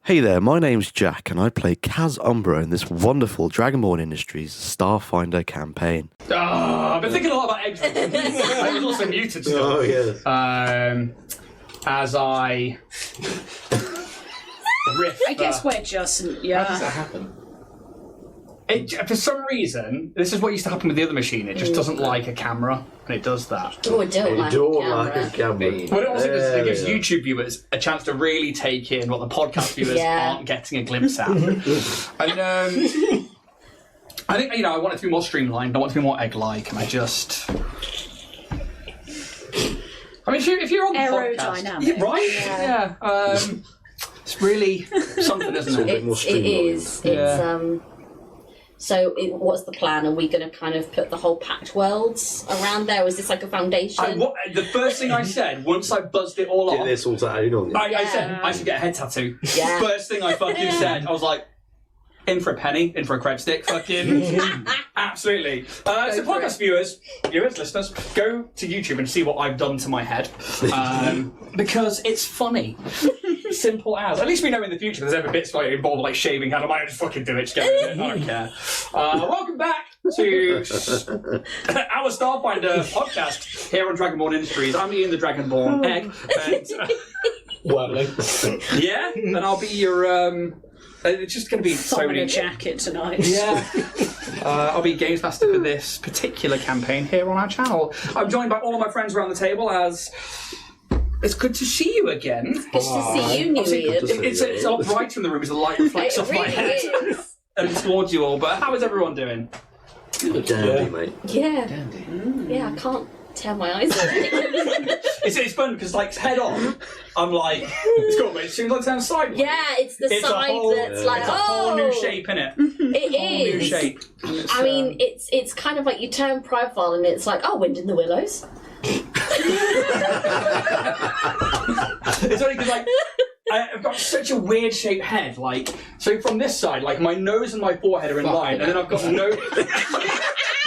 Hey there, my name's Jack, and I play Kaz Umbra in this wonderful Dragonborn Industries Starfinder campaign. I've been thinking a lot about eggs. I was also muted still. Oh, yes. As I riff. I guess we're just, yeah. How does that happen? For some reason, this is what used to happen with the other machine. It just doesn't like a camera, and it does that. Oh, I don't like a camera. But it also gives YouTube viewers a chance to really take in what the podcast viewers aren't getting a glimpse at. And I think, I want it to be more streamlined. I want it to be more egg-like, and I just... I mean, if you're on the podcast... Aerodynamic. Right? Yeah. It's really something, isn't it? It is. So what's the plan? Are we going to kind of put the whole packed worlds around there? Or is this like a foundation? The first thing I said, once I buzzed it all off... Get this all tattooed on you. I said, I should get a head tattoo. Yeah. First thing I fucking said, I was like, in for a penny, in for a cred stick, fucking... Absolutely. So podcast viewers, listeners, go to YouTube and see what I've done to my head. Because it's funny. Simple as. At least we know in the future there's ever bits like involved like shaving hand. I might just fucking do it, just get rid of it. I don't care. Welcome back to our Starfinder podcast here on Dragonborn Industries. I'm Ian the Dragonborn Egg. And I'll be your... it's just going to be so many... a jacket tonight. Yeah. I'll be Games Master for this particular campaign here on our channel. I'm joined by all of my friends around the table as... It's good to see you again. It's good to see you, New Ian. It's all bright in the room as the light reflects off my head and towards you all. But how is everyone doing? Dandy, mate. Yeah. Yeah, I can't tear my eyes away. It's fun because, like, head on, I'm like, it's cool, but as soon as I turn sideways, it's the side that's like, it's a whole new shape, innit? It is. New shape. I mean, it's kind of like you turn profile and it's like, oh, Wind in the Willows. It's only because, like, I've got such a weird shaped head. Like, so from this side, like, my nose and my forehead are in line, and then I've got no...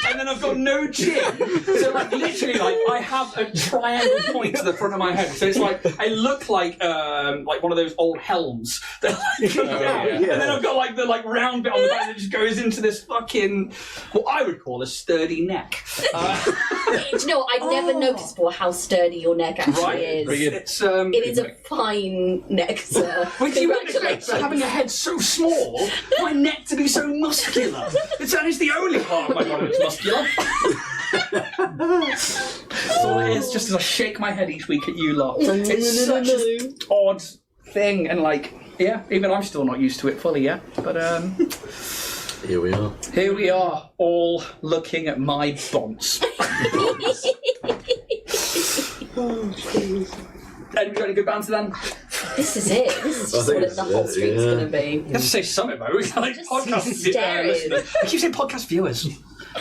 And then I've got no chin. So, like, literally, like, I have a triangle point to the front of my head. So it's like, I look like one of those old helms that come down. And then I've got, like, the, like, round bit on the back that just goes into this fucking, what I would call a sturdy neck. Do you know what? I've never noticed before how sturdy your neck actually is. It is a fine neck, sir. Congratulations. Having a head so small, my neck to be so muscular. It's the only part of my body that's muscular. That's all it is, just as I shake my head each week at you lot. It's such an odd thing, and like, even I'm still not used to it fully yet. But Here we are. Here we are, all looking at my bonds. And we got any good banter then? This is it. This is just what the whole street's going to be. You have to say something about it. We're like podcast listeners. I keep saying podcast viewers.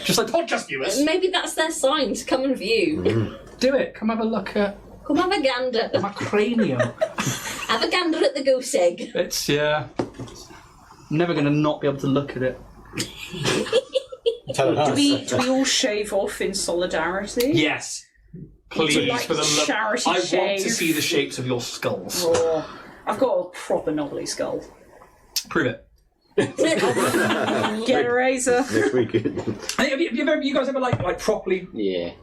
Just like podcast viewers. Maybe that's their sign to come and view. Do it. Come have a look at... Come have a gander. My cranium. Have a gander at the goose egg. It's, never going to not be able to look at it. Do we all shave off in solidarity? Yes. Please, like for the love... charity I want to shave. see the shapes of your skulls. Oh, I've got a proper knobbly skull. Prove it. Get a razor. Next week. Have you guys ever like properly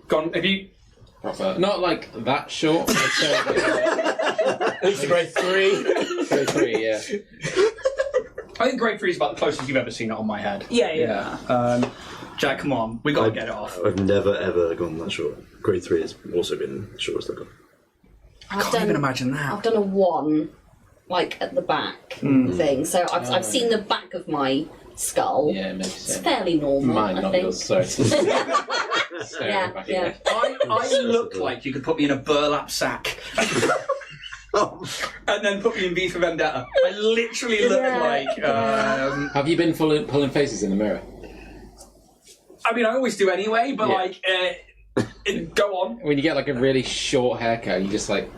gone? Have you? Proper. Not like that short. At least grade 3. Grade 3, yeah. I think grade 3 is about the closest you've ever seen it on my head. Yeah. Jack, come on, we got to get it off. I've never ever gone that short. Grade 3 has also been the shortest I've gone. I can't even imagine that. I've done a 1, like at the back thing. So I've seen the back of my skull. Yeah, maybe so. It's fairly normal. Mine, I not think. yours, sorry. Yeah. I look like you could put me in a burlap sack. And then put me in V for Vendetta. I literally look like... Have you been pulling faces in the mirror? I mean, I always do anyway, but go on. When you get like a really short haircut, you just like...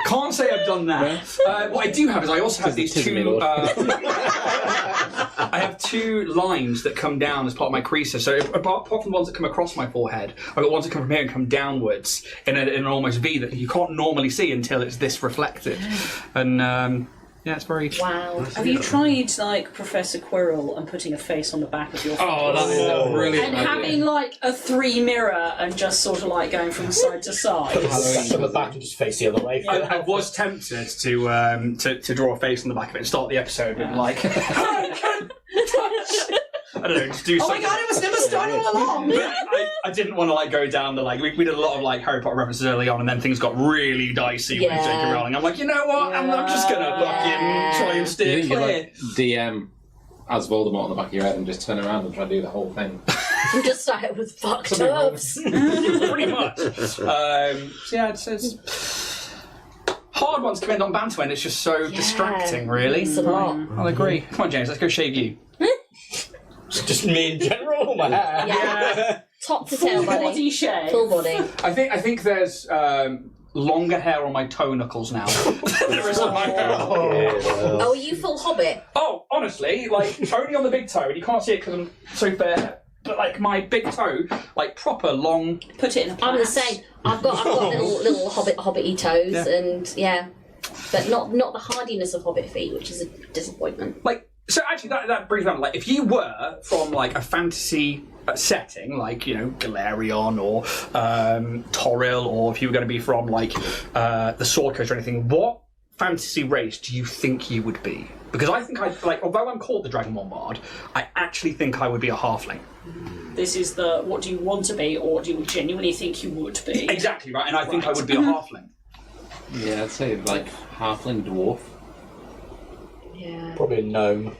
Can't say I've done that. What I do have is I also have these two. I have two lines that come down as part of my creases. So apart from the ones that come across my forehead, I've got ones that come from here and come downwards in an almost V that you can't normally see until it's this reflected. And yeah, it's very. Wow. Have you tried like Professor Quirrell and putting a face on the back of your face? Oh, that is a brilliant And idea. having like a 3 mirror and just sort of like going from side to side. That's on the back and just face the other way. I was tempted to draw a face on the back of it and start the episode with like. I don't know, just do something. Oh my god, it was never starting all along! But I didn't want to like go down the like we did a lot of like Harry Potter references early on, and then things got really dicey with J.K. Rowling. I'm like, you know what? I'm just gonna fucking try and steer You clear. like DM as Voldemort on the back of your head and just turn around and try to do the whole thing. We just started with fucked ups. Pretty much. So yeah, it's hard ones come in on banter when it's just so distracting. Really, It's a lot. I'll agree. Come on, James, let's go shave you. Just me in general, my hair. Yeah. Top to tail, Body buddy. shave. Full body. I think there's longer hair on my toe knuckles now. There is on my hair. Oh, are you full Hobbit? Oh, honestly, like only on the big toe, and you can't see it because I'm so bare. But like my big toe, like proper long. Put it in a I'm the plant. same. I've got little hobbity toes, and but not the hardiness of hobbit feet, which is a disappointment. Like so, actually, that brings me on. Like, if you were from like a fantasy setting, like Galarion or Toril, or if you were going to be from like the Sword Coast or anything, what fantasy race do you think you would be? Because I think although I'm called the Dragonborn Bard, I actually think I would be a halfling. This is the what do you want to be, or do you genuinely think you would be? Exactly right, and I think I would be a halfling. Yeah, I'd say like halfling dwarf. Yeah. Probably a gnome.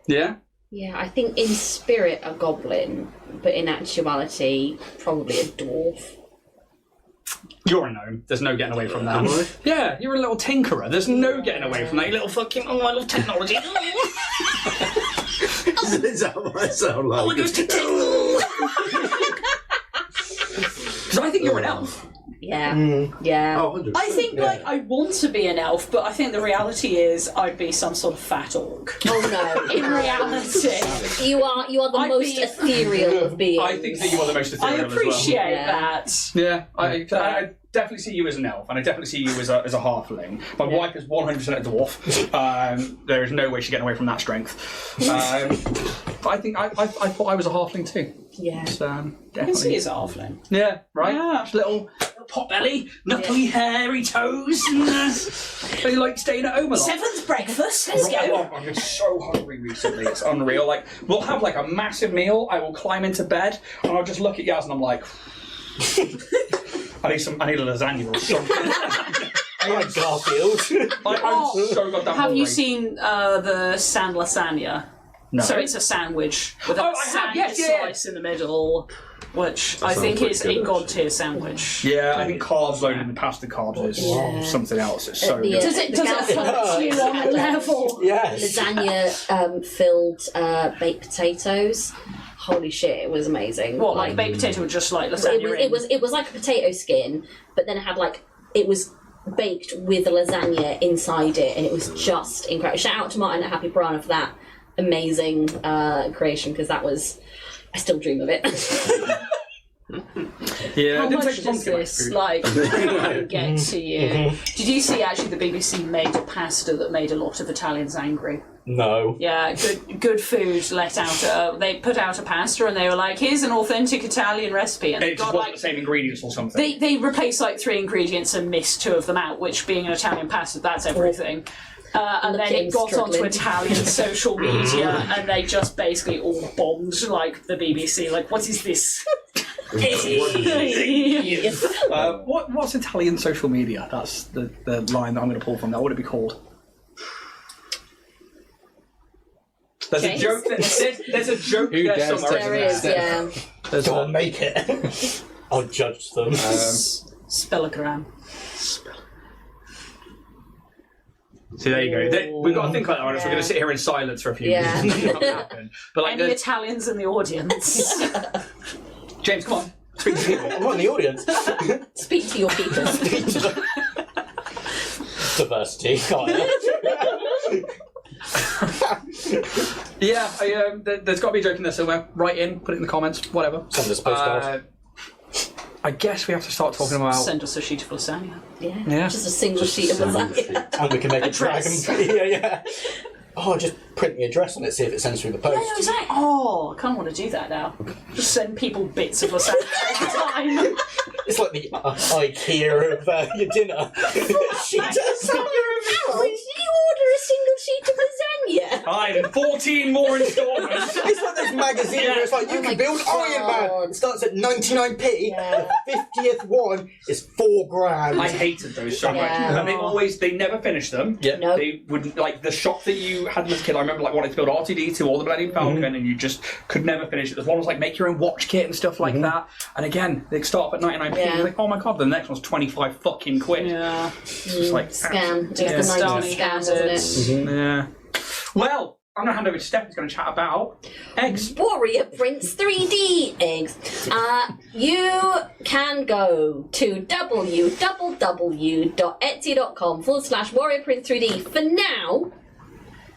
Yeah. Yeah, I think in spirit a goblin, but in actuality probably a dwarf. You're a gnome. There's no getting away from that. Am I? Yeah, you're a little tinkerer. There's no getting away from that. You little fucking I love technology. Is that what I sound like? Oh, it goes to because I think you're an elf. Yeah. Yeah. Oh, 100%. I think I want to be an elf, but I think the reality is I'd be some sort of fat orc. Oh no. In reality, You are the I'd most be- ethereal of beings. I think that you are the most I ethereal appreciate Yeah. that. as well. Yeah, I definitely see you as an elf, and I definitely see you as a halfling. My wife is 100% a dwarf. There is no way she's getting away from that strength. But I think I thought I was a halfling too. Yeah. So, I can definitely. see as a halfling. Yeah, right? Yeah. Just little pot belly, knuckly, hairy toes, and they like staying at home a lot. Seventh breakfast. Let's Oh, go. I've been so hungry recently, it's unreal. Like, we'll have like a massive meal, I will climb into bed, and I'll just look at Yaz and I'm like, I need a lasagna or something. I like Garfield. I'm so goddamn Have hungry. you seen the San Lasagna? No. So it's a sandwich with Oh, a I have, sandwich yes, yeah. slice in the middle, which I sounds think pretty is good, a god tier sandwich. Yeah, I think carbs loaded in pasta carbs is something else. It's so The, good. Does it hurt you on a level? Yes. lasagna filled baked potatoes. Holy shit, it was amazing. What, like baked potato or just like lasagna? It was like a potato skin, but then it had it was baked with a lasagna inside it, and it was just incredible. Shout out to Martin at Happy Piranha for that amazing creation, because I still dream of it. Yeah, How it didn't much take long does to get my this food. get to you? Did you see actually the BBC made a pasta that made a lot of Italians angry? No. Yeah, good food let out. They put out a pasta and they were like, "Here's an authentic Italian recipe," and It they just got wasn't the same ingredients or something. they replaced like 3 ingredients and missed 2 of them out. Which, being an Italian pasta, that's everything. And then it got onto struggling. Italian social media, and they just basically all bombed like the BBC. Like, what is this? What's Italian social media? That's the line that I'm going to pull from. That what would it be called? There's James? a joke. There's a joke Who there dares somewhere. to- There is, yeah. There's Go on, make it. I'll judge them. Spellagram. See, there you go. We've got to think like that, or else we're going to sit here in silence for a few Yeah. minutes. It's not gonna happen. But like, Any there's- Italians in the audience? James, come on, speak to people. I'm not in the audience. Speak to your people. diversity. Yeah, there's got to be a joke in there somewhere. Write in, put it in the comments, whatever. Send us postcards. I guess we have to start talking about. Send us a sheet of lasagna. Yeah. Just a single sheet of lasagna. And we can make a Address. dragon. Yeah. Oh, just print the address on it, see if it sends through the post. Yeah, exactly. Oh, I kind of want to do that now. Just send people bits of lasagna all the time. It's like the IKEA of your dinner. Sheet of Did you order a single sheet of lasagna? Fine, 14 more installments. It's like those magazines where it's like, you can build Orion Man. It starts at 99p. Yeah. The 50th one is £4,000. I hated those so much. Yeah. And they never finished them. Yeah. No. They wouldn't, like, the shop that you had as a kid, I remember, like, wanting to build R2-D2 or the Millennium Falcon, and you just could never finish it. There's one was, like, make your own watch kit and stuff like that. And again, they start off at 99p. Yeah. You're like, oh my god, the next one's 25 fucking quid. Yeah. It's just like, Scam. It's Yeah. the 90s Starly scam, wasn't it? Yeah. Well, I'm going to hand over to Steph, who's going to chat about eggs. Warrior Prince 3D eggs. You can go to www.etsy.com/Warrior Prince 3D for now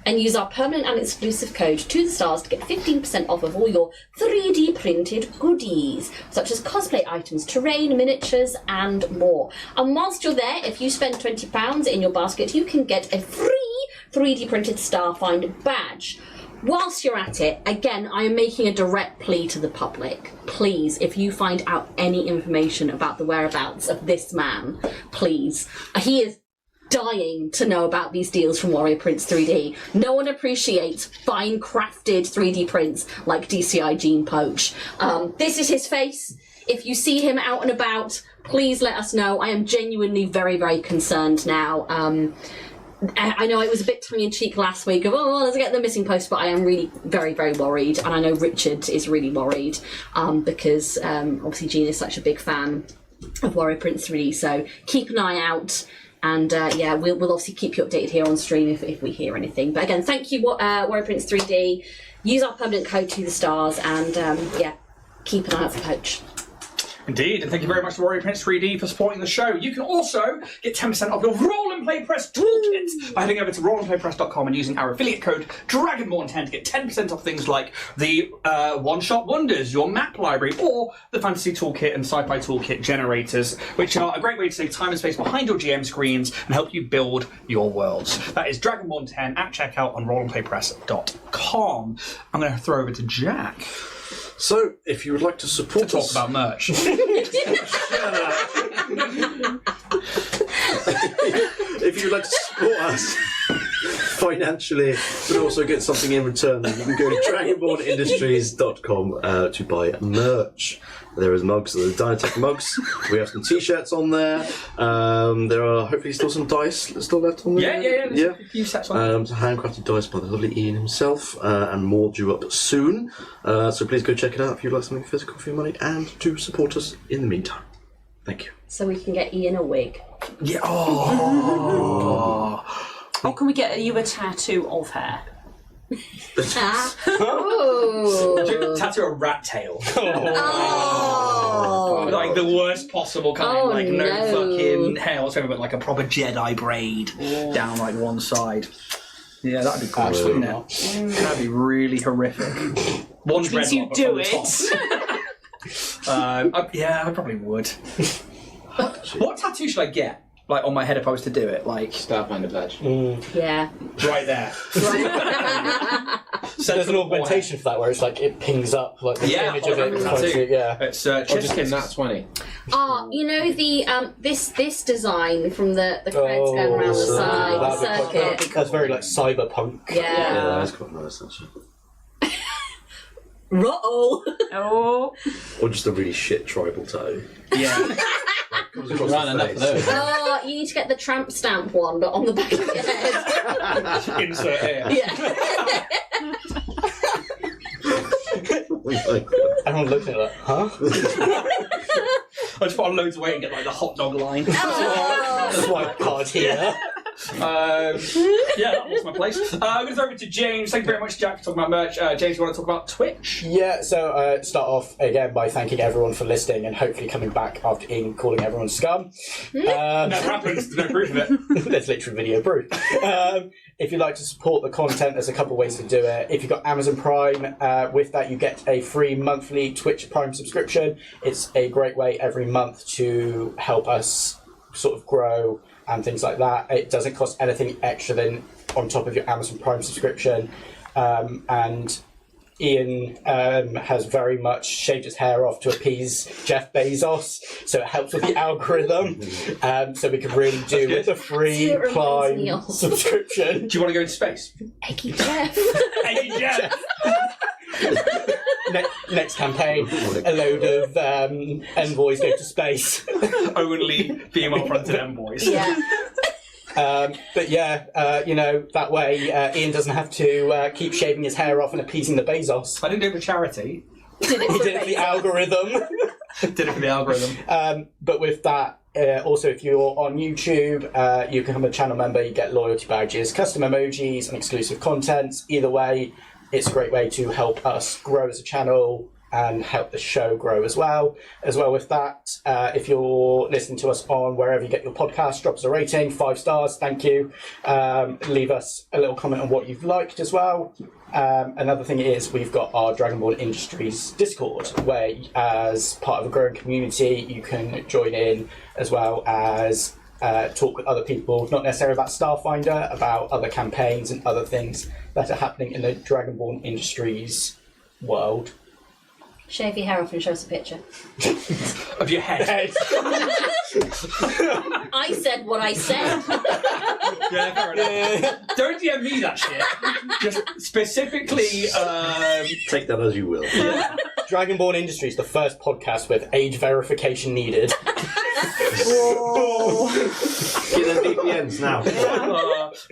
and use our permanent and exclusive code to the stars to get 15% off of all your 3D printed goodies, such as cosplay items, terrain, miniatures, and more. And whilst you're there, if you spend £20 in your basket, you can get a free 3D printed Starfinder badge. Whilst you're at it, again, I am making a direct plea to the public. Please, if you find out any information about the whereabouts of this man, please. He is dying to know about these deals from Warrior Prince 3D. No one appreciates fine crafted 3D prints like DCI Gene Poach. This is his face. If you see him out and about, please let us know. I am genuinely very, very concerned now. I know it was a bit tongue-in-cheek last week of, oh, let's get the missing post, but I am really very, very worried. And I know Richard is really worried because obviously Gene is such a big fan of Warrior Prince 3D. So keep an eye out. And yeah, we'll obviously keep you updated here on stream if we hear anything. But again, thank you, Warrior Prince 3D. Use our permanent code to the stars, and yeah, keep an eye out for Poach. Indeed, and thank you very much to Warrior Prince 3D for supporting the show. You can also get 10% off your Roll and Play Press toolkit by heading over to rollandplaypress.com and using our affiliate code Dragonborn10 to get 10% off things like the one-shot wonders, your map library, or the fantasy toolkit and sci-fi toolkit generators, which are a great way to save time and space behind your GM screens and help you build your worlds. That is Dragonborn10 at checkout on rollandplaypress.com. I'm going to throw over to Jack. So, if you would like to support Talk us... about merch. If you'd like to support us financially, but also get something in return, then you can go to dragonbornindustries.com to buy merch. There is mugs, there are Dynatech mugs. We have some t-shirts on there. There are hopefully still some dice still left on there. Yeah. There's a few sets on. Some handcrafted dice by the lovely Ian himself, and more due up soon. So please go check it out if you'd like something physical for your money and to support us in the meantime. Thank you. So we can get Ian a wig. Yeah. Oh. Or can we get you a tattoo of hair? Oh. Tattoo a rat tail. Oh. Like the worst possible kind. Oh, like no no. fucking hair whatsoever, but like a proper Jedi braid down like one side. Yeah, that'd be gross, wouldn't it? That'd be really horrific. One Which means dreadlock you up do on the top. Yeah, I probably would. What tattoo should I get? Like on my head if I was to do it, like Starfinder badge. Yeah. right there. So there's an augmentation for that where it's like it pings up like the Yeah, image of it. tattoo. Yeah. It's Or chest just in kiss. that 20. You know the this design from the Cred's going around the side, the circuit. That's very like cyberpunk. Yeah. that's quite nice actually. Ruh-oh. Oh. Or just a really shit tribal toe. Yeah. Comes across Run the enough face. of those. Oh, you need to get the tramp stamp one, but on the back of your head. Insert here. Yeah. Oh my God. Everyone looks at it like, huh? I just put on loads of weight and get like the hot dog line. Oh. Swipe card here. Yeah, that was my place. I'm going to throw over to James. Thank you very much, Jack, for talking about merch. James, you want to talk about Twitch? Yeah, so start off again by thanking everyone for listening and hopefully coming back after Ian calling everyone scum. Never happens. There's no proof of it. There's literally video proof. If you'd like to support the content, there's a couple of ways to do it. If you've got Amazon Prime, with that you get a free monthly Twitch Prime subscription. It's a great way every month to help us sort of grow and things like that. It doesn't cost anything extra than on top of your Amazon Prime subscription. And Ian has very much shaved his hair off to appease Jeff Bezos, so it helps with the algorithm. So we can really do with the free Prime subscription. Do you want to go into space? Eggy Jeff. Eggy Jeff! Next campaign, a load of envoys go to space. Only female-fronted envoys. Yeah. But yeah, that way Ian doesn't have to keep shaving his hair off and appeasing the Bezos. I didn't do it for charity. He did it for the algorithm. Did it for the algorithm. But with that, also if you're on YouTube, you can become a channel member, you get loyalty badges, custom emojis and exclusive content. Either way, it's a great way to help us grow as a channel and help the show grow as well. As well with that, if you're listening to us on wherever you get your podcast, drop us a rating, 5 stars, thank you. Leave us a little comment on what you've liked as well. Another thing is we've got our Dragonborn Industries Discord, where as part of a growing community you can join in as well as talk with other people, not necessarily about Starfinder, about other campaigns and other things that are happening in the Dragonborn Industries world. Shave your hair off and show us a picture. Of your head. I said what I said. Yeah, fair enough. Don't DM me that shit. Just specifically... Take that as you will. Dragonborn Industries, the first podcast with age verification needed. Get them VPNs now.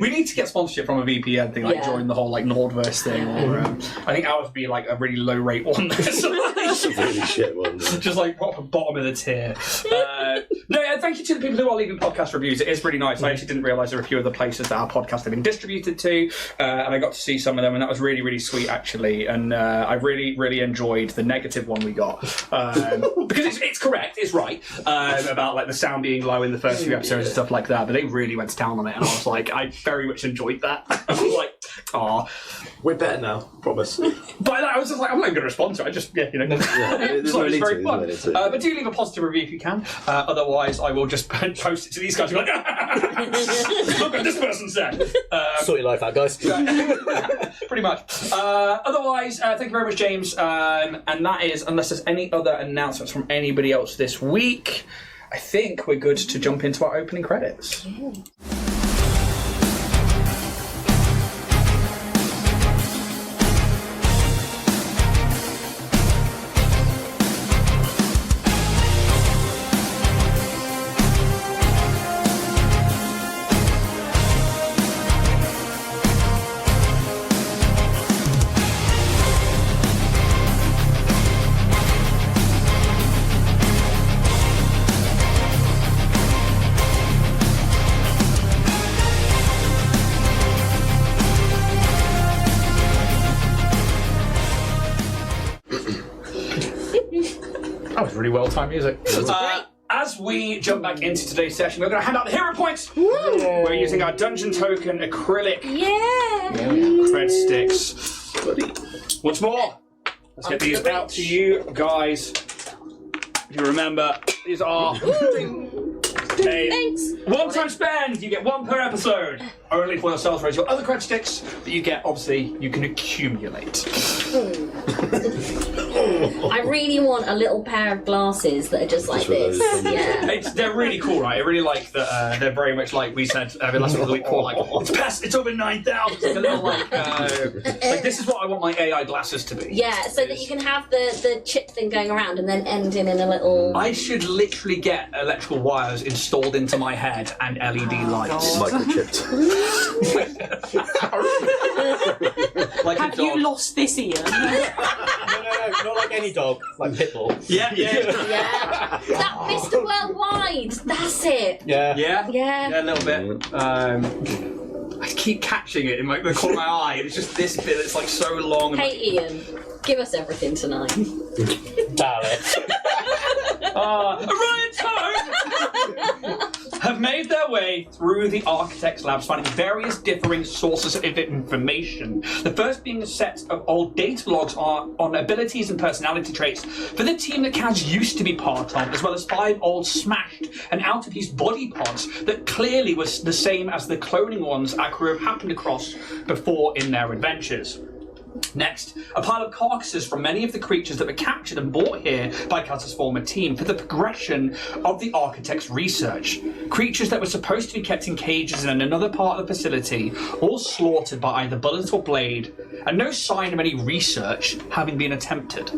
We need to get sponsorship from a VPN thing, like join the whole like Nordverse thing, or I think ours would be like a really low rate one. Really shit one. Just like proper bottom of the tier. Thank you to the people who are leaving podcast reviews. It is really nice. I actually didn't realise there were a few other places that our podcast had been distributed to, and I got to see some of them, and that was really, really sweet actually. And I really, really enjoyed the negative one we got because it's correct, it's right about like the sound being low in the first few episodes and stuff like that. But they really went to town on it, and I was like, I very much enjoyed that. I was like, "Aw, we're better now, promise." But I was just like, I'm not even going to respond to it. I just, it's very fun. But do leave a positive review if you can. Otherwise, I will just post it to these guys and be like, look what this person said. Sort your life out, guys. Pretty much. Otherwise, thank you very much, James. And that is, unless there's any other announcements from anybody else this week, I think we're good to jump into our opening credits. Yeah. That was really well-timed music. As we jump back into today's session, we're going to hand out the hero points. We're using our dungeon token acrylic Cred sticks. Once more, let's get these out to you guys. If you remember, these are Thanks. one-time spend. You get one per episode. Only for yourself, whereas your other Cred sticks that you get, obviously, you can accumulate. I really want a little pair of glasses that are just like this. Yeah. They're really cool, right? I really like that. They're very much like we said last week or the week before. Like it's over 9,000. It's like a little like this is what I want my AI glasses to be. Yeah, so that you can have the chip thing going around and then ending in a little. I should literally get electrical wires installed into my head and LED lights. Microchipped. Like have you lost this, Ian? No. not like any dog, like Pitbull. Yeah. Yeah. That Mr. Worldwide. That's it. Yeah. Yeah, Yeah. a little bit. I keep catching it in the corner of my eye, and it's just this bit that's like so long. And Hey, Ian, give us everything tonight. Damn it. Orion's home! Have made their way through the Architect's labs, finding various differing sources of information. The first being a set of old data logs on abilities and personality traits for the team that Kaz used to be part of, as well as 5 old smashed and out-of-use body pods that clearly was the same as the cloning ones our crew have happened across before in their adventures. Next, a pile of carcasses from many of the creatures that were captured and brought here by Kaz's former team for the progression of the Architect's research. Creatures that were supposed to be kept in cages in another part of the facility, all slaughtered by either bullet or blade, and no sign of any research having been attempted.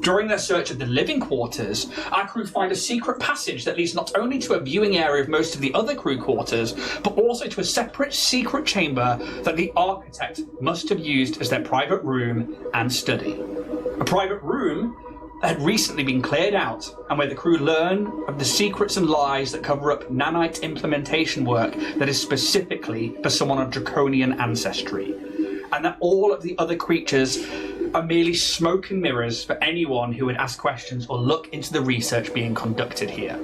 During their search of the living quarters, our crew find a secret passage that leads not only to a viewing area of most of the other crew quarters, but also to a separate secret chamber that the Architect must have used as their private room and study. A private room that had recently been cleared out, and where the crew learn of the secrets and lies that cover up nanite implementation work that is specifically for someone of draconian ancestry. And that all of the other creatures are merely smoke and mirrors for anyone who would ask questions or look into the research being conducted here.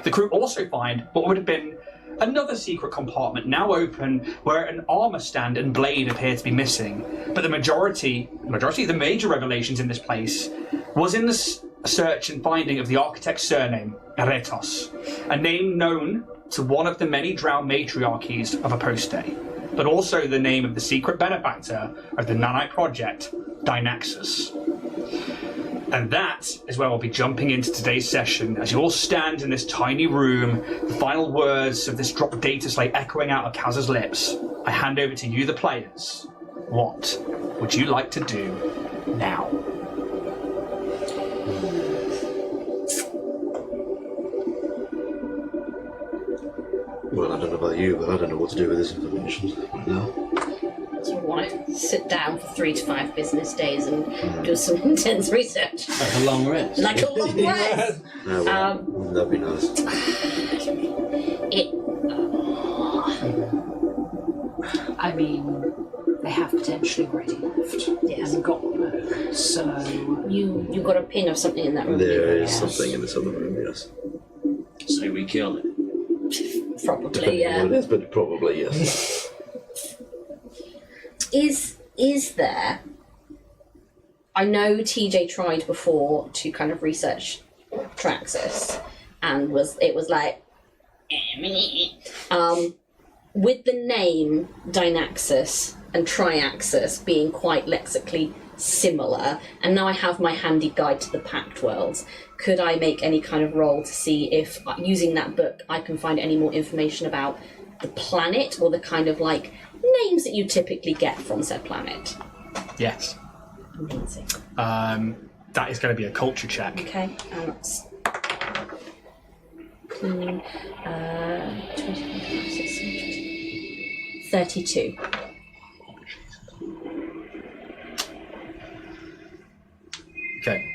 The crew also find what would have been another secret compartment now open where an armour stand and blade appear to be missing, but the majority of the major revelations in this place was in the search and finding of the Architect's surname, Eretos, a name known to one of the many drow matriarchies of Aposte, but also the name of the secret benefactor of the Nanite Project, Dynaxus. And that is where we'll be jumping into today's session. As you all stand in this tiny room, the final words of this drop data slate echoing out of Kaz's lips, I hand over to you, the players. What would you like to do now? Well, I don't know about you, but I don't know what to do with this information right now. So we want to sit down for 3 to 5 business days and do some intense research. Like a long rest. Like a long rest. No, well, that'd be nice. I mean, they have potentially already left. Yes. And got work, so... You got a pin of something in that room. There is something in this other room, yes. So we kill it. Probably, Depending yeah. on what it is, but probably, yes. Is there... I know TJ tried before to kind of research Traxxas, and it was like... with the name Dynaxus and Triaxis being quite lexically similar, and now I have my handy guide to the Pact Worlds, could I make any kind of roll to see if, using that book, I can find any more information about the planet, or the kind of, like, names that you typically get from said planet? Yes. Amazing. That is going to be a culture check. Okay, and that's... 32. Okay.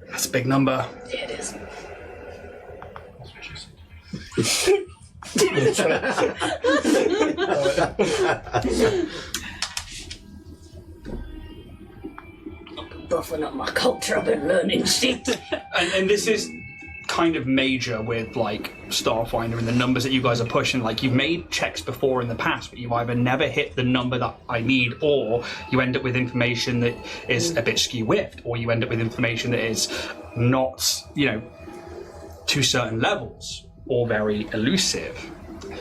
That's a big number. Yeah, it is. Buffing up my culture, I've been learning shit. And this is kind of major with like Starfinder and the numbers that you guys are pushing. Like, you've made checks before in the past, but you either never hit the number that I need, or you end up with information that is a bit skew-whiffed, or you end up with information that is not, to certain levels, or very elusive.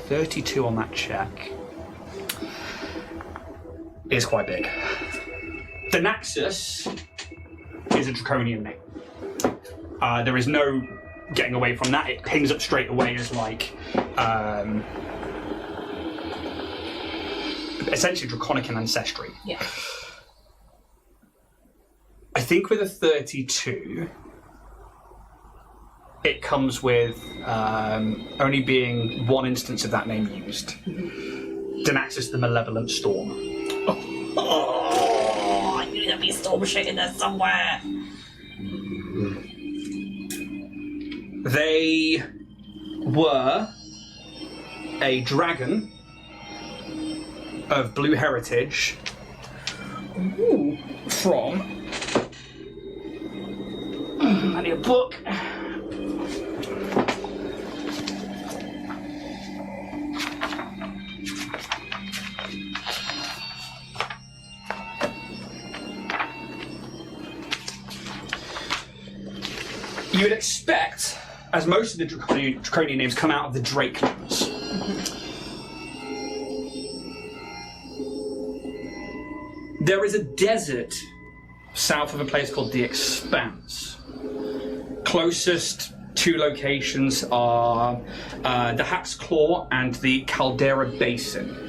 32 on that check is quite big. The Naxus is a draconian name. There is no getting away from that. It pings up straight away as like essentially draconic in ancestry. Yeah. I think with a 32, it comes with only being one instance of that name used. Denaxis the Malevolent Storm. Oh, I knew there'd be storm shit in there somewhere. They were a dragon of blue heritage. Ooh. From I need a book. You would expect, as most of the Draconian names come out of the Drakelands. There is a desert south of a place called the Expanse. Closest two locations are the Hack's Claw and the Caldera Basin.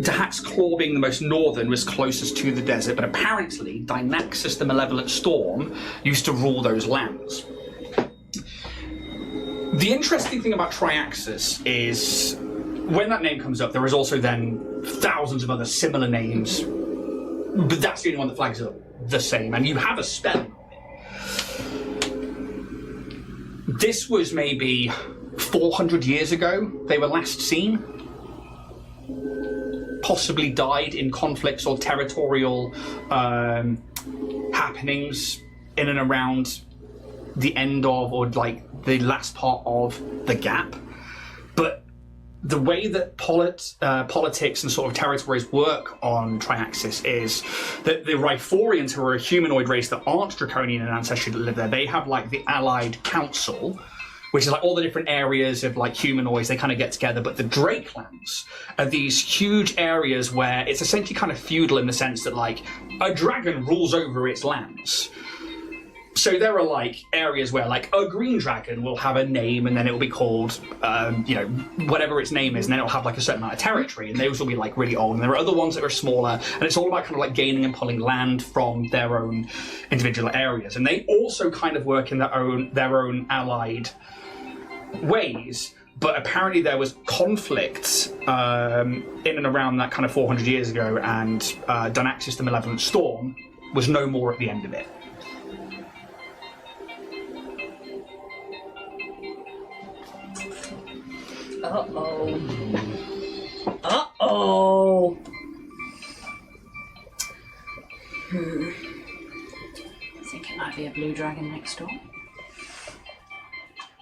The Hack's Claw, being the most northern, was closest to the desert, but apparently Dynaxis the Malevolent Storm used to rule those lands. The interesting thing about Triaxis is, when that name comes up, there is also then thousands of other similar names, but that's the only one that flags up the same, and you have a spelling on it. This was maybe 400 years ago they were last seen. Possibly died in conflicts or territorial happenings in and around the end of, or like the last part of the Gap. But the way that politics and sort of territories work on Triaxis is that the Rhyphorians, who are a humanoid race that aren't Draconian in ancestry that live there, they have like the Allied Council, which is like all the different areas of like humanoids, they kind of get together. But the Drakelands are these huge areas where it's essentially kind of feudal in the sense that like a dragon rules over its lands. So there are like areas where like a green dragon will have a name and then it will be called, whatever its name is, and then it'll have like a certain amount of territory, and those will be like really old. And there are other ones that are smaller, and it's all about kind of like gaining and pulling land from their own individual areas. And they also kind of work in their own allied ways. But apparently there was conflict in and around that kind of 400 years ago, and Dynaxis the Malevolent Storm was no more at the end of it. Uh-oh. Uh-oh. I think it might be a blue dragon next door.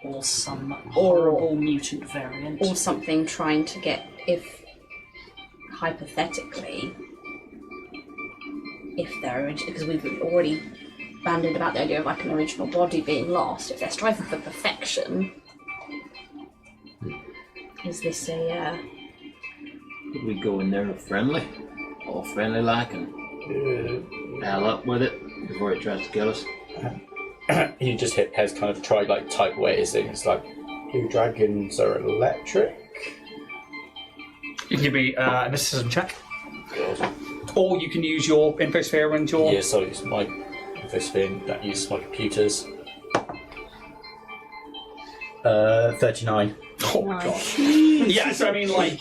Or some horrible mutant variant. Or something trying to get, if, hypothetically, if they're, because we've already bandied about the idea of like an original body being lost, if they're striving for perfection, is this a, Did we go in there friendly? All friendly like and hell up with it before it tries to kill us? You just hit Pez kind of try like type away his thing. It's like, blue dragons are electric. You can give me a mysticism check. Or you can use your infosphere and your... Yeah, so it's my infosphere that uses my computers. 39. Oh my god. Yeah, so I mean, like,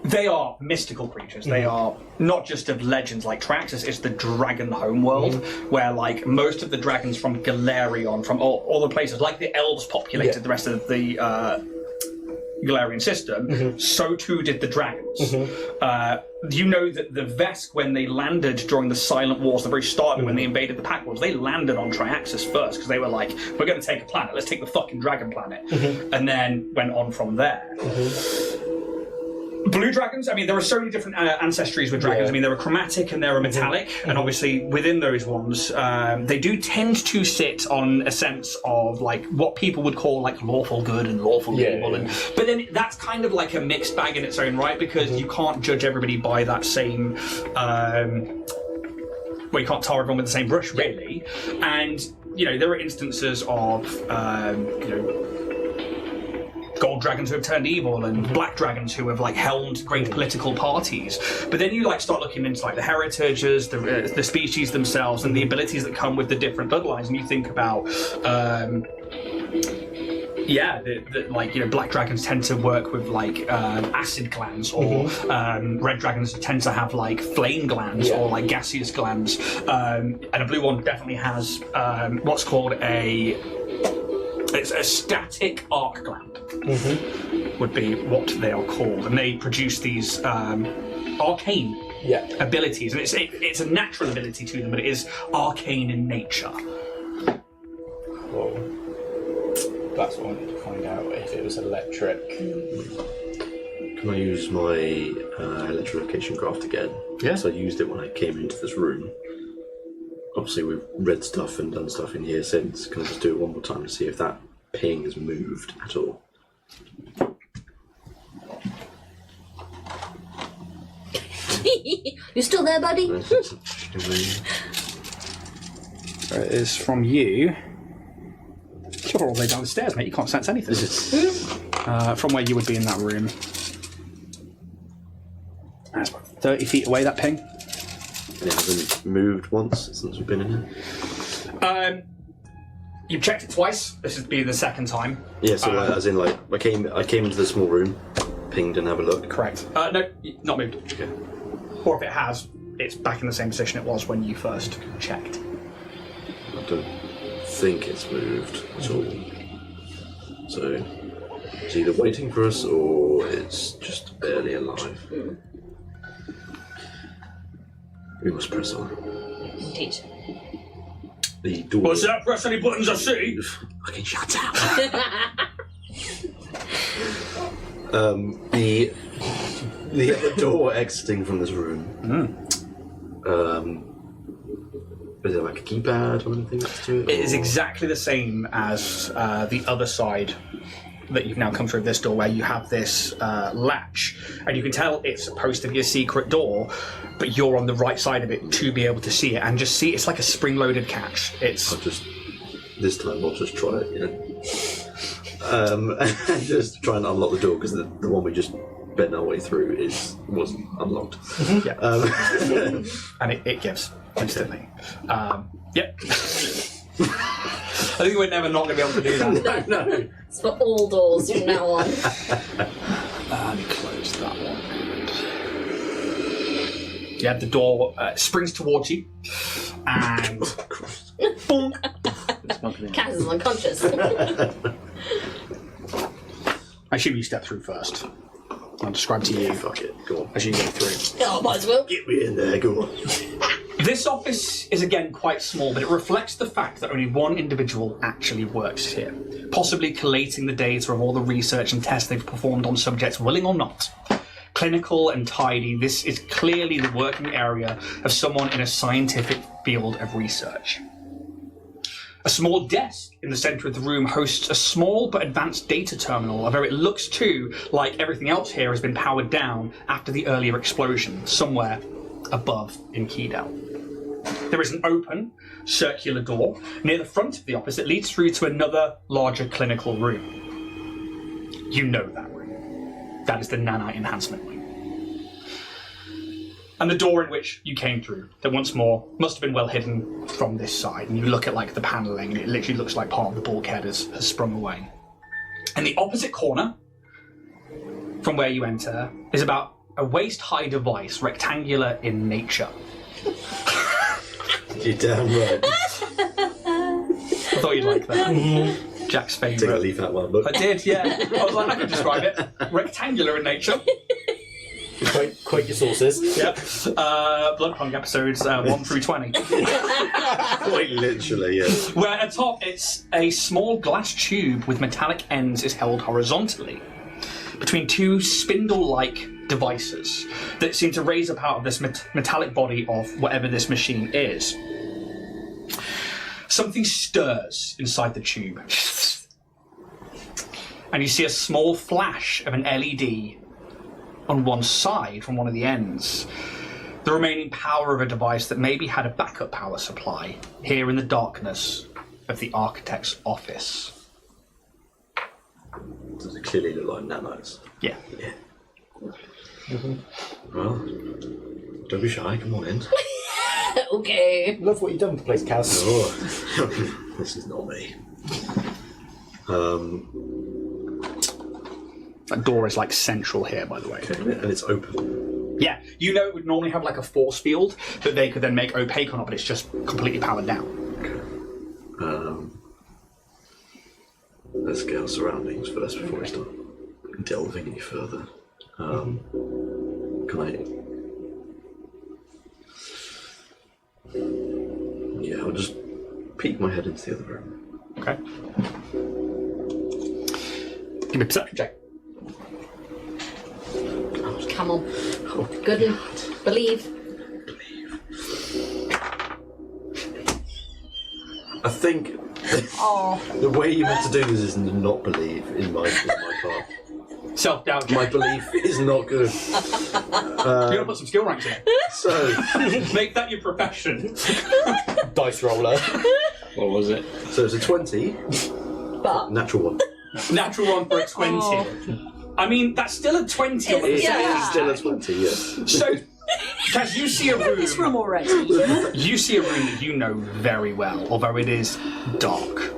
they are mystical creatures. They are not just of legends like Traxxas, it's the dragon homeworld, where, like, most of the dragons from Galarion, from all the places, like the elves populated the rest of the Galarian system, so too did the dragons. You know that the Vesk, when they landed during the Silent Wars, the very start of it, when they invaded the Pack Worlds, they landed on Triaxis first, because they were like, we're going to take a planet, let's take the fucking dragon planet. And then went on from there. Blue dragons, I mean, there are so many different ancestries with dragons. I mean, there are chromatic and there are metallic, and obviously within those ones, they do tend to sit on a sense of like what people would call like lawful good and lawful evil. And but then that's kind of like a mixed bag in its own right, because you can't judge everybody by that same. Well, you can't tar everyone with the same brush, really. And you know, there are instances of gold dragons who have turned evil, and black dragons who have like helmed great political parties. But then you like start looking into like the heritages, the species themselves, and the abilities that come with the different bloodlines, and you think about. Black dragons tend to work with like acid glands, or red dragons tend to have like flame glands or like gaseous glands, and a blue one definitely has what's called a static arc gland. Would be what they are called, and they produce these arcane abilities, and it's a natural ability to them, but it is arcane in nature. Cool. That's what I wanted to find out, if it was electric. Can I use my electrification craft again? Yeah. So I used it when I came into this room. Obviously we've read stuff and done stuff in here since. Can I just do it one more time to see if that ping has moved at all? You still there, buddy? There it is from you. You're all the way down the stairs, mate. You can't sense anything. From where you would be in that room. That's about 30 feet away, that ping. And it hasn't moved once since we've been in here? You've checked it twice. This is being the second time. Yeah, so as in like, I came into the small room, pinged and have a look. Correct. No, not moved. Okay. Or if it has, it's back in the same position it was when you first checked. I don't think it's moved at all. So it's either waiting for us or it's just barely alive. We must press on. Indeed. The door. What's that? Press any buttons I see. Fucking shut up. The other door exiting from this room. Is there like a keypad or anything next to it? It is exactly the same as the other side that you've now come through this door, where you have this latch, and you can tell it's supposed to be a secret door, but you're on the right side of it to be able to see it, and just see it's like a spring-loaded catch. It's This time I'll just try it, and just try and unlock the door, because the one we just bent our way through wasn't unlocked. and it gives instantly. Yep. I think we're never not going to be able to do that. No. It's for all doors from now on. And close that one. Yeah, the door springs towards you, and boom. Cass is unconscious. I assume you step through first. I'll describe to you. Fuck it, go on. As you go through. Oh, might as well. Get me in there, go on. This office is again quite small, but it reflects the fact that only one individual actually works here, possibly collating the data of all the research and tests they've performed on subjects, willing or not. Clinical and tidy, this is clearly the working area of someone in a scientific field of research. A small desk in the centre of the room hosts a small but advanced data terminal, although it looks too like everything else here has been powered down after the earlier explosion, somewhere above in Keydale. There is an open, circular door near the front of the office that leads through to another, larger clinical room. You know that room. That is the nanite enhancement wing. And the door in which you came through, that once more must have been well hidden from this side. And you look at like the panelling, and it literally looks like part of the bulkhead has sprung away. And the opposite corner, from where you enter, is about a waist-high device, rectangular in nature. You're damn right. I thought you'd like that. Jack's favourite. Take a leaf out one book. I did, yeah. I was like, I could describe it. Rectangular in nature. Quote your sources. Yep. Bloodpunk episodes 1 through 20. Quite literally, yeah. Where atop it's a small glass tube with metallic ends is held horizontally between two spindle-like devices that seem to raise up out of this metallic body of whatever this machine is. Something stirs inside the tube. And you see a small flash of an LED on one side from one of the ends. The remaining power of a device that maybe had a backup power supply here in the darkness of the architect's office. Does it clearly look like nanites. Yeah. Yeah. Well, don't be shy. Come on in. Okay. Love what you've done with the place, Kaz. Oh, this is not me. That door is like central here, by the way. Okay, and it's open. Yeah, you know it would normally have like a force field that they could then make opaque or not, but it's just completely powered down. Okay. Let's get our surroundings first before we start delving any further. Can I? Yeah, I'll just peek my head into the other room. Okay. Give me a perception check. Come on. Good. Believe. I think the way you meant to do this is not believe in my part. Self-doubt. My belief is not good. You're gonna put some skill ranks in it. So Make that your profession. Dice roller. What was it? So it's a 20, But natural one. Natural one for a 20. I mean, that's still a 20. on the It's perception. still a 20, yeah. So, Kaz, you see a room. This room already. You see a room that you know very well, although it is dark.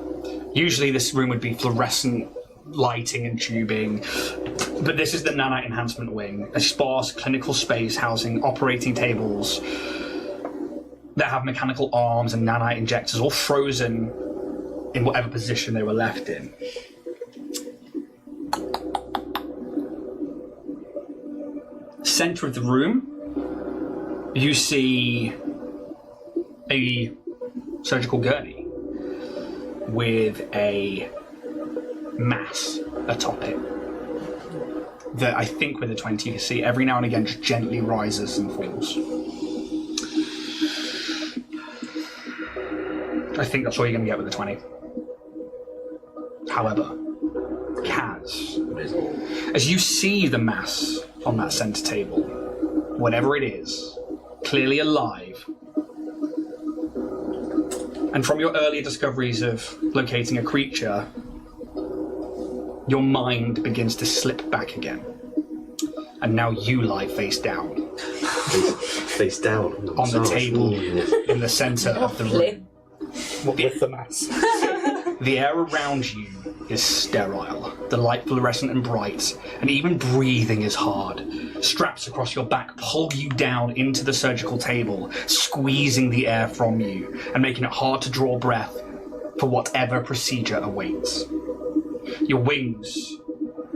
Usually this room would be fluorescent lighting and tubing, but this is the nanite enhancement wing, a sparse clinical space housing operating tables that have mechanical arms and nanite injectors all frozen in whatever position they were left in. Center of the room, you see a surgical gurney with a mass atop it that I think with a 20 you can see every now and again just gently rises and falls. I think that's all you're going to get with a 20. However, Kaz, as you see the mass on that center table, whatever it is, clearly alive, and from your earlier discoveries of locating a creature, your mind begins to slip back again. And now you lie face down. Face down. On the table in the center of the room. What with the mass? The air around you is sterile, the light fluorescent and bright, and even breathing is hard. Straps across your back pull you down into the surgical table, squeezing the air from you and making it hard to draw breath for whatever procedure awaits. Your wings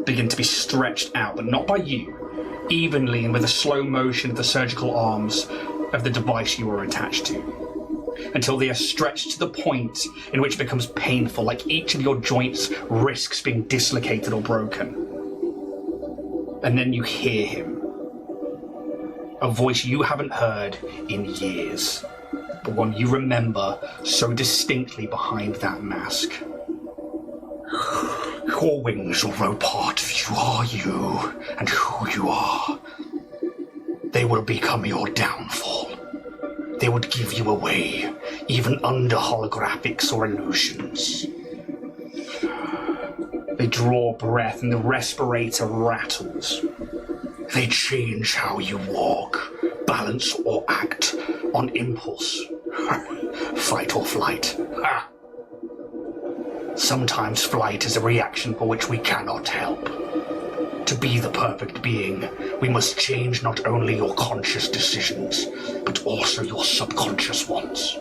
begin to be stretched out, but not by you, evenly and with a slow motion of the surgical arms of the device you are attached to, until they are stretched to the point in which it becomes painful, like each of your joints risks being dislocated or broken. And then you hear him, a voice you haven't heard in years, but one you remember so distinctly behind that mask. Your wings will grow part of you are you and who you are. They will become your downfall. They would give you away, even under holographics or illusions. They draw breath and the respirator rattles. They change how you walk, balance or act on impulse. Fight or flight. Sometimes flight is a reaction for which we cannot help. To be the perfect being, we must change not only your conscious decisions, but also your subconscious ones.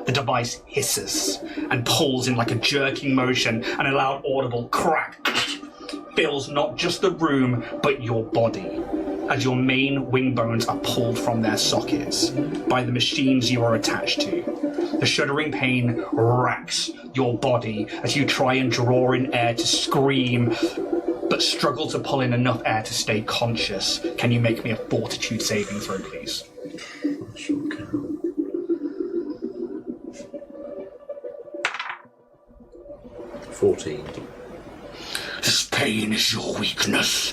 The device hisses and pulls in like a jerking motion, and a loud audible crack fills not just the room, but your body, as your main wing bones are pulled from their sockets by the machines you are attached to. The shuddering pain racks your body as you try and draw in air to scream, but struggle to pull in enough air to stay conscious. Can you make me a fortitude saving throw, please? Sure can. 14. This pain is your weakness.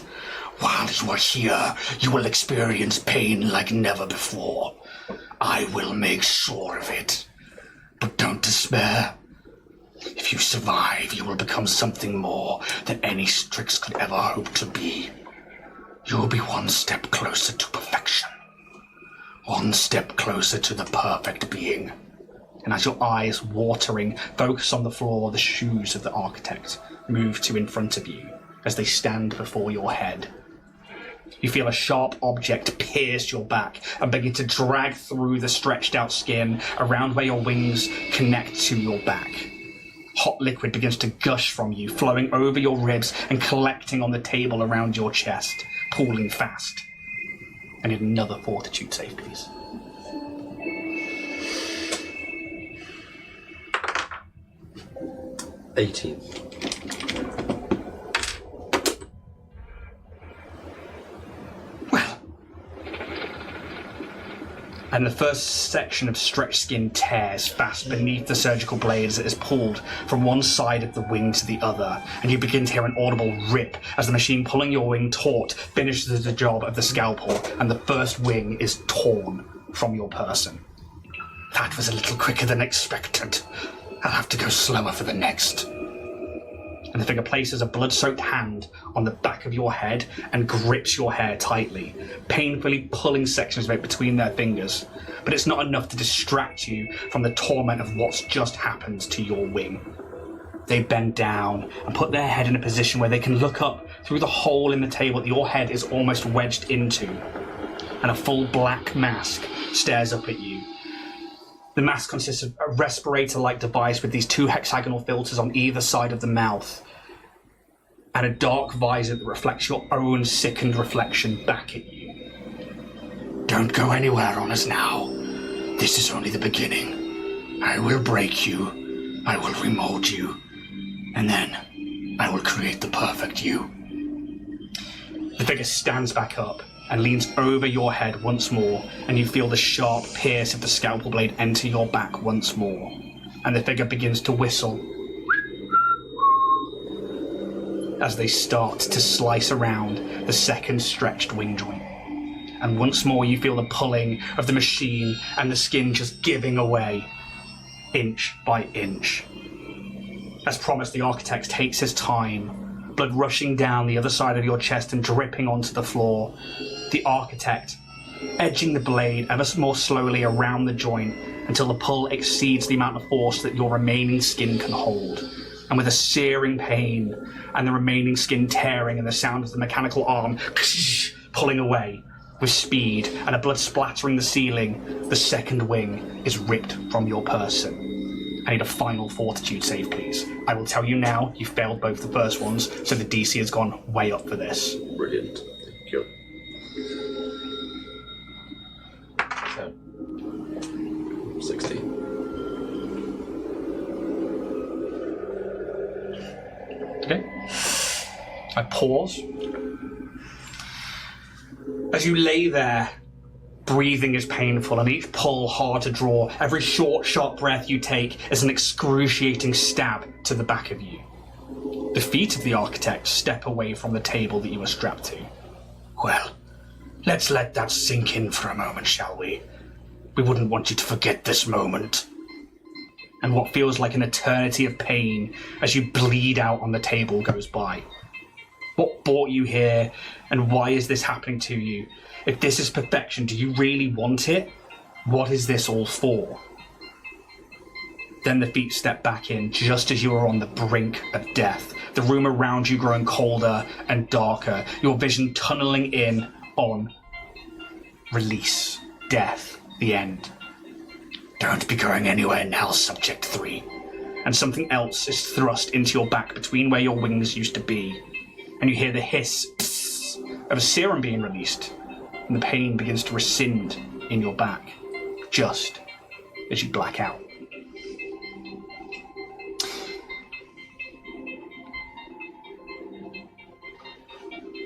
While you are here, you will experience pain like never before. I will make sure of it. But don't despair. If you survive, you will become something more than any Strix could ever hope to be. You will be one step closer to perfection. One step closer to the perfect being. And as your eyes, watering, focus on the floor, the shoes of the architect move to in front of you as they stand before your head. You feel a sharp object pierce your back and begin to drag through the stretched out skin around where your wings connect to your back. Hot liquid begins to gush from you, flowing over your ribs and collecting on the table around your chest, pooling fast. I need another fortitude save, please. $18. Well. And the first section of stretched skin tears fast beneath the surgical blade as it is pulled from one side of the wing to the other, and you begin to hear an audible rip as the machine pulling your wing taut finishes the job of the scalpel, and the first wing is torn from your person. That was a little quicker than expected. I'll have to go slower for the next. And the figure places a blood-soaked hand on the back of your head and grips your hair tightly, painfully pulling sections of it between their fingers. But it's not enough to distract you from the torment of what's just happened to your wing. They bend down and put their head in a position where they can look up through the hole in the table that your head is almost wedged into. And a full black mask stares up at you. The mask consists of a respirator-like device with these two hexagonal filters on either side of the mouth, and a dark visor that reflects your own sickened reflection back at you. Don't go anywhere on us now. This is only the beginning. I will break you, I will remold you, and then I will create the perfect you. The figure stands back up and leans over your head once more, and you feel the sharp pierce of the scalpel blade enter your back once more, and the figure begins to whistle as they start to slice around the second stretched wing joint. And once more you feel the pulling of the machine and the skin just giving away, inch by inch. As promised, the architect takes his time, blood rushing down the other side of your chest and dripping onto the floor. The architect edging the blade ever more slowly around the joint until the pull exceeds the amount of force that your remaining skin can hold. And with a searing pain and the remaining skin tearing and the sound of the mechanical arm pulling away with speed and a blood splattering the ceiling, the second wing is ripped from your person. I need a final fortitude save, please. I will tell you now, you failed both the first ones, so the DC has gone way up for this. Brilliant. Thank you. 16. Okay. I pause. As you lay there, breathing is painful and each pull hard to draw. Every short, sharp breath you take is an excruciating stab to the back of you. The feet of the architect step away from the table that you are strapped to. Well, let's let that sink in for a moment, shall we? We wouldn't want you to forget this moment. And what feels like an eternity of pain as you bleed out on the table goes by. What brought you here, and why is this happening to you? If this is perfection, do you really want it? What is this all for? Then the feet step back in just as you are on the brink of death, the room around you growing colder and darker, your vision tunneling in on release, death, the end. Don't be going anywhere now, Subject 3. And something else is thrust into your back between where your wings used to be. And you hear the hiss of a serum being released, and the pain begins to rescind in your back, just as you black out.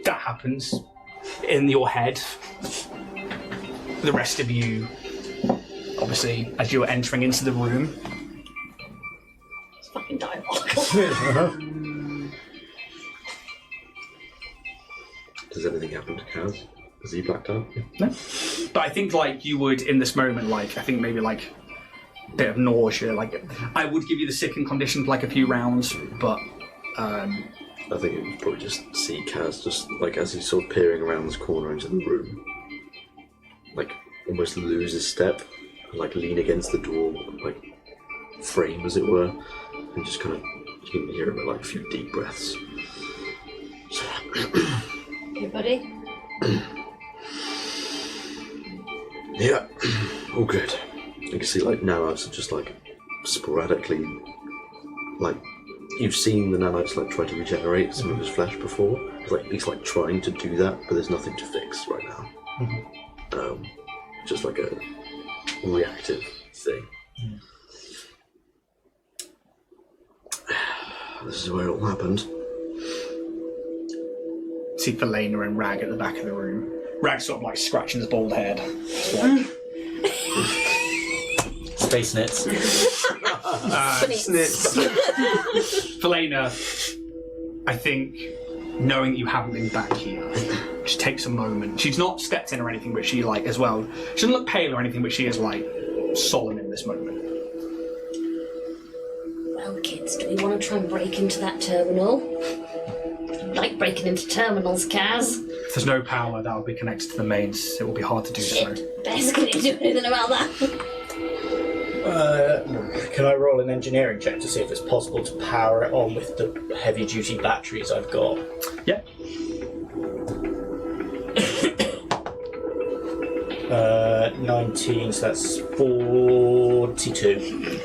That happens in your head. The rest of you, obviously, as you are entering into the room. It's fucking diabolical. Does anything happen to Kaz? Is he blacked out? No. But I think, like, you would, in this moment, like, I think maybe, like, bit of nausea. Like, I would give you the sickened condition for like a few rounds, but I think it was probably just see Kaz just like as he's sort of peering around this corner into the room, like almost lose his step and like lean against the door, like frame as it were, and just kind of you can hear him like a few deep breaths. Hey, buddy. Yeah, all good. You can see like nanites are just like sporadically, like you've seen the nanites like try to regenerate some of his flesh before. He's like trying to do that, but there's nothing to fix right now. Just like a reactive thing. This is where it all happened. See Felina and Rag at the back of the room. Rag's sort of like scratching his bald head. Just like, Space nits. Felina, I think knowing that you haven't been back here, just takes a moment. She's not stepped in or anything, but she like as well. She doesn't look pale or anything, but she is like solemn in this moment. Well, kids, do we want to try and break into that terminal? You like breaking into terminals, Kaz? If there's no power that will be connected to the mains, it will be hard to do so. Best can you do anything about that? Can I roll an engineering check to see if it's possible to power it on with the heavy-duty batteries I've got? Yeah. 19, so that's 42.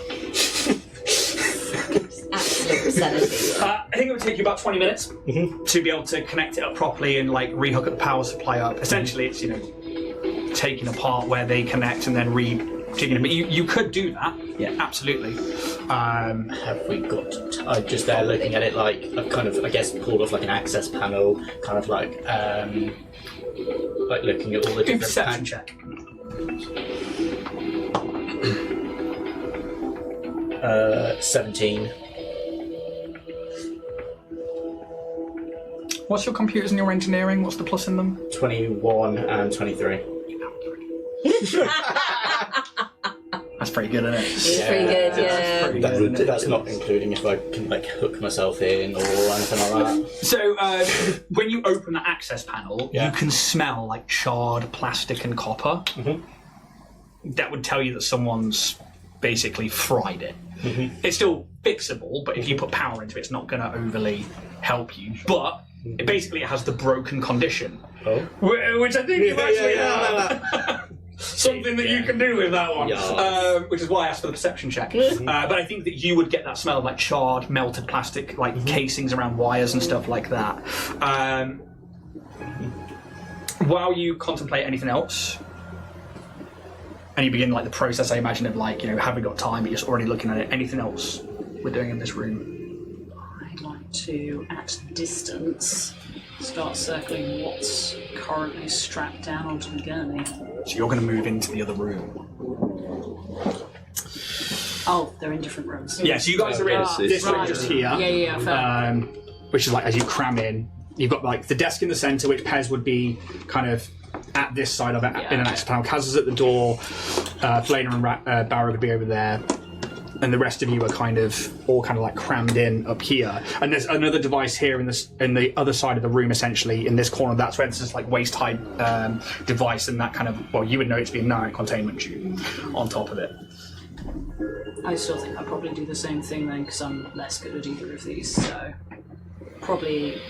Absolute sanity. I think it would take you about 20 minutes to be able to connect it up properly and like rehook the power supply up. Essentially, it's taking apart where they connect and then jigging it. But you could do that. Yeah, absolutely. Have we got? I'm just there looking at it like I've kind of, I guess, pulled off like an access panel, kind of like looking at all the different. Perception check. 17. What's your computers and your engineering? What's the plus in them? 21 and 23. That's pretty good, isn't it? It's pretty good, yeah. Pretty good, isn't it? That's not including if I can like hook myself in or anything like that. So when you open the access panel, Yeah. you can smell like charred plastic and copper. That would tell you that someone's basically fried it. It's still fixable, but if you put power into it, it's not going to overly help you. But it basically has the broken condition, which I think you actually have. Something that you can do with that one, which is why I asked for the perception check. But I think that you would get that smell of like charred, melted plastic, like casings around wires and stuff like that. While you contemplate anything else, and you begin like the process, I imagine, of like, have we got time, but you're already looking at it. Anything else we're doing in this room? I'd like to, at distance, start circling what's currently strapped down onto the gurney. So you're going to move into the other room. Oh, they're in different rooms. Yeah, so you guys are in this room Right. just here. Yeah, fair. Which is like, as you cram in, you've got like the desk in the centre, which Pez would be kind of at this side of it in an access panel. Kaz is at the door, Felina and Barra would be over there, and the rest of you are kind of like crammed in up here. And there's another device here in the other side of the room, essentially in this corner. That's where this is like waist height device, and that kind of, well, you would know it to be a narrow containment tube on top of it. I still think I'd probably do the same thing then, because I'm less good at either of these. So probably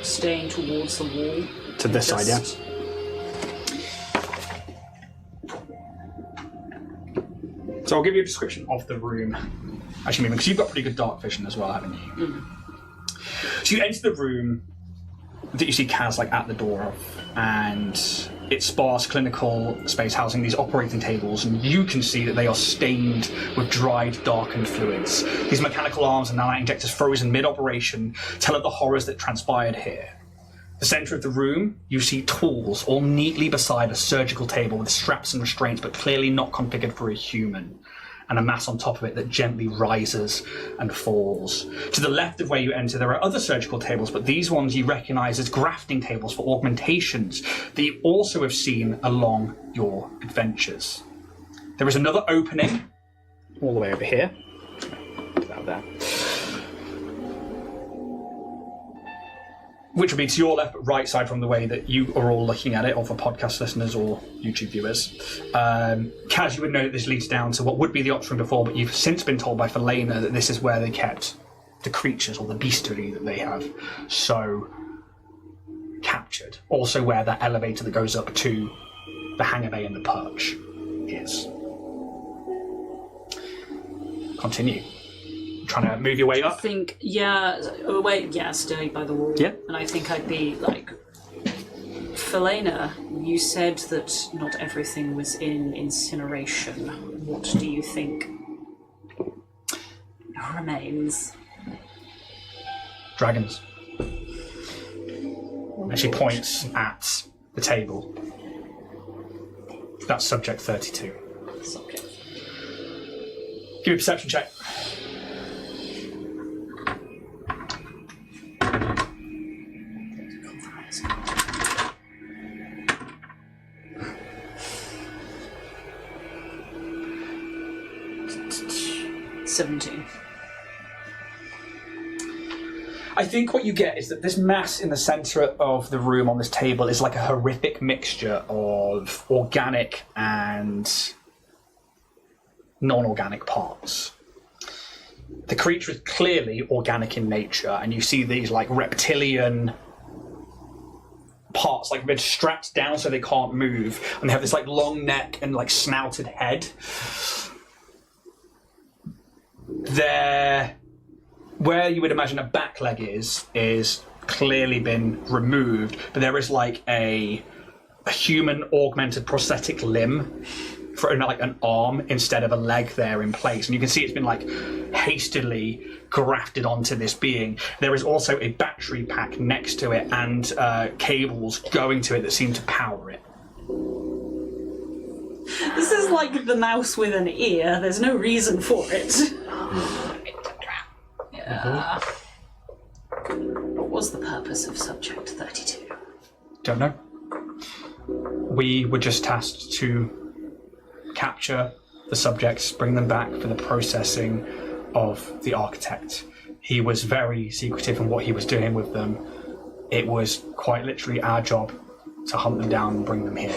staying towards the wall. To this side, yeah. So I'll give you a description of the room. Actually, because you've got pretty good dark vision as well, haven't you? So you enter the room that you see Kaz like at the door of, and it's sparse clinical space housing these operating tables, and you can see that they are stained with dried, darkened fluids. These mechanical arms and nanite injectors frozen mid-operation tell of the horrors that transpired here. The centre of the room, you see tools all neatly beside a surgical table with straps and restraints, but clearly not configured for a human, and a mass on top of it that gently rises and falls. To the left of where you enter, there are other surgical tables, but these ones you recognise as grafting tables for augmentations that you also have seen along your adventures. There is another opening all the way over here. Put that there. Which would be to your left, but right side from the way that you are all looking at it, or for podcast listeners or YouTube viewers. Kaz, you would know that this leads down to what would be the option before, but you've since been told by Felena that this is where they kept the creatures or the bestiary that they have so captured. Also where that elevator that goes up to the hangar bay and the perch is. Continue. Trying to move your way I up. think, stay by the wall. Yeah. And I think I'd be like, Felena, you said that not everything was in incineration. What do you think remains? Dragons. And she points at the table. That's subject 32. Subject. Give me a perception check. I think what you get is that this mass in the centre of the room on this table is like a horrific mixture of organic and non-organic parts. The creature is clearly organic in nature, and you see these like reptilian parts, like they're strapped down so they can't move, and they have this like long neck and like snouted head. Where you would imagine a back leg is clearly been removed, but there is like a human augmented prosthetic limb for like an arm instead of a leg there in place, and you can see it's been like hastily grafted onto this being. There is also a battery pack next to it and cables going to it that seem to power it. This is like the mouse with an ear. There's no reason for it. Yeah. What was the purpose of Subject 32? Don't know. We were just tasked to capture the subjects, bring them back for the processing of the architect. He was very secretive in what he was doing with them. It was quite literally our job to hunt them down and bring them here.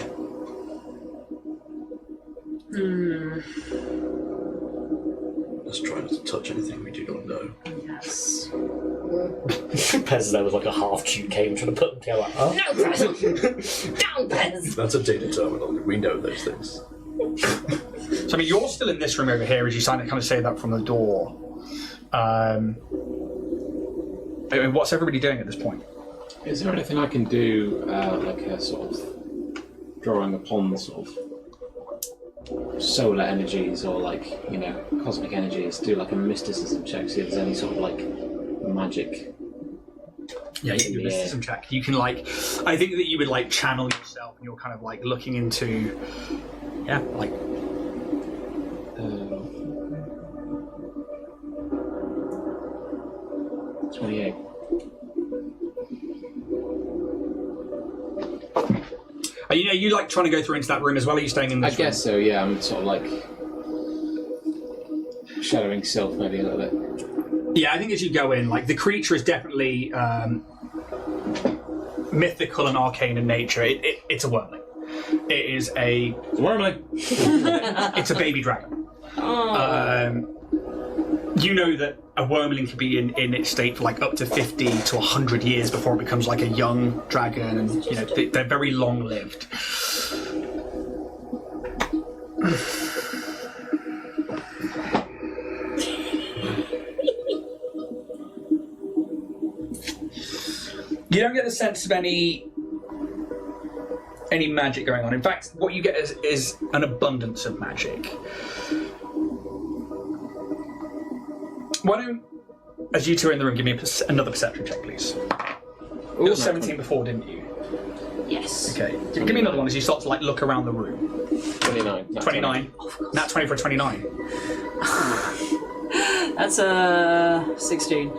Let's try not to touch anything we do not know. Yes. Pez there was like a half cube came trying to put them together. Like, huh? No present! Down, Pez! That's a data terminal. We know those things. So I mean, you're still in this room over here as you kind of say that from the door. I mean, what's everybody doing at this point? Is there anything I can do, like a sort of drawing upon the sort of solar energies or like, you know, cosmic energies, do like a mysticism check, see if there's any sort of like magic? Yeah, you can do a mysticism check. You can like, I think that you would like channel yourself and you're kind of like looking into, yeah, like... 28. Are you like trying to go through into that room as well? Are you staying in this room? I guess so, yeah. I'm sort of like shadowing Sylph maybe a little bit. Yeah, I think as you go in, like the creature is definitely mythical and arcane in nature. It's a wormling. It is a wormling. It's a baby dragon. You know that a wormling can be in its state for like up to 50 to 100 years before it becomes like a young dragon, and you know they're very long-lived. You don't get the sense of any magic going on. In fact, what you get is an abundance of magic. Why don't, as you two are in the room, give me another perception check, please. You got 17 before, didn't you? Yes. Okay. Give me another one as you start to like look around the room. 29. 29. Nat 20 for a 29. That's a 16.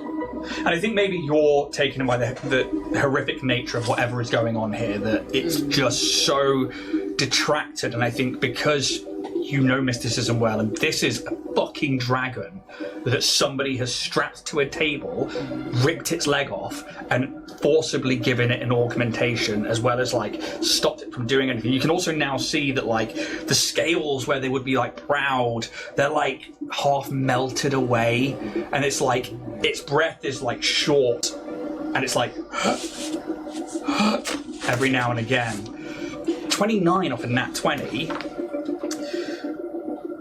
And I think maybe you're taken by the horrific nature of whatever is going on here, that it's just so detracted. And I think because you know mysticism well, and this is a fucking dragon that somebody has strapped to a table, ripped its leg off, and forcibly given it an augmentation, as well as like stopped it from doing anything. You can also now see that like the scales where they would be like proud, they're like half melted away, and it's like its breath is like short, and it's like every now and again. 29 off a nat 20.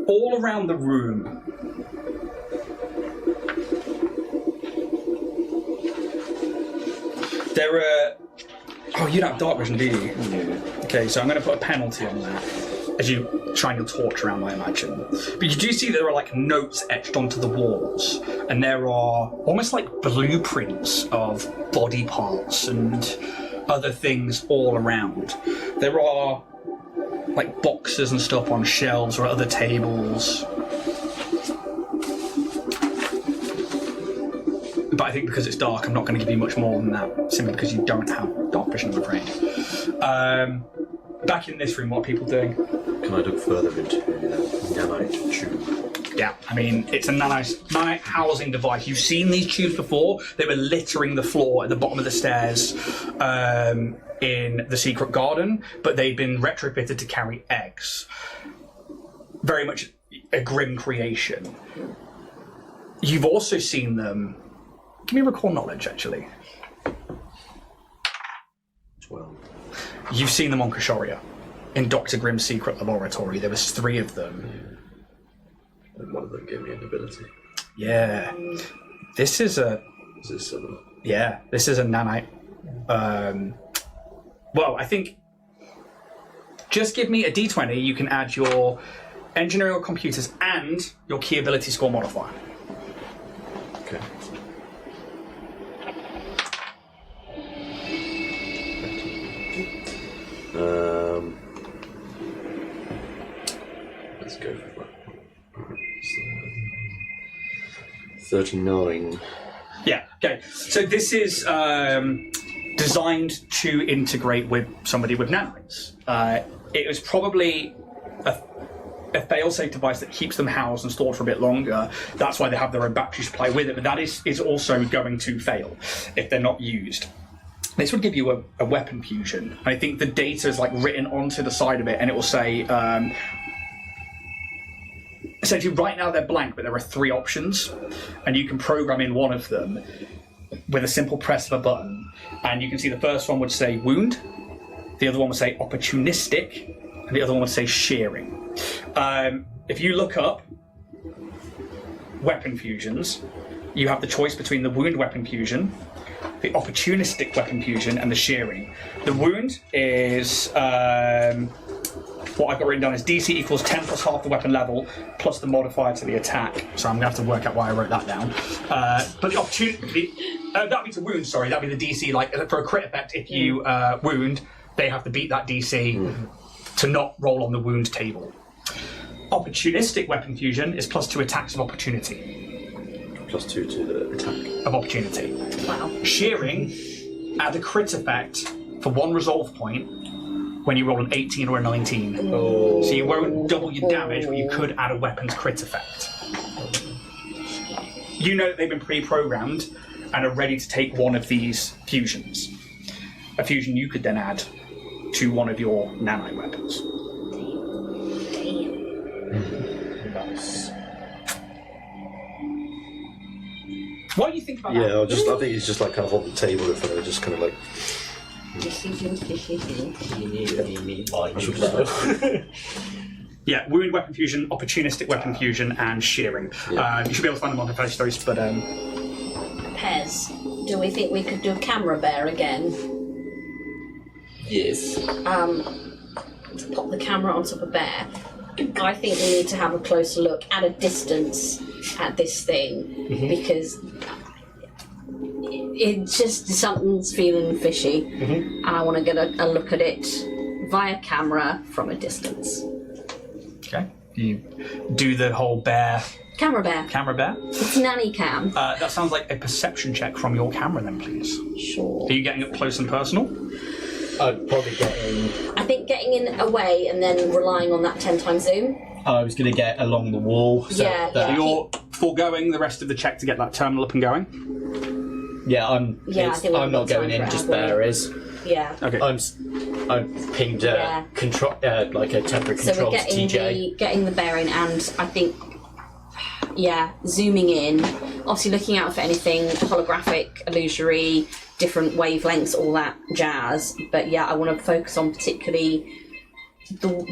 All around the room, there are... Oh, you don't have dark vision, do you? Yeah. Okay, so I'm going to put a penalty on that as you shine your torch around, I imagine. But you do see there are like notes etched onto the walls, and there are almost like blueprints of body parts and other things all around. There are like boxes and stuff on shelves or other tables. But I think because it's dark, I'm not going to give you much more than that, simply because you don't have dark vision, I'm afraid. Back in this room, what are people doing? Can I look further into the nanite tube? Yeah, I mean, it's a nanite housing device. You've seen these tubes before. They were littering the floor at the bottom of the stairs in the secret garden, but they've been retrofitted to carry eggs. Very much a grim creation. You've also seen them... Give me recall knowledge, actually. 12. You've seen them on Kashoria, in Dr. Grimm's secret laboratory. There was 3 of them. And one of them gave me an ability. Yeah. This is a... Is it similar? Yeah, this is a nanite. Well, I think... Just give me a d20. You can add your engineering or computers and your key ability score modifier. Okay. Let's go for 39. Yeah, okay. So this is designed to integrate with somebody with nanites. It was probably a fail-safe device that keeps them housed and stored for a bit longer. That's why they have their own batteries to play with it, but that is also going to fail if they're not used. This would give you a weapon fusion. I think the data is like written onto the side of it, and it will say, essentially right now they're blank, but there are 3 options, and you can program in one of them with a simple press of a button. And you can see the first one would say wound, the other one would say opportunistic, and the other one would say shearing. If you look up weapon fusions, you have the choice between the wound weapon fusion, the opportunistic weapon fusion, and the shearing. The wound is what I've got written down is DC equals 10 plus half the weapon level plus the modifier to the attack. So I'm going to have to work out why I wrote that down. But the opportunity, that'd be to wound, sorry, that'd be the DC, like for a crit effect, if you wound, they have to beat that DC to not roll on the wound table. Opportunistic weapon fusion is plus 2 attacks of opportunity. Plus 2 to the attack. Of opportunity. Wow. Shearing, add a crit effect for 1 resolve point when you roll an 18 or a 19. Oh. So you won't double your damage, but you could add a weapon's crit effect. You know that they've been pre-programmed and are ready to take one of these fusions. A fusion you could then add to one of your nanite weapons. Nice. What do you think about Yeah, that? I think he's just like kind of on the table in front of it, just kind of like. Yeah, wound weapon fusion, opportunistic weapon fusion, and shearing. Yeah. You should be able to find them on the first stories, but Pez, do we think we could do camera bear again? Yes. To pop the camera on top of bear. I think we need to have a closer look at a distance at this thing because it just something's feeling fishy, and I want to get a look at it via camera from a distance. okay. You do the whole bear Camera bear. camera bear. It's nanny cam. That sounds like a perception check from your camera, then, please. Sure. Are you getting up close and personal? I'd probably get in. I think getting in away and then relying on that 10 times zoom. I was going to get along the wall. So Yeah, that- yeah. You're foregoing the rest of the check to get that terminal up and going. Yeah, I'm. Yeah, I think we've I'm got not going time in. for Just Abel. Bear is. Yeah. Okay. I've pinged Yeah. like a temporary So control we're to getting TJ. getting the bearing, and I think, zooming in. Obviously, looking out for anything holographic, illusory, different wavelengths, all that jazz. But yeah, I want to focus on particularly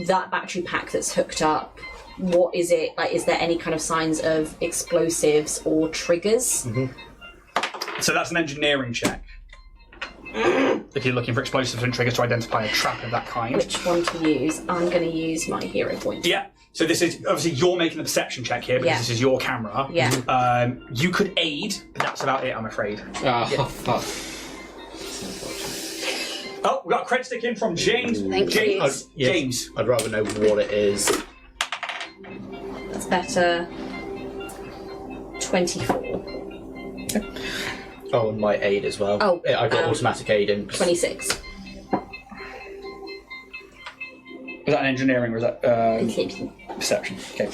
that battery pack that's hooked up. What is it like? Is there any kind of signs of explosives or triggers? So that's an engineering check. If you're looking for explosives and triggers to identify a trap of that kind. Which one to use? I'm going to use my hero point. Yeah. So this is obviously you're making the perception check here because Yeah. this is your camera. Yeah. You could aid, but that's about it, I'm afraid. Oh, fuck. Oh, we got a credit stick in from James. Thank James. you. James. I'd rather know what it is. That's better. 24. Oh, and my aid as well. Oh, I got automatic aid in. 26. Was that an engineering or was that perception? Okay.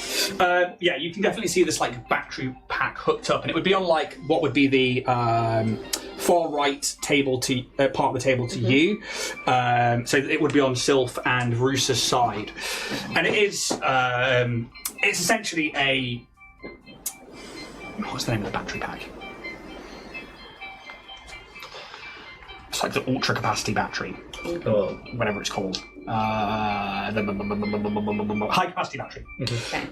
Yeah, you can definitely see this like battery pack hooked up, and it would be on like what would be the far right table to part of the table to you. So it would be on Sylph and Roosa's side, and it is it's essentially a what's the name of the battery pack? It's like the ultra capacity battery, or whatever it's called. High capacity battery. Okay.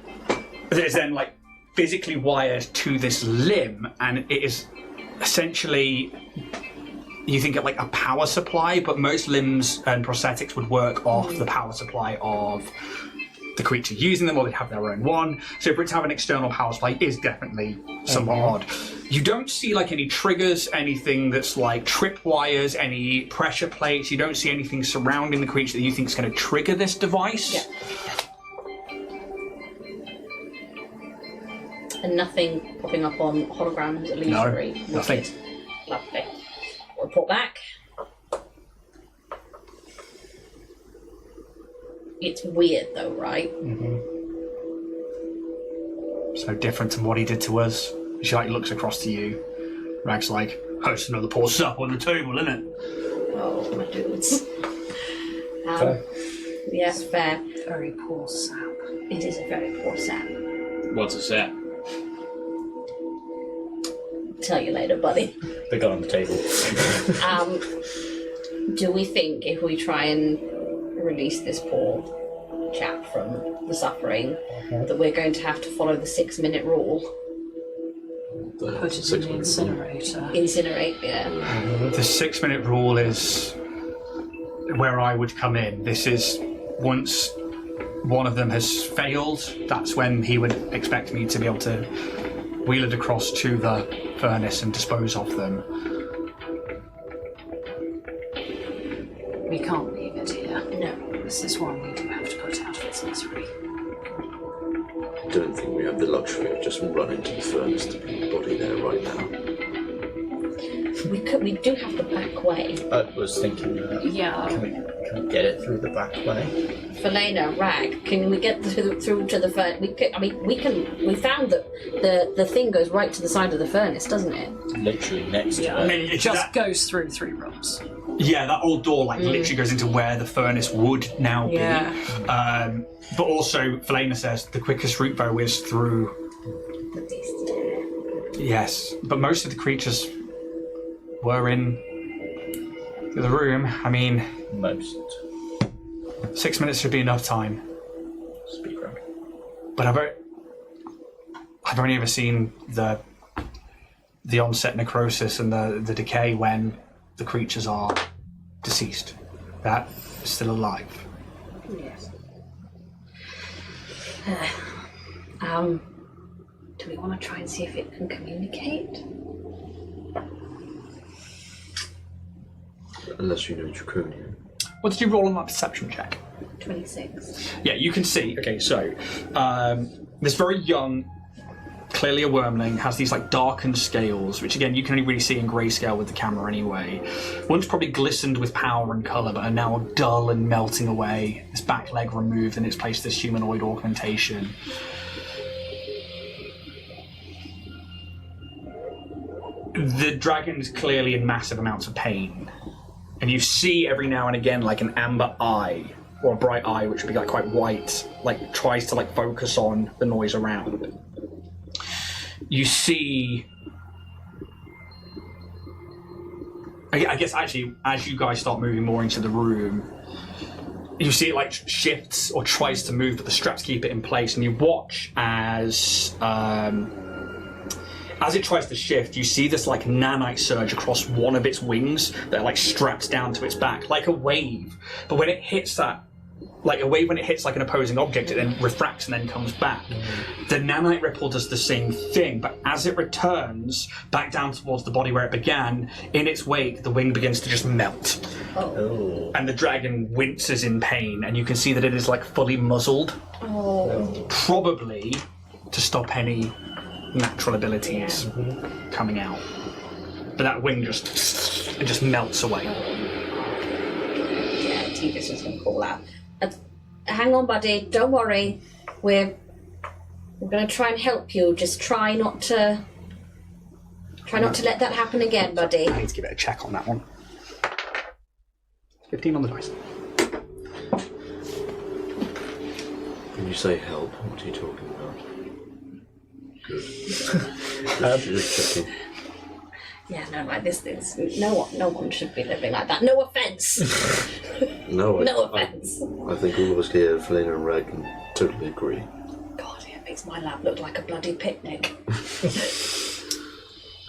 It's then like physically wired to this limb, and it is essentially you think of like a power supply, but most limbs and prosthetics would work off the power supply of the creature using them, or they have their own one. So for it to have an external power supply is definitely somewhat odd. You don't see like any triggers, anything that's like tripwires, any pressure plates. You don't see anything surrounding the creature that you think is going to trigger this device. Yeah. And nothing popping up on holograms, illusory. No, nothing. Wicked. Lovely. Report back. It's weird though, right? So different to what he did to us. She like looks across to you. Rag's like, oh, it's another poor sup on the table, isn't it? Oh, my dudes. Fair. Yes, fair. Very poor sap. It is a very poor sap. What's a set? Tell you later, buddy. The gun on the table. Do we think if we try and release this poor chap from the suffering, that we're going to have to follow the 6-minute rule? Put it in the incinerator. Incinerate, yeah. The 6-minute rule is where I would come in. This is once one of them has failed, that's when he would expect me to be able to wheel it across to the furnace and dispose of them. We can't leave it here. No. This is one we do have to put out of its misery. I don't think we have the luxury of just running to the furnace to bring the body there right now. We do have the back way. I was thinking that. Yeah. Can we get it through the back way? Felena, Rag, can we get through to the furnace? We found that the thing goes right to the side of the furnace, doesn't it? Literally next Yeah. to I it. mean, It just goes through 3 rooms. yeah, that old door like literally goes into where the furnace would now Yeah. be. But also, Felena says the quickest route though is through. Yes, but most of the creatures were in the room. I mean, Most. 6 minutes should be enough time. Speed run. But I've only ever seen the onset necrosis and the decay when the creatures are deceased. That is still alive. Yes. Do we want to try and see if it can communicate? Unless you know Draconian. What did you roll on that perception check? 26. Yeah, you can see. Okay, so this very young clearly a wormling, has these like darkened scales, which again you can only really see in grayscale with the camera anyway. Once probably glistened with power and colour, but are now dull and melting away. Its back leg removed and its place this humanoid augmentation. The dragon is clearly in massive amounts of pain, and you see every now and again like an amber eye or a bright eye, which would be like quite white, like tries to like focus on the noise around. You see, I guess actually, as you guys start moving more into the room, you see it like shifts or tries to move, but the straps keep it in place, and you watch as it tries to shift, you see this like nanite surge across one of its wings that are like strapped down to its back, like a wave. But when it hits that, like a wave when it hits like an opposing object, it then refracts and then comes back. The nanite ripple does the same thing, but as it returns back down towards the body where it began, in its wake, the wing begins to just melt. Oh. And the dragon winces in pain, and you can see that it is like fully muzzled. Oh. Probably to stop any natural abilities coming out. But that wing just melts away. Yeah, Tigus was going to call out. Hang on, buddy. Don't worry. We're going to try and help you. Just try not to let that happen again, buddy. I need to give it a check on that one. 15 on the dice. When you say help, what are you talking about? Good. Just checking. Yeah, no, like this. No one should be living like that. No offense. No, No offense. I think all of us here, Felina and Red, can totally agree. God, it makes my lab look like a bloody picnic.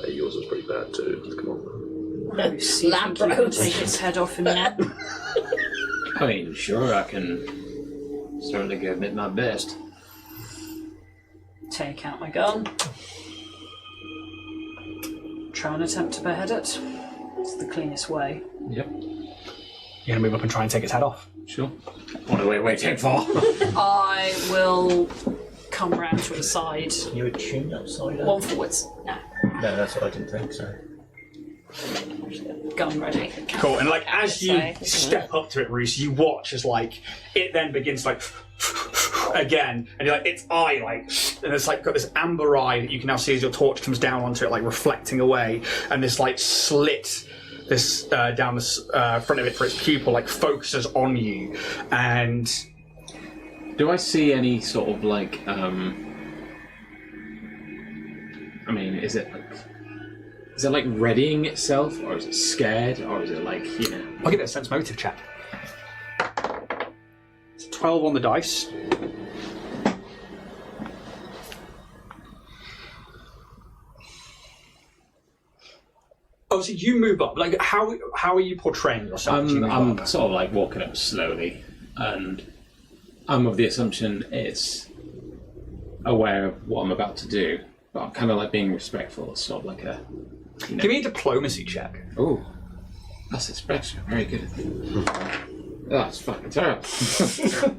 Hey, yours was pretty bad too. Come on. No, See if lab you can roast. take its head off in there. I mean, sure, I can certainly give it my best. Take out my gun. Try and attempt to behead it. It's the cleanest way. Yep, You're gonna move up and try and take its head off. sure. What are we waiting for? I will come round to the side. You would tune outside. One forwards. No. No, that's what I didn't think. So. Gun ready. Cool. And like as you Sorry. step up to it, Reese, you watch as like it then begins like again, and you're like its eye like, and it's like got this amber eye that you can now see as your torch comes down onto it, like reflecting away, and this like slit this down the front of it for its pupil like focuses on you. And Do I see any sort of like, I mean, is it like readying itself, or is it scared, or is it like, you know? I'll give it a sense motive check. It's a 12 on the dice. Obviously, you move up. Like, how are you portraying yourself? as you move I'm up? sort of like walking up slowly, and I'm of the assumption it's aware of what I'm about to do, but I'm kind of like being respectful. It's sort of like a, you know. Give me a diplomacy check. Oh, that's inspection. Very good. Oh, that's fucking terrible.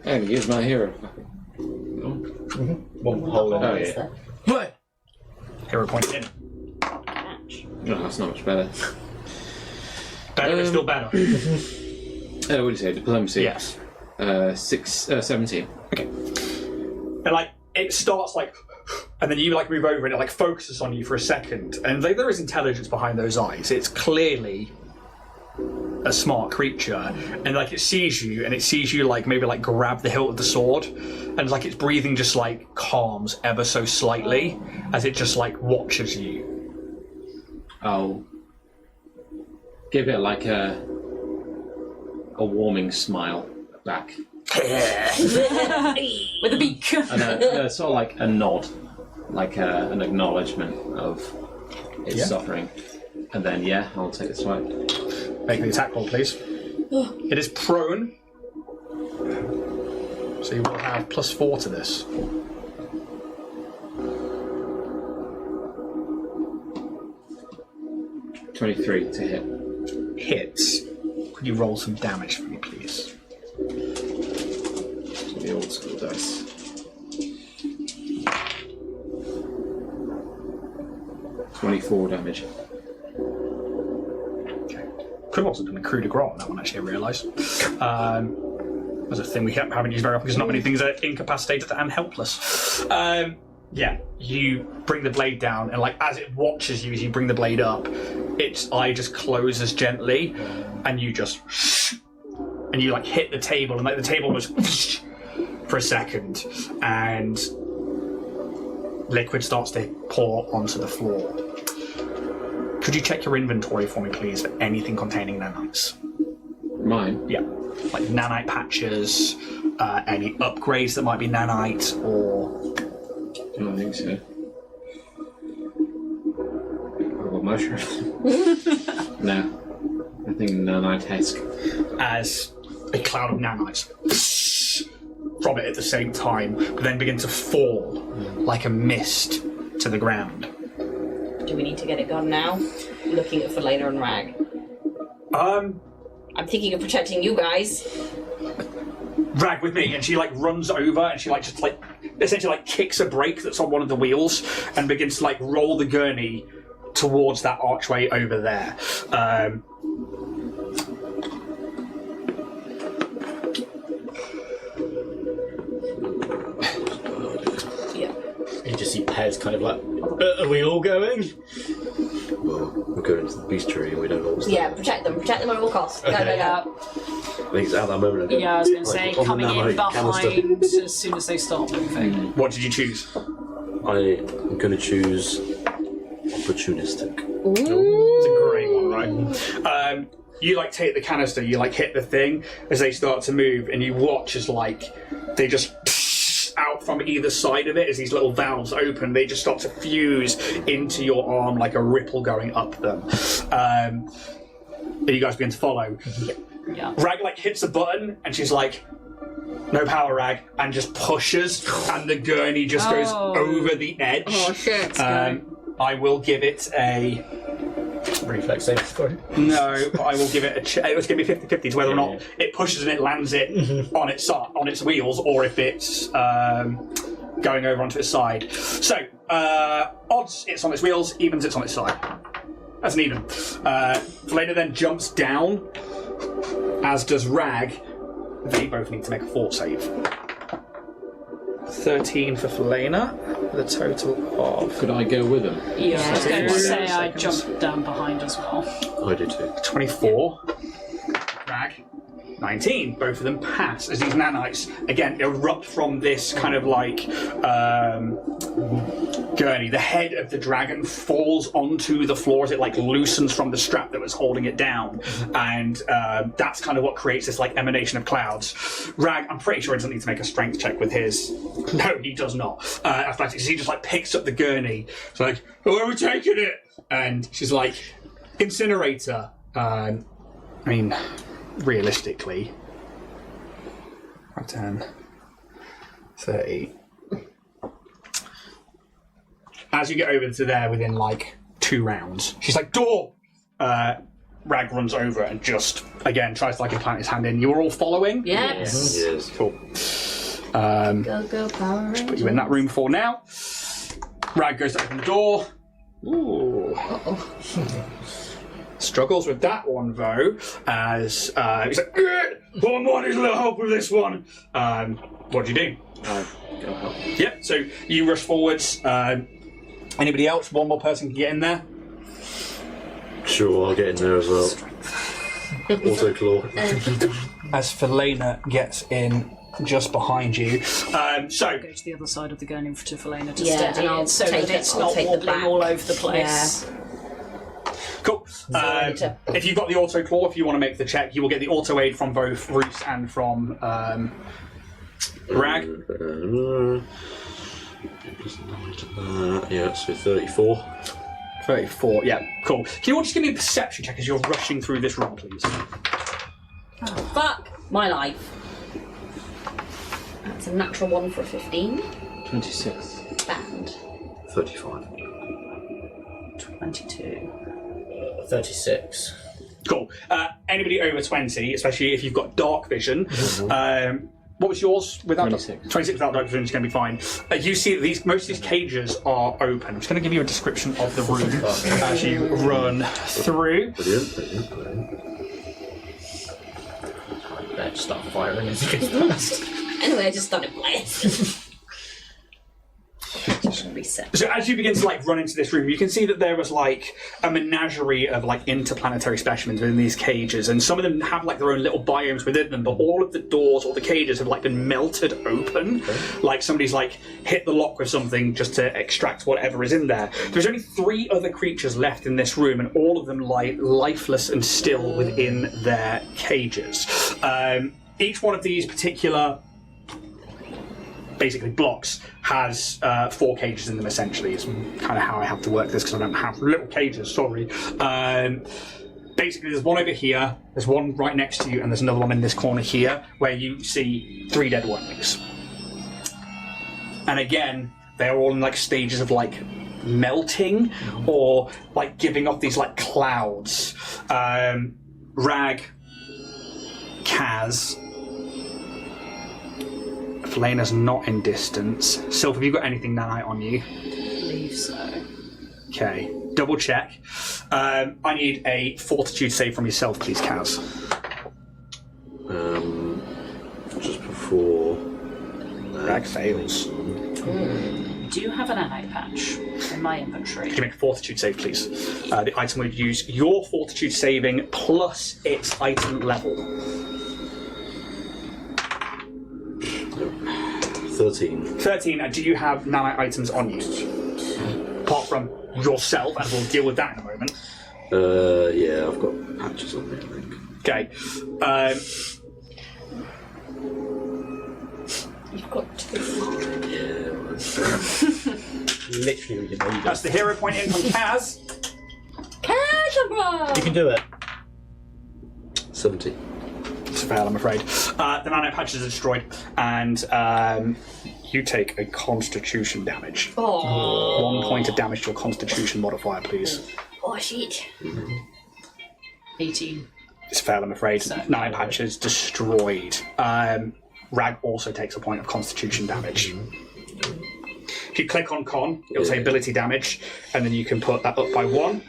I haven't used my hero. One hole in Oh it. yeah. What? Hero point in. No, that's not much better. Better is still better. What did you say? Diplomacy. Yes. 17. Okay. And like it starts like, and then you like move over and it like focuses on you for a second, and like there is intelligence behind those eyes. It's clearly a smart creature, and like it sees you, and it sees you like maybe like grab the hilt of the sword, and like its breathing just like calms ever so slightly as it just like watches you. I'll give it like a warming smile back, With a beak. and a sort of like a nod, like an acknowledgement of its suffering, and then I'll take the swipe. Make the attack roll, please. It is prone, so you will have +4 to this. $23 to hit. Hits. Could you roll some damage for me, please? The old school dice. 24 damage. Could have also done a coup de grace on that one, actually, I realise. That's a thing we haven't used very often because not many things are incapacitated and helpless. Yeah, you bring the blade down, and like as it watches you as you bring the blade up, its eye just closes gently, and you just and you like hit the table, and like the table was for a second, and liquid starts to pour onto the floor. Could you check your inventory for me, please, for anything containing nanites? Mine? Yeah, like nanite patches, any upgrades that might be nanite, or... I don't think so. What about mushrooms? No. Nothing nanite-esque. As a cloud of nanites from it at the same time, but then begin to fall like a mist to the ground. Do we need to get it gone now? Looking at Felena and Rag. I'm thinking of protecting you guys. Rag with me, and she like runs over and she like just like essentially like kicks a brake that's on one of the wheels and begins to like roll the gurney towards that archway over there. Yeah. You just see Pez kind of like, are we all going? Well, we're going to the bestiary and we don't know what's Yeah, protect them at all costs. Go, go, go. Yeah, I think it's at that moment. yeah, I was going to say, on the coming in nanite behind canister. as soon as they start moving. What did you choose? I'm going to choose opportunistic. It's a great one, right? You like take the canister, you like hit the thing as they start to move, and you watch as like they just out from either side of it as these little valves open. They just start to fuse into your arm like a ripple going up them. And you guys begin to follow. Yeah. Rag like hits a button, and she's like, "No power, Rag," and just pushes, and the gurney just goes over the edge. Oh shit. I will give it a. Reflex save score. No, but I will give it a check. It was going to be 50-50 to whether or not it pushes and it lands it on its wheels, or if it's going over onto its side. So, odds it's on its wheels, evens it's on its side. That's an even. Felena then jumps down, as does Rag. They both need to make a fort save. 13 for Felena, with a total of... Could I go with them? Yeah, I was going to say I Seconds. jumped down behind as well. I do too. 24. Rag. 19. Both of them pass as these nanites, again, erupt from this kind of like gurney. The head of the dragon falls onto the floor as it like loosens from the strap that was holding it down. And that's kind of what creates this like emanation of clouds. Rag, I'm pretty sure he doesn't need to make a strength check with his. No, he does not. Athletics, he just like picks up the gurney. It's like, where are we taking it? And she's like, incinerator. I mean, realistically, 10, 30. As you get over to there within like 2 rounds, she's like, door! Rag runs over and just, again, tries to like implant his hand in. You were all following? Yes. Yes. Cool. Go, go, Power Rangers. Put you in that room for now. Rag goes to open the door. Ooh. Struggles with that one though, as he's like, "One more needs a little help with this one." What do you do? Go help. Yep. So you rush forwards. Anybody else? One more person can get in there. Sure, I'll get in there as well. Auto claw. As Felena gets in just behind you. So Go to the other side of the gurney to Felena to Yeah, steady and I'll it so take that it- it's I'll not take the wobbling back. all over the place. cool. If you've got the auto claw, if you want to make the check, you will get the auto aid from both Roos and from Rag. Yeah, so 34. 34, yeah, cool. Can you all just give me a perception check as you're rushing through this room, please? Fuck my life. That's a natural 1 for a 15. 26. Band. 35. 22. 36. Cool. Anybody over 20, especially if you've got dark vision, What was yours without 26. 26 without dark vision is going to be fine. You see that most of these cages are open. I'm just going to give you a description of the room as you run through. Brilliant. Better start firing as he gets past. Anyway, I just started playing. Just reset. So as you begin to run into this room, you can see that there was a menagerie of interplanetary specimens within these cages, and some of them have their own little biomes within them. But all of the doors or the cages have been melted open, like somebody's hit the lock with something just to extract whatever is in there. There's only 3 other creatures left in this room, and all of them lie lifeless and still within their cages. Each one of these particular basically blocks has 4 cages in them essentially. It's kind of how I have to work this because I don't have little cages, sorry. Basically there's one over here, there's one right next to you, and there's another one in this corner here where you see 3 dead wormlings. And again, they're all in stages of melting or giving off these clouds. Rag, Kaz, Felena's not in distance. Sylph, have you got anything nanite on you? I believe so. Okay, double check. I need a fortitude save from yourself, please, Kaz. Just before. Rag fails. Do you have an nanite patch in my inventory? Could you make a fortitude save, please? The item would use your fortitude saving plus its item level. 13. 13, and do you have nanite items on you? Apart from yourself, and we'll deal with that in a moment. Yeah, I've got patches on me, I think. Okay. You've got 2. Yeah, Literally, you know. That's the hero point in from Kaz. Casual! You can do it. 70. It's a fail, I'm afraid. The nanite patches are destroyed, and you take a constitution damage. Oh. 1 point of damage to your constitution modifier, please. Oh, shit. 18. It's a fail, I'm afraid. Nanite patches destroyed. Rag also takes a point of constitution damage. If you click on con, it'll say ability damage, and then you can put that up by 1.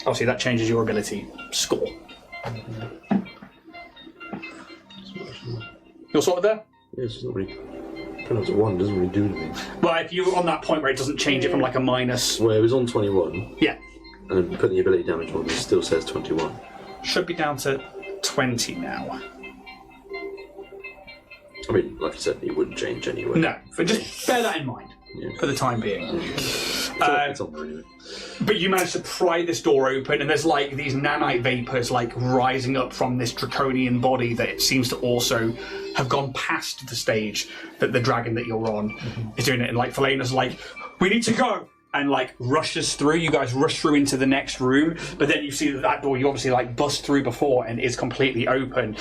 Obviously, that changes your ability score. You're sorted there? Yeah, it's not really. When I was at 1, it doesn't really do anything. Well, if you're on that point where it doesn't change it from a minus. Well, it was on 21, Yeah. and putting the ability damage on, it still says 21. Should be down to 20 now. I mean, like I said, it wouldn't change anyway. No, but just bear that in mind for the time being. It's on there anyway. But you managed to pry this door open, and there's these nanite vapors rising up from this draconian body that it seems to also have gone past the stage that the dragon that you're on is doing it. And Felena's we need to go, and rushes through. You guys rush through into the next room, but then you see that door you obviously bust through before and is completely open.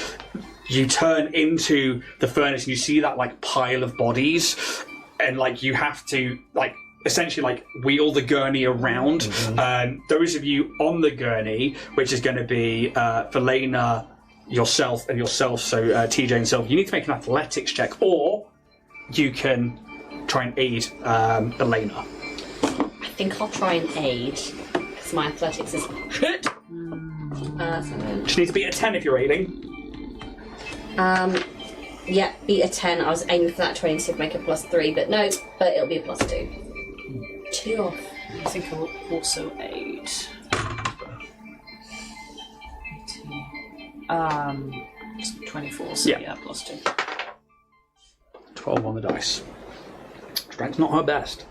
You turn into the furnace and you see that pile of bodies, and you have to essentially wheel the gurney around. Those of you on the gurney, which is going to be Felena, yourself, and yourself, so TJ and Sylph, you need to make an athletics check, or you can try and aid Elena. I think I'll try and aid, because my athletics is shit. Just need to beat a 10 if you're aiding. Yeah, beat a 10. I was aiming for that 20 to make a +3, but no, but it'll be a +2. 2 off. I think I'll also aid. 18. 24, so yeah, +2. 12 on the dice. Strength's not her best.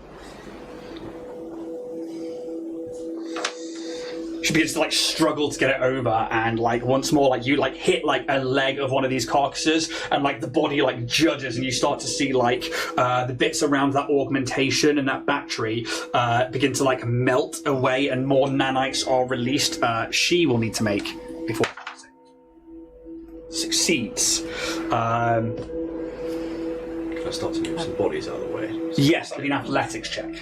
She begins to struggle to get it over, and once more you hit a leg of one of these carcasses, and the body judges, and you start to see the bits around that augmentation and that battery begin to melt away, and more nanites are released. She will need to make before succeeds. Can I start to move some bodies out of the way? Yes, it'll be an athletics check.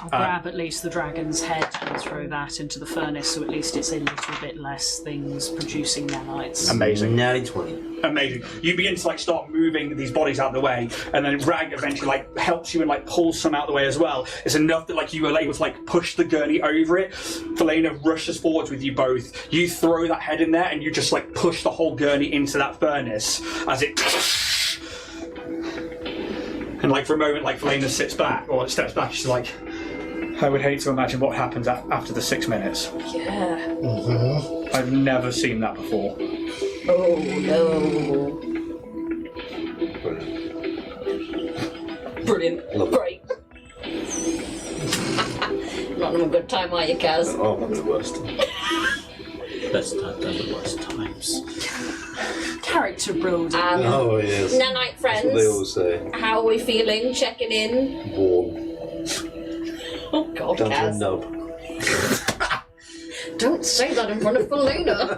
I'll grab at least the dragon's head and throw that into the furnace, so at least it's a little bit less things producing nanites. Amazing. Natty 20. Amazing. You begin to start moving these bodies out of the way, and then Rag eventually helps you and pulls some out of the way as well. It's enough that you were able to push the gurney over it. Felina rushes forwards with you both. You throw that head in there, and you just push the whole gurney into that furnace as it. And for a moment, Felina sits back or steps back. She's like, "I would hate to imagine what happens after the 6 minutes." Yeah. I've never seen that before. Oh no. Brilliant. Great. Not having a good time, are you, Kaz? Oh, that's the worst. Best time, and the worst times. Character building. Oh, yes. Nanite friends. That's what they all say. How are we feeling? Checking in. Warm. Oh God, Down to a Kaz. nub. Don't say that in front of Felina.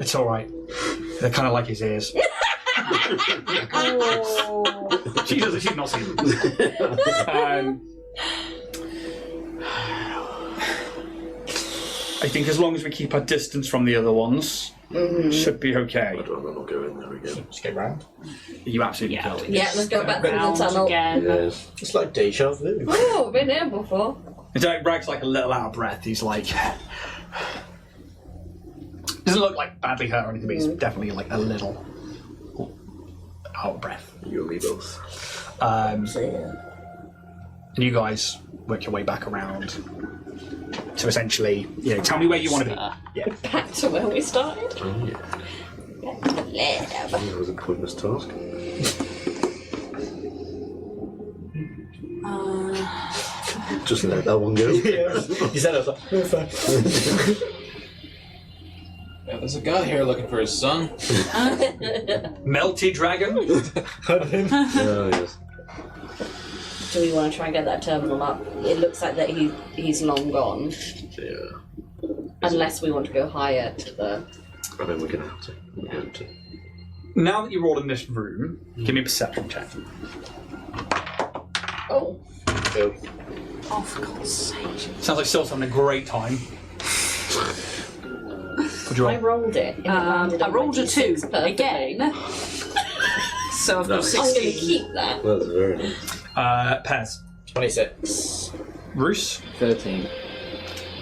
It's alright. They're kind of like his ears. Oh. She's not seen them. I think as long as we keep our distance from the other ones, should be okay. I'd rather not go in there again. Just get round. You absolutely killed it. Yeah, let's go back through the Round tunnel. again. Yes. It's like deja vu. Oh, I've been here before. It's Rag's a little out of breath. He's doesn't look badly hurt or anything, but he's definitely a little out of breath. You and me both. And you guys work your way back around to essentially, tell me where you want to be. Yeah. Back to where we started. Oh, yeah. That was a pointless task. Just let that one go. Yeah. He said it, I was like, "Oh, fine." Yeah, there's a guy here looking for his son. Melty dragon. Oh, yes. Do we want to try and get that terminal up? It looks like that he's long gone. Yeah. Unless we want to go higher to the... I mean, we're going to have to. We're going to. Now that you're all in this room, give me a perception check. Oh. Go. Oh, for God's sake. Sounds like Syl's having a great time. What'd you I roll? rolled it. and it landed I on my rolled a 2 D6 perfectly. again. So I've got Nice. I'm going to 16. keep that. That's very nice. Pez. 26. Roos. 13.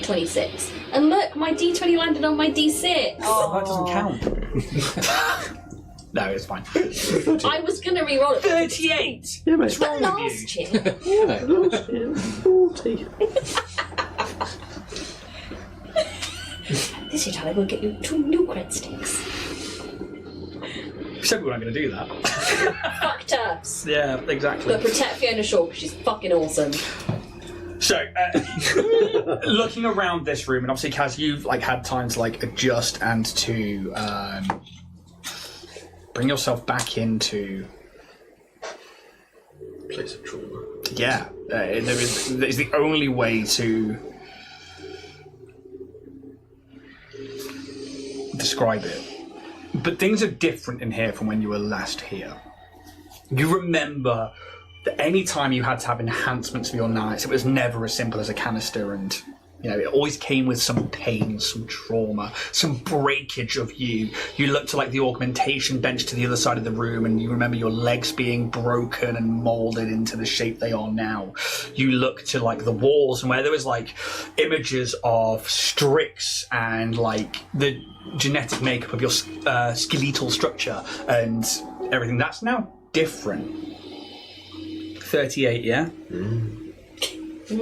26. And look, my D20 landed on my D6. Oh, that doesn't count. No, it's fine. I was going to re-roll it. 38! Yeah, mate. But wrong with last year. Yeah, 40. This year, Tyler, we'll get you 2 new Cred sticks. We said we weren't going to do that. Fuck turfs. Yeah, exactly. But protect Fiona Shaw because she's fucking awesome. So, looking around this room, and obviously, Kaz, you've had time to adjust and to bring yourself back into. Place of trauma. Yeah, it's the only way to describe it. But things are different in here from when you were last here. You remember that any time you had to have enhancements for your knights, it was never as simple as a canister, and it always came with some pain, some trauma, some breakage of you. You looked to the augmentation bench to the other side of the room, and you remember your legs being broken and molded into the shape they are now. You look to the walls, and where there was images of Strix and the genetic makeup of your skeletal structure and everything. That's now different. 38, yeah? I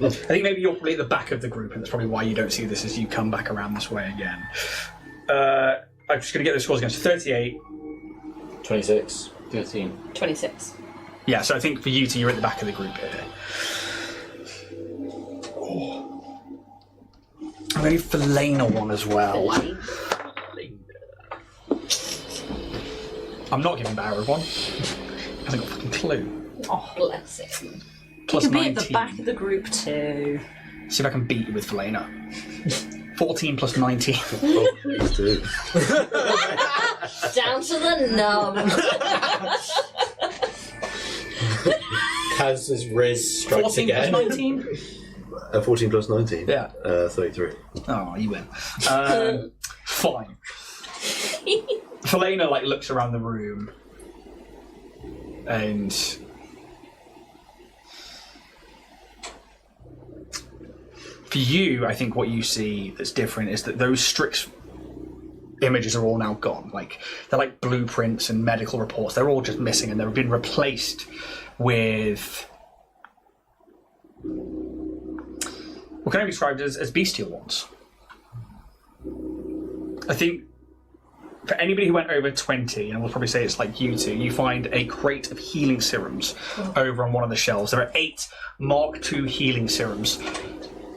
think maybe you're probably at the back of the group, and that's probably why you don't see this as you come back around this way again. I'm just going to get the scores again. So 38. 26. 13. 26. Yeah, so I think for you two, you're at the back of the group here. Oh. I'm going to for Lena one as well. I'm not giving Barrow one. I haven't got a fucking clue. Oh, bless him. Plus You can be 19. at the back of the group too. See if I can beat you with Felina. 14 plus 19. Oh, please do. Down to the nub. Kaz's Riz strikes 14 again. plus 19? 14 plus 19? Yeah. 33. Oh, you win. Fine. Felena like looks around the room, and for you, I think what you see that's different is that those Strix images are all now gone. Like they're like blueprints and medical reports. They're all just missing, and they've been replaced with what can I be described as bestial ones. I think for anybody who went over 20, and we'll probably say it's like you two, you find a crate of healing serums over on one of the shelves. There are 8 Mark II healing serums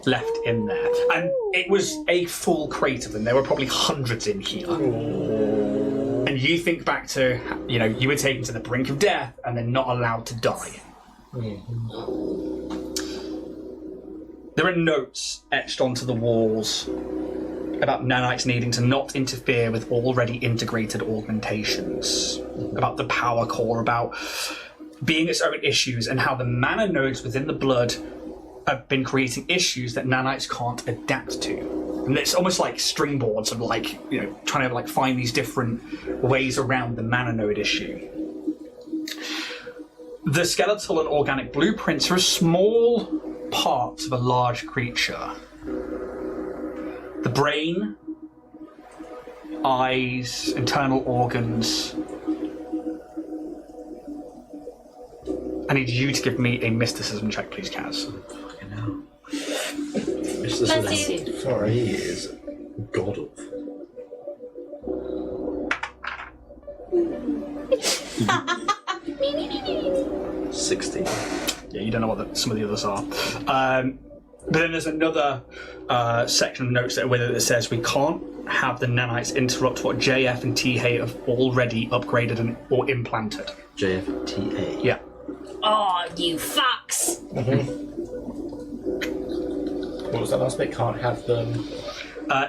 left in there. And it was a full crate of them. There were probably hundreds in here. And you think back to, you were taken to the brink of death and then not allowed to die. There are notes etched onto the walls about nanites needing to not interfere with already integrated augmentations, about the power core, about being its own issues, and how the mana nodes within the blood have been creating issues that nanites can't adapt to. And it's almost like string boards of trying to find these different ways around the mana node issue. The skeletal and organic blueprints are a small part of a large creature. The brain, eyes, internal organs. I need you to give me a mysticism check, please, Kaz. Fucking hell. Mysticism. Sorry, he is god of. Me. 16. Yeah, you don't know what some of the others are. But then there's another section of notes that that says we can't have the nanites interrupt what JF and TA have already upgraded or implanted. JF and TA? Yeah. Oh, you fucks! What was that last bit? Can't have them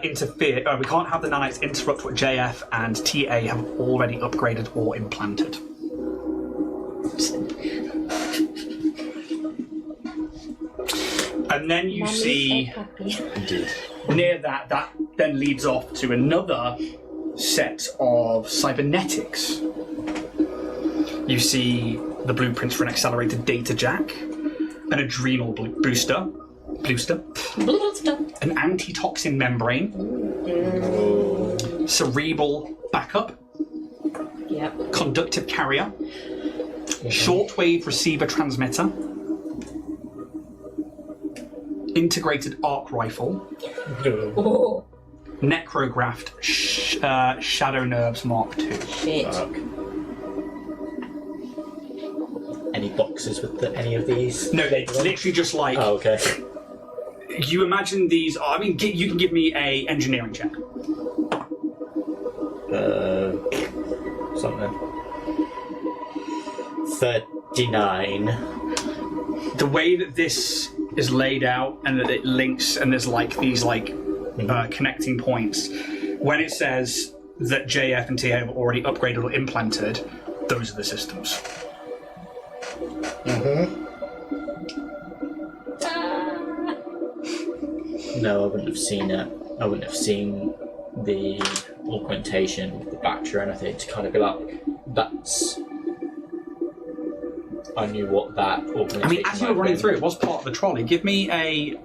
interfere. We can't have the nanites interrupt what JF and TA have already upgraded or implanted. And then you see, Indeed. near that then leads off to another set of cybernetics. You see the blueprints for an accelerated data jack, an adrenal booster, an antitoxin membrane, cerebral backup, conductive carrier, shortwave receiver transmitter, integrated arc rifle, necrographed shadow nerves Mark II. Shit. Any boxes with any of these? No, they literally just like. Oh, okay. You imagine these. I mean, you can give me a engineering check. Something. 39. The way that this is laid out and that it links and there's like these connecting points. When it says that JF and TA have already upgraded or implanted, those are the systems. No, I wouldn't have seen it. I wouldn't have seen the augmentation with the battery or anything to kind of be like, that's... I knew what that augmentation I mean, as you were running through, it was part of the trolley. Give me a...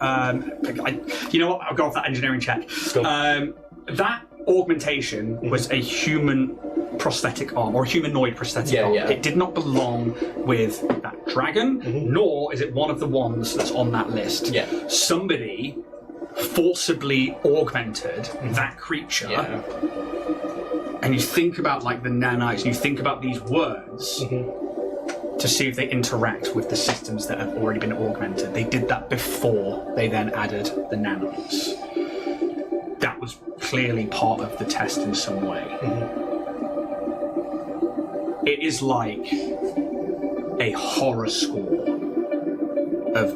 you know what? I'll go off that engineering check. Cool. That augmentation was a human prosthetic arm, or a humanoid prosthetic arm. Yeah. It did not belong with that dragon, nor is it one of the ones that's on that list. Yeah. Somebody forcibly augmented that creature, and you think about like the nanites, and you think about these words to see if they interact with the systems that have already been augmented. They did that before they then added the nanites. That was clearly part of the test in some way. It is like a horror score of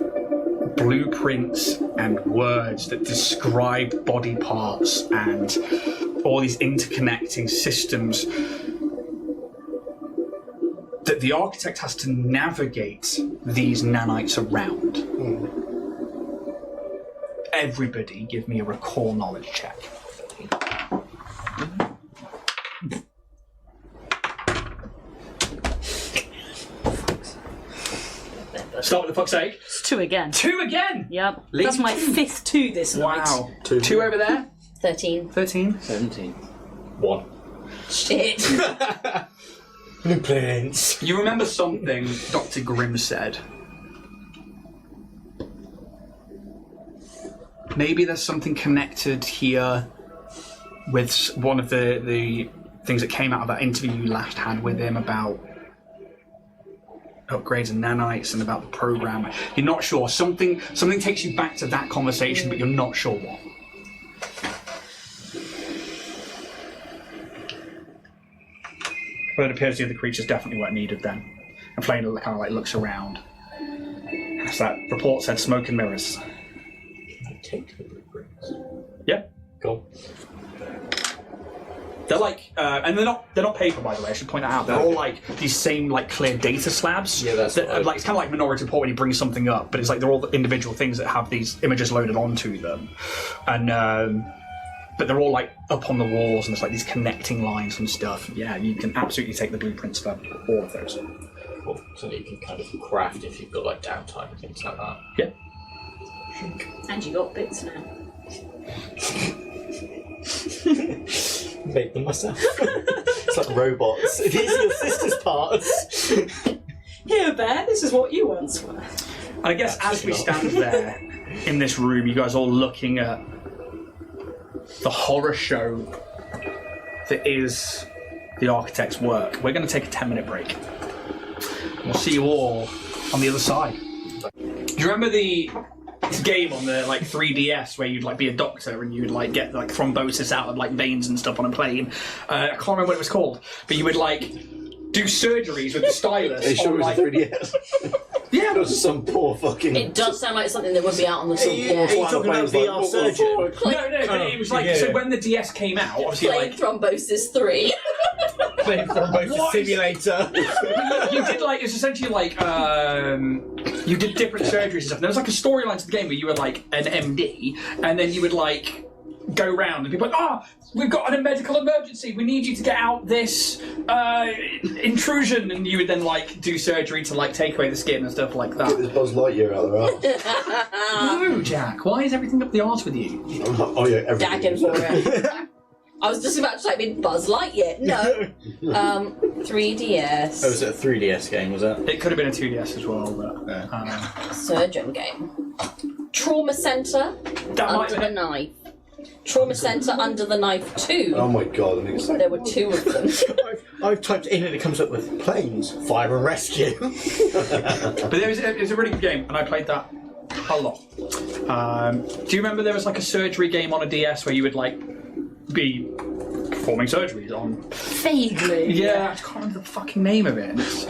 blueprints and words that describe body parts and all these interconnecting systems that that the architect has to navigate these nanites around. Everybody give me a recall knowledge check. Start with the fuck's sake. It's 2 again. 2 again! Yep. Leave That's my 5th 2 this night. Wow. 2. 2 over there. 13. 13. 17. 1. Shit. Blueprints. You remember something Dr. Grimm said? Maybe there's something connected here with one of the things that came out of that interview you last had with him about upgrades and nanites and about the program. You're not sure. Something takes you back to that conversation, but you're not sure what. But it appears the other creatures definitely weren't needed then. And Flame kind of like looks around. As that report said, smoke and mirrors. Take the blueprints. Yeah. Cool. They're like, and they're not paper, by the way. I should point that out. They're all like these same like clear data slabs. Yeah, that's that, like it's kind of like Minority Report when you bring something up, but it's like they're all individual things that have these images loaded onto them, and but they're all like up on the walls, and there's like these connecting lines and stuff. Yeah, you can absolutely take the blueprints for all of those. Cool. So that you can kind of craft if you've got like downtime and things like that. Yeah. And you got bits now. Made them myself. It's like robots. These are your sister's parts. Here, Bear, this is what you once were. And I guess as we stand there in this room, you guys all looking at the horror show that is the architect's work. We're going to take a 10-minute break. We'll see you all on the other side. Do you remember the game on the like 3DS where you'd like be a doctor and you'd like get like thrombosis out of like veins and stuff on a plane? I can't remember what it was called, but you would like do surgeries with the stylus. They showed on, us like, 3DS. Yeah, It was some poor fucking. It does sound like something that would be out on the Are you talking about VR surgeon? no, but it was like so when the DS came out, obviously Playing like Thrombosis 3. Playing Thrombosis What? Simulator. you did like it's essentially like you did different surgeries and stuff. And there was like a storyline to the game where you were like an MD, and then you would like go round and people like, we've got a medical emergency. We need you to get out this intrusion, and you would then like do surgery to like take away the skin and stuff like Get that. this Buzz Lightyear out there. No, Jack. Why is everything up the arse with you? Oh yeah, everything. Dagging for it. I was just about to type in Buzz Lightyear. No. 3DS. Oh, was it a 3DS game, was it? It could have been a 2DS as well, but Surgeon game. Trauma Centre. that might Under the Knife. Trauma Centre Under the Knife 2. Oh my god, I think it's There were 2 of them. I've typed in and it comes up with planes, fire and rescue. But it's a really good game, and I played that a lot. Do you remember there was like a surgery game on a DS where you would like be performing surgeries on? Vaguely. Yeah, I can't remember the fucking name of it. And it's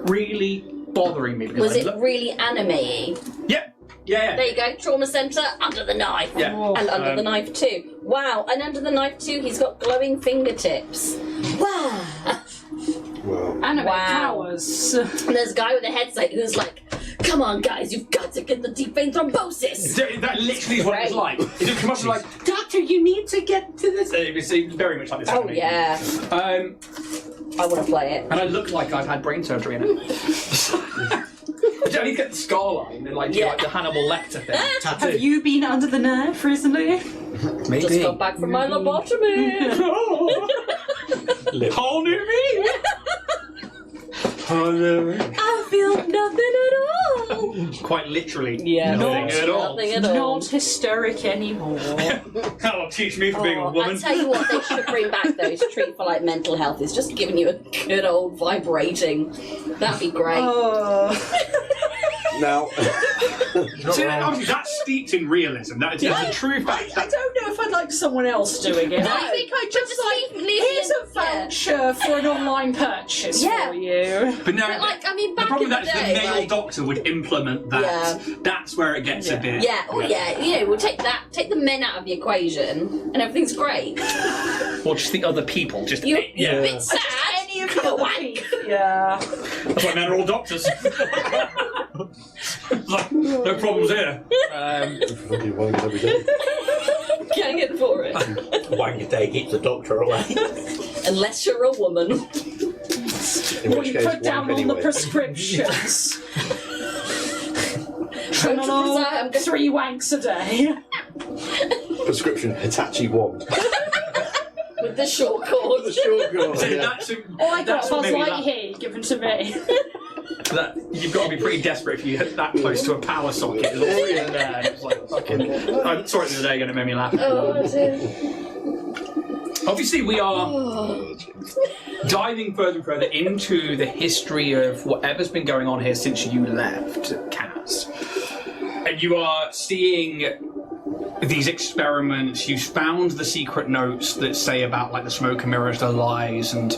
really bothering me because Was it really anime-y? Yeah. There you go. Trauma Centre Under the Knife. Yeah. And Under the Knife 2. Wow. And Under the Knife 2, he's got glowing fingertips. Wow. Well, Anime Wow. powers. And there's a guy with a headset who's like, come on, guys, you've got to get the deep vein thrombosis. That literally is what it was like. It would come up and like, Doctor, you need to get to this. It was very much like this. Oh, anime. yeah. I want to play it. And I look like I've had brain surgery in it. I need to get the scar line and like do like the Hannibal Lecter thing. Have you been under the knife recently? Maybe. Just got back from my lobotomy. Whole new me. I feel nothing at all. Quite literally, Yeah, nothing at all. Nothing at all. Not hysteric anymore. That'll teach me for being a I woman. tell you what, they should bring back though. To treat for like mental health is just giving you a good old vibrating. That'd be great. now. See, obviously that's steeped in realism. That is a true fact. I don't know if I'd like someone else doing it. I think I'd just like, here's a voucher for an online purchase for you. But no, But like, I mean, the back problem in with the that is day, the male like, doctor would implement that. Yeah. That's where it gets a bit. yeah, you know, we'll take the men out of the equation, and everything's great. Or just the other people. Just You're yeah. a bit sad. Any give me a wank. Yeah. That's why men are all doctors. It's like, no problems here. Fucking wank every day. Getting it for it. Wang a day keeps the doctor away. Unless you're a woman. In What which you case, put down wank on the anyway. prescriptions. I'm just 3 wanks a day. Prescription Hitachi wand. with the short cord. The short cord. So Yeah. that's Oh, I got that's what Buzz made me laugh. Lightyear given to me. That you've got to be pretty desperate if you hit that close to a power socket. It's all in there. It's like fucking. I'm sorry, the day gonna make me laugh. Oh, dear. Obviously, we are diving further and further into the history of whatever's been going on here since you left, Kaz. And you are seeing these experiments. You found the secret notes that say about like the smoke and mirrors, the lies, and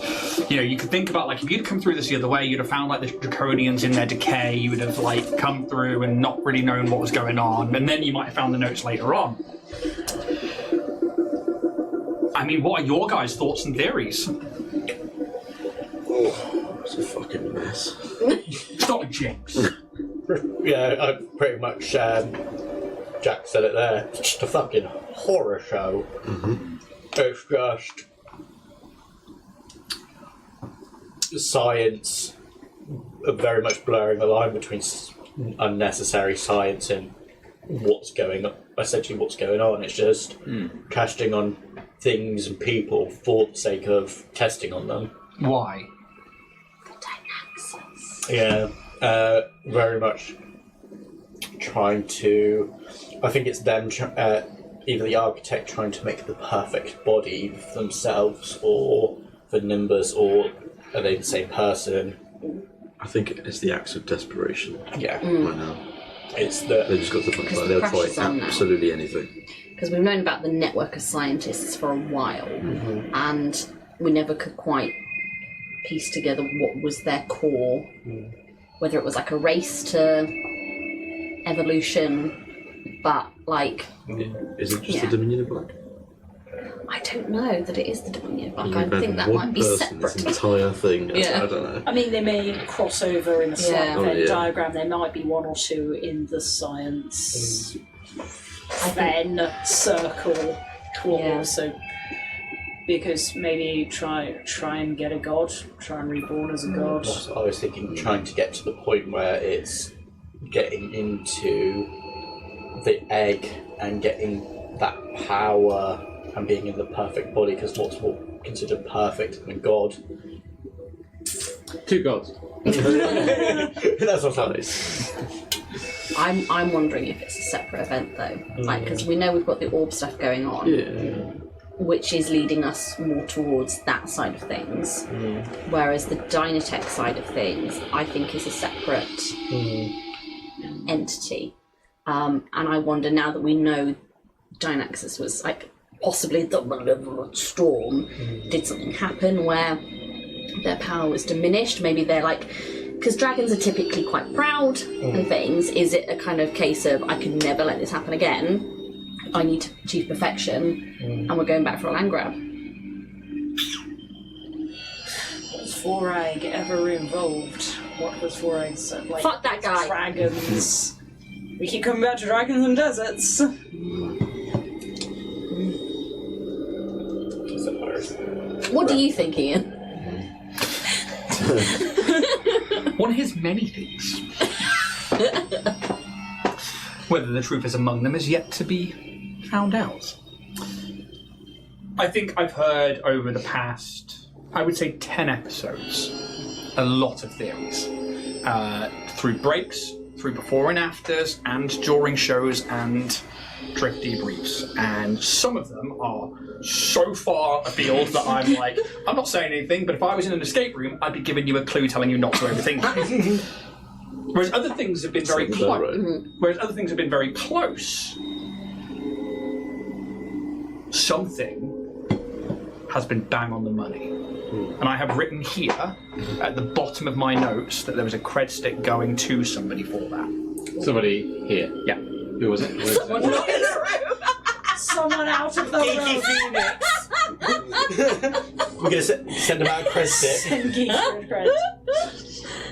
you know you could think about like if you'd come through this the other way, you'd have found like the draconians in their decay. You would have like come through and not really known what was going on, and then you might have found the notes later on. I mean, what are your guys' thoughts and theories? Oh, it's a fucking mess. It's not a jinx. Yeah, I pretty much. Jack said it there. It's just a fucking horror show. Mm-hmm. It's just science very much blurring the line between unnecessary science and what's going on. Essentially, what's going on. It's just testing on things and people for the sake of testing on them. Why? Yeah, very much trying to. I think it's them, either the architect trying to make the perfect body for themselves, or for Nimbus, or are they the same person? I think it's the acts of desperation Yeah, right now. it's They the. just got to the point Because where the they'll pressure's try on now. absolutely anything. Because we've known about the network of scientists for a while, and we never could quite piece together what was their core, whether it was like a race to evolution, but like, Is it just Yeah. the Dominion of Black? I don't know that it is the Dominion Black. You've I had think that one might be person, separate. This entire thing. Yeah. I don't know. I mean, they may cross over in a slight Yeah. Venn Oh, yeah. diagram. There might be one or two in the science Venn circle clause. Yeah. So, because maybe try and get a god, try and reborn as a god. I was thinking, trying to get to the point where it's getting into the egg and getting that power and being in the perfect body. Because what's more considered perfect than God? 2 gods. That's what's happening. I'm wondering if it's a separate event though, like because we know we've got the orb stuff going on, Yeah. which is leading us more towards that side of things, whereas the Dynatech side of things, I think, is a separate entity. And I wonder now that we know Dynaxis was like possibly the storm, did something happen where their power was diminished? Maybe they're like, because dragons are typically quite proud and things. Is it a kind of case of I could never let this happen again? I need to achieve perfection, and we're going back for a land grab. Was Vorag ever involved? What was Vorag's like? Fuck that guy. Dragons. We keep coming back to dragons and deserts. What do you think, Ian? One hears many things. Whether the truth is among them is yet to be found out. I think I've heard over the past, I would say 10 episodes, a lot of theories. Through breaks, through before and afters, and during shows and drift debriefs. And some of them are so far afield that I'm like, I'm not saying anything, but if I was in an escape room, I'd be giving you a clue telling you not to overthink it. Whereas other things have been very Sounds about close. right. Whereas other things have been very close. Something has been bang on the money. And I have written here at the bottom of my notes that there was a cred stick going to somebody for that. Somebody here. Yeah. Who was it? Where is it? Someone not in the room. Someone out of the room. We're going to send him out a Cred stick. Send Geek for a cred.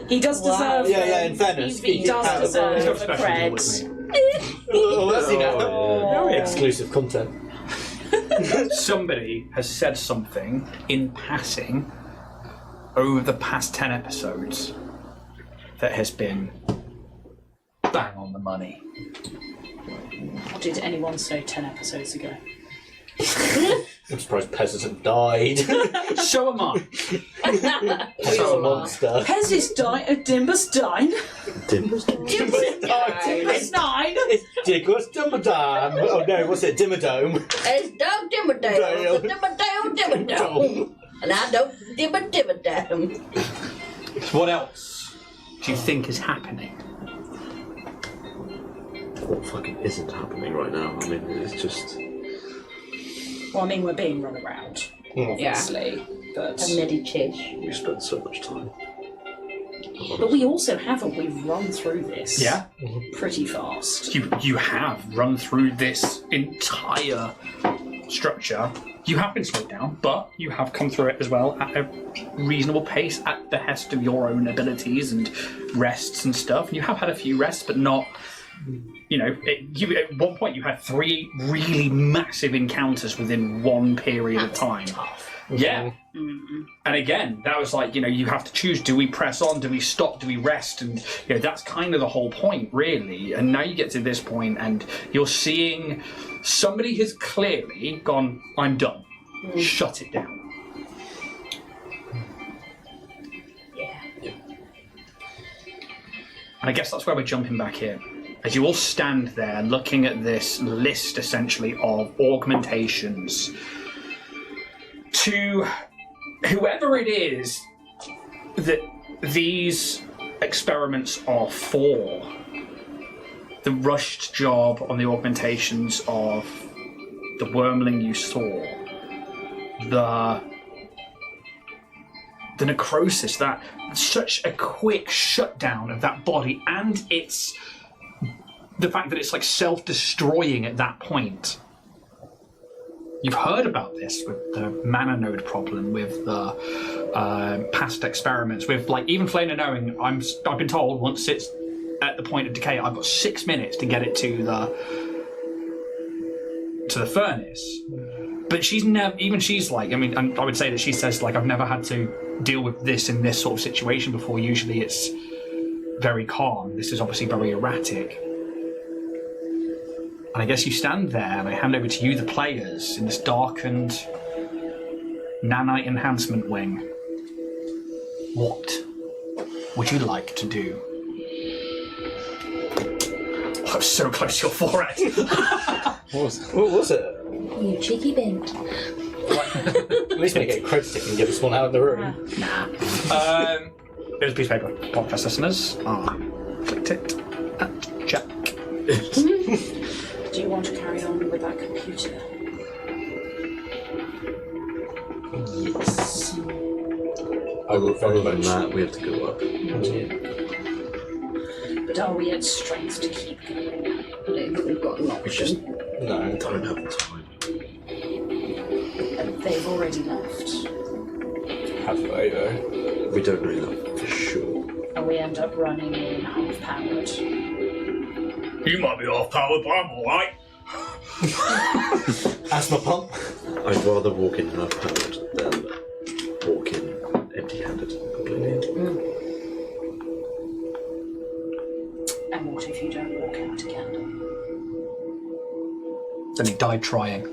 He does deserve Yeah, in fairness. He does deserve He's got a special deal with cred. Oh, that's Oh. exclusive content. Somebody has said something in passing over the past 10 episodes that has been bang on the money. What did anyone say 10 episodes ago? I'm surprised Pez hasn't died. So am I. Pez is a monster. Pez is dying. Dimberstein. Dimmerstein? Dimberstein. It's Diggles Dimmerdome. Oh no, what's it? Dimmerdome. It's Doug Dimmerdale. Dimmerdale. And I don't Dimmerdale. What else do you think is happening? What fucking isn't happening right now? I mean, it's just. Well, I mean, we're being run around, obviously. But We spent so much time. we also haven't. We've run through this. Yeah? Pretty fast. You have run through this entire structure. You have been slowed down, but you have come through it as well at a reasonable pace at the behest of your own abilities and rests and stuff. And you have had a few rests, but not. You know, at one point you had 3 really massive encounters within one period of time. Yeah. And again, that was like, you know, you have to choose, do we press on, do we stop, do we rest? And, you know, that's kind of the whole point, really. And now you get to this point and you're seeing somebody has clearly gone, I'm done. Shut it down. And I guess that's where we're jumping back in. As you all stand there looking at this list, essentially, of augmentations to whoever it is that these experiments are for, the rushed job on the augmentations of the wormling you saw, the necrosis, that such a quick shutdown of that body, and it's the fact that it's like self-destroying at that point. You've heard about this with the mana node problem, with the past experiments, with like even Flaina knowing. I've been told once it's at the point of decay, I've got 6 minutes to get it to the furnace. But she's never. Even she's like. I mean, I would say that she says like I've never had to deal with this in this sort of situation before. Usually it's very calm. This is obviously very erratic. And I guess you stand there and I hand over to you, the players, in this darkened nanite enhancement wing. What would you like to do? Oh, I'm so close to your forehead. What was it? You cheeky bint. At least make it a Cred stick and give us one out of the room. Here's a piece of paper. Podcast listeners, I clicked it at Jack. Do you want to carry on with that computer? Yes. Other than that, we have to go up. But are we at strength to keep going? I don't think we've got an We just option. No. don't have the time. They've already left. Have they though? We don't know that for sure. And we end up running in half-powered. You might be off powered, but I'm alright. Asthma pump. I'd rather walk in half-powered than walk in empty-handed completely. And what if you don't walk out again? Then he died trying.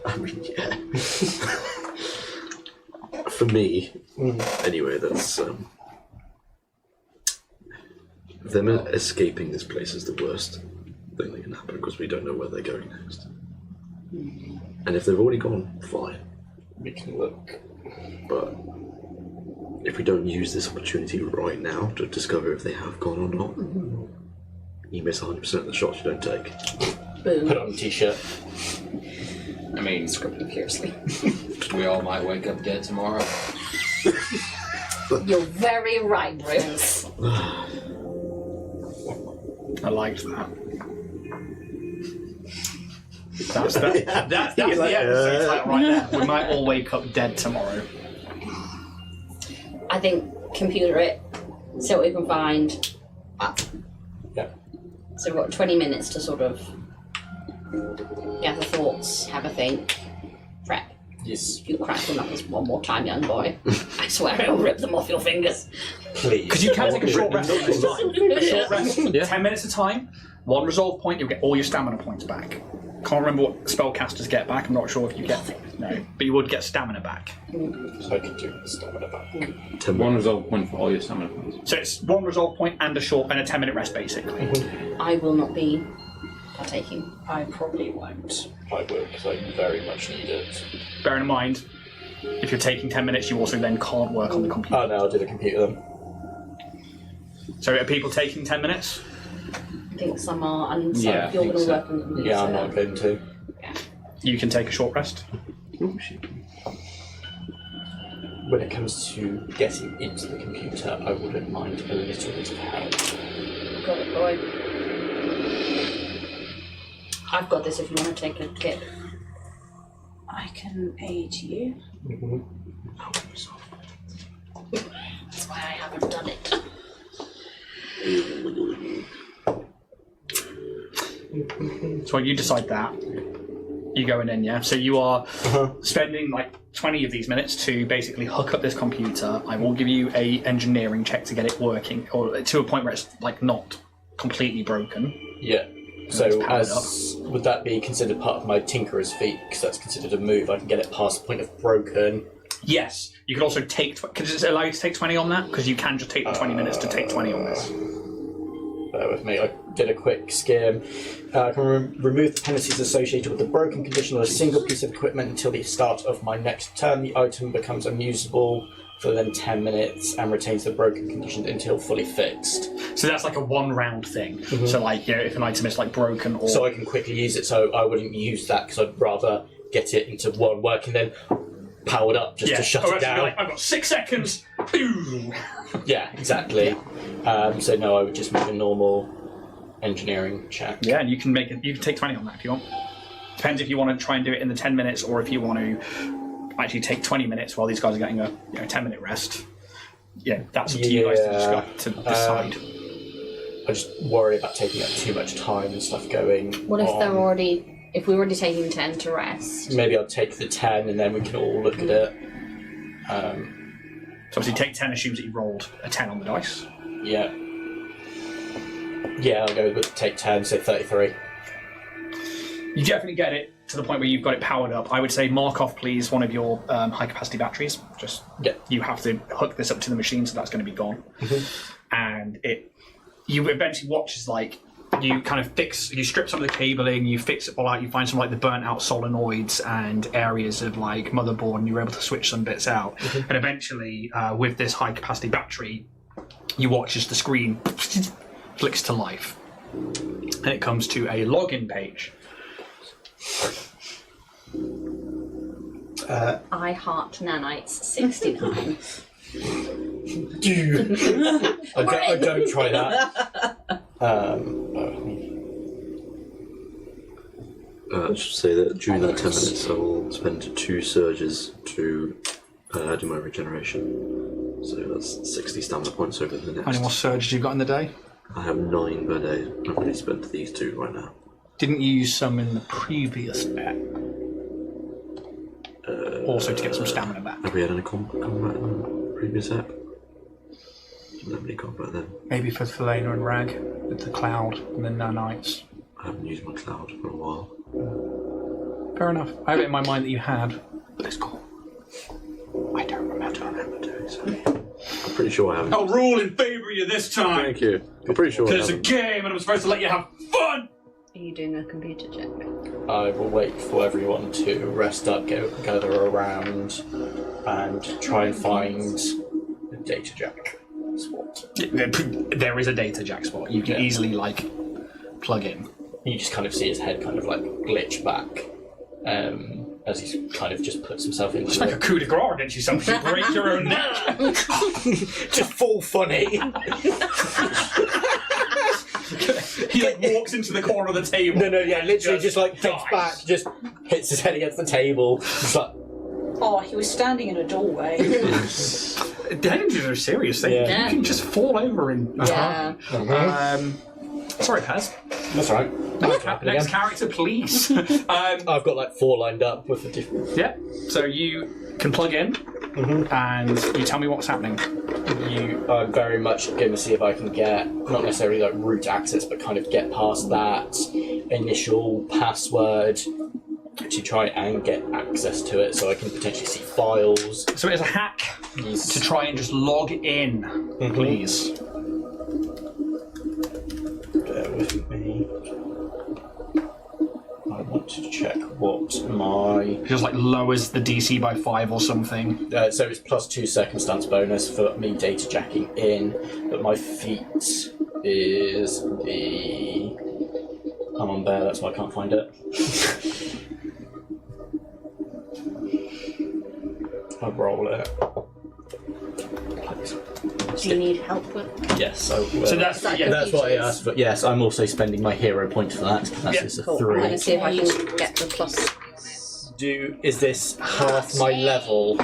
I mean, yeah. For me, anyway, that's them escaping this place is the worst thing that can happen because we don't know where they're going next. And if they've already gone, fine. We can look. But if we don't use this opportunity right now to discover if they have gone or not, you miss 100% of the shots you don't take. Boom. Put on a t-shirt. I mean, Scribbling fiercely. we all might wake up dead tomorrow. You're very right, Bruce. I liked that. That's the episode title right there. We might all wake up dead tomorrow. I think computer it, see what we can find. Yeah. So we've got 20 minutes to sort of gather thoughts, have a think, prep. Yes. If you crack the knuckles one more time, young boy, I swear I'll rip them off your fingers. Please. Because you can take a short rest at a time. A short rest, 10 minutes a time. 1 resolve point, you'll get all your stamina points back. Can't remember what spellcasters get back. I'm not sure if you get no, but you would get stamina back. So I could do stamina back. 1 resolve point for all your stamina points. So it's 1 resolve point and a 10-minute rest, basically. I will not be partaking. I probably won't. I will, because I very much need it. Bearing in mind, if you're taking 10 minutes, you also then can't work on the computer. Oh no, I'll do the computer then. So are people taking 10 minutes? I think some are, and some Yeah, I you're think going to so. work on the computer. Yeah, I'm not going to. You can take a short rest. When it comes to getting into the computer, I wouldn't mind a little bit of help. Got it, boy. I've got this if you want to take a tip. I can aid you. That's why I haven't done it. So when you decide that, you going in, yeah? So you are spending like 20 of these minutes to basically hook up this computer. I will give you a engineering check to get it working, or to a point where it's like not completely broken. Yeah. It's So powered would that be considered part of my tinkerer's feat? Because that's considered a move. I can get it past the point of broken. Yes, you can also take. Does it allow you to take 20 on that? Because you can just take the 20 minutes to take 20 on this. Bear with me. I did a quick skim. I can remove the penalties associated with the broken condition of a single piece of equipment until the start of my next turn. The item becomes unusable for then 10 minutes and retains the broken condition until fully fixed. So that's like a 1 round thing. So like, you know, if an item is like broken or So I can quickly use it. So I wouldn't use that because I'd rather get it into one work and then powered up just to shut it down. Like, I've got 6 seconds. Ooh. Yeah, exactly. So no, I would just make a normal engineering check. Yeah, and you can make it. You can take 20 on that if you want. Depends if you want to try and do it in the 10 minutes or if you want to actually take 20 minutes while these guys are getting a 10-minute rest. Yeah, that's up to you guys to decide. I just worry about taking up too much time and stuff going. What if on. they're already? If we're already taking 10 to rest? Maybe I'll take the 10 and then we can all look at it. So obviously take 10 assumes that you rolled a 10 on the dice. Yeah. Yeah, I'll go with take 10, so 33. You definitely get it to the point where you've got it powered up. I would say mark off, please, one of your high-capacity batteries. Just you have to hook this up to the machine, so that's going to be gone. And you eventually watch as like you kind of you strip some of the cabling, you fix it all out, you find some like the burnt out solenoids and areas of like motherboard, and you're able to switch some bits out. And eventually, with this high-capacity battery, you watch as the screen flicks to life, and it comes to a login page. I heart nanites 69. I don't try that. I should say that during that 10 minutes I will spend 2 surges to do my regeneration. So that's 60 stamina points over the next. How many more surges you got in the day? I have 9 per day. I've only spent these 2 right now. Didn't you use some in the previous bet? Also to get some stamina back. Have we had any combat in the previous app? Didn't have any combat then. Maybe for Felena and Rag with the cloud and the nanites. I haven't used my cloud for a while. Fair enough. I have it in my mind that you had, but it's cool. I don't remember doing so. I'm pretty sure I haven't. I'll rule in favour of you this time. Thank you. I'm pretty sure I Because it's a haven't. game and I'm supposed to let you have fun. Are you doing a computer check? I will wait for everyone to rest up, gather around, and try and find the data jack spot. There is a data jack spot. You can easily like plug in. You just kind of see his head kind of like glitch back as he's kind of just puts himself into It's like a coup de grace against you. Something you break your own neck. just full funny. He like walks into the corner of the table. No, yeah, literally just like dies. takes back, just hits his head against the table. Just like, Oh, he was standing in a doorway. Dangers are serious. You can just fall over and. Yeah. Sorry, Paz. that's right. Next character, please. I've got like 4 lined up with the different. Yeah. So you can plug in, and you tell me what's happening. I'm very much going to see if I can get, not necessarily like root access, but kind of get past that initial password to try and get access to it, so I can potentially see files. So it is a hack to try and just log in, please. Bear with me. I want to check what my... It just like lowers the DC by 5 or something. so it's +2 circumstance bonus for me data jacking in, but my feat is the... I'm on there, that's why I can't find it. I'll roll it. Do you need help with it? Yes, I will. So that's That's what I asked for. Yes, I'm also spending my hero point for that. That's just a Cool. I'm 3. going to see if I can get the plus. Is this half my level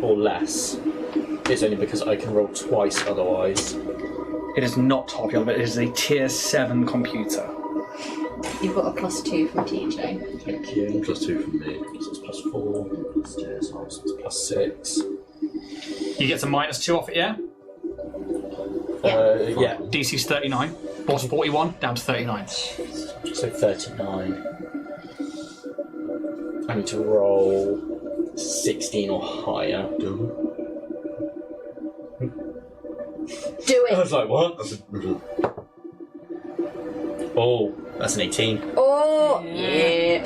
or less? It's only because I can roll twice otherwise. It is not top level, but it is a tier 7 computer. You've got a +2 from TJ. Thank you. +2 from me. So it's +4, +2, so it's +6. You get a -2 off it, yeah? Yeah, DC's 39. Boss 41, down to 39. so 39. I need to roll 16 or higher. Do I it! was like, what? Oh, that's an 18. Oh, yeah.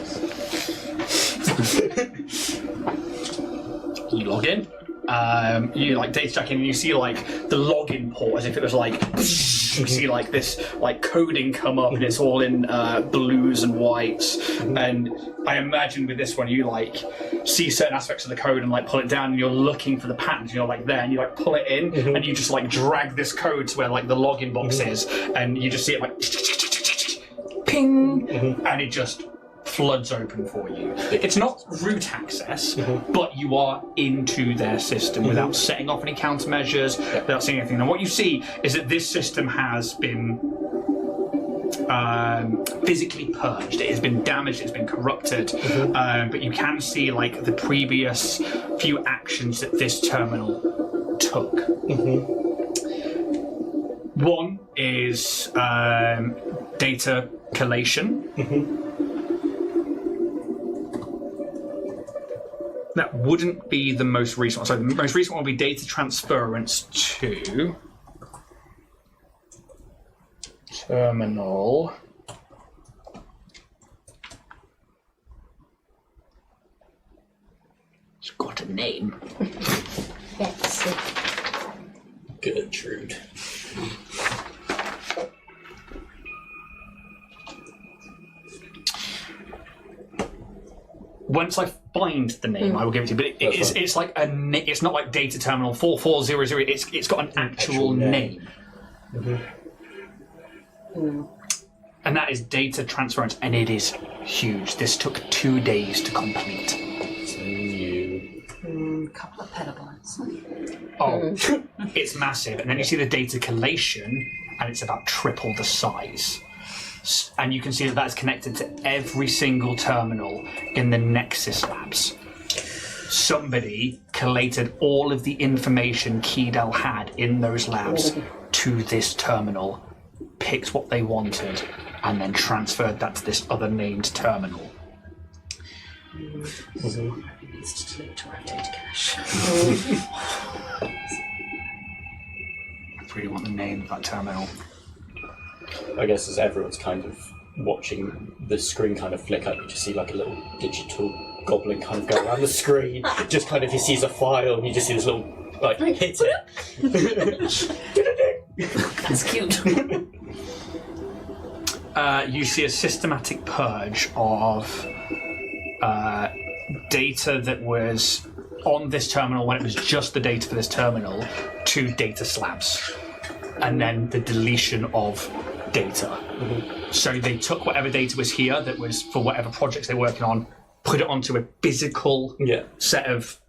You log in. You like data checking, and you see like the login port as if it was like you see like this like coding come up, and it's all in blues and whites. And I imagine with this one, you like see certain aspects of the code and like pull it down, and you're looking for the patterns. You're like there, and you like pull it in, and you just like drag this code to where like the login box is, and you just see it like ping, and it just floods open for you. It's not root access, but you are into their system without setting off any countermeasures, without seeing anything. And what you see is that this system has been physically purged. It has been damaged, it's been corrupted, but you can see like the previous few actions that this terminal took. One is data collation. That wouldn't be the most recent one. So the most recent one would be data transference to terminal. It's got a name. Yes. Gertrude. Once I find the name, I will give it to you. But it's like a it's not like data terminal 4400. It's got an actual name. And that is data transference, and it is huge. This took 2 days to complete. Couple of petabytes. Oh, it's massive. And then you see the data collation, and it's about triple the size. And you can see that that's connected to every single terminal in the Nexus labs. Somebody collated all of the information Keydel had in those labs to this terminal, picked what they wanted, and then transferred that to this other named terminal. It's too late to write data cache. I really want the name of that terminal. I guess as everyone's kind of watching the screen kind of flick up, you just see like a little digital goblin kind of go around the screen. Just kind of he sees a file, and you just see this little like hit it. That's cute. You see a systematic purge of data that was on this terminal when it was just the data for this terminal to data slabs. and then the deletion of data. So they took whatever data was here that was for whatever projects they're working on, put it onto a physical set of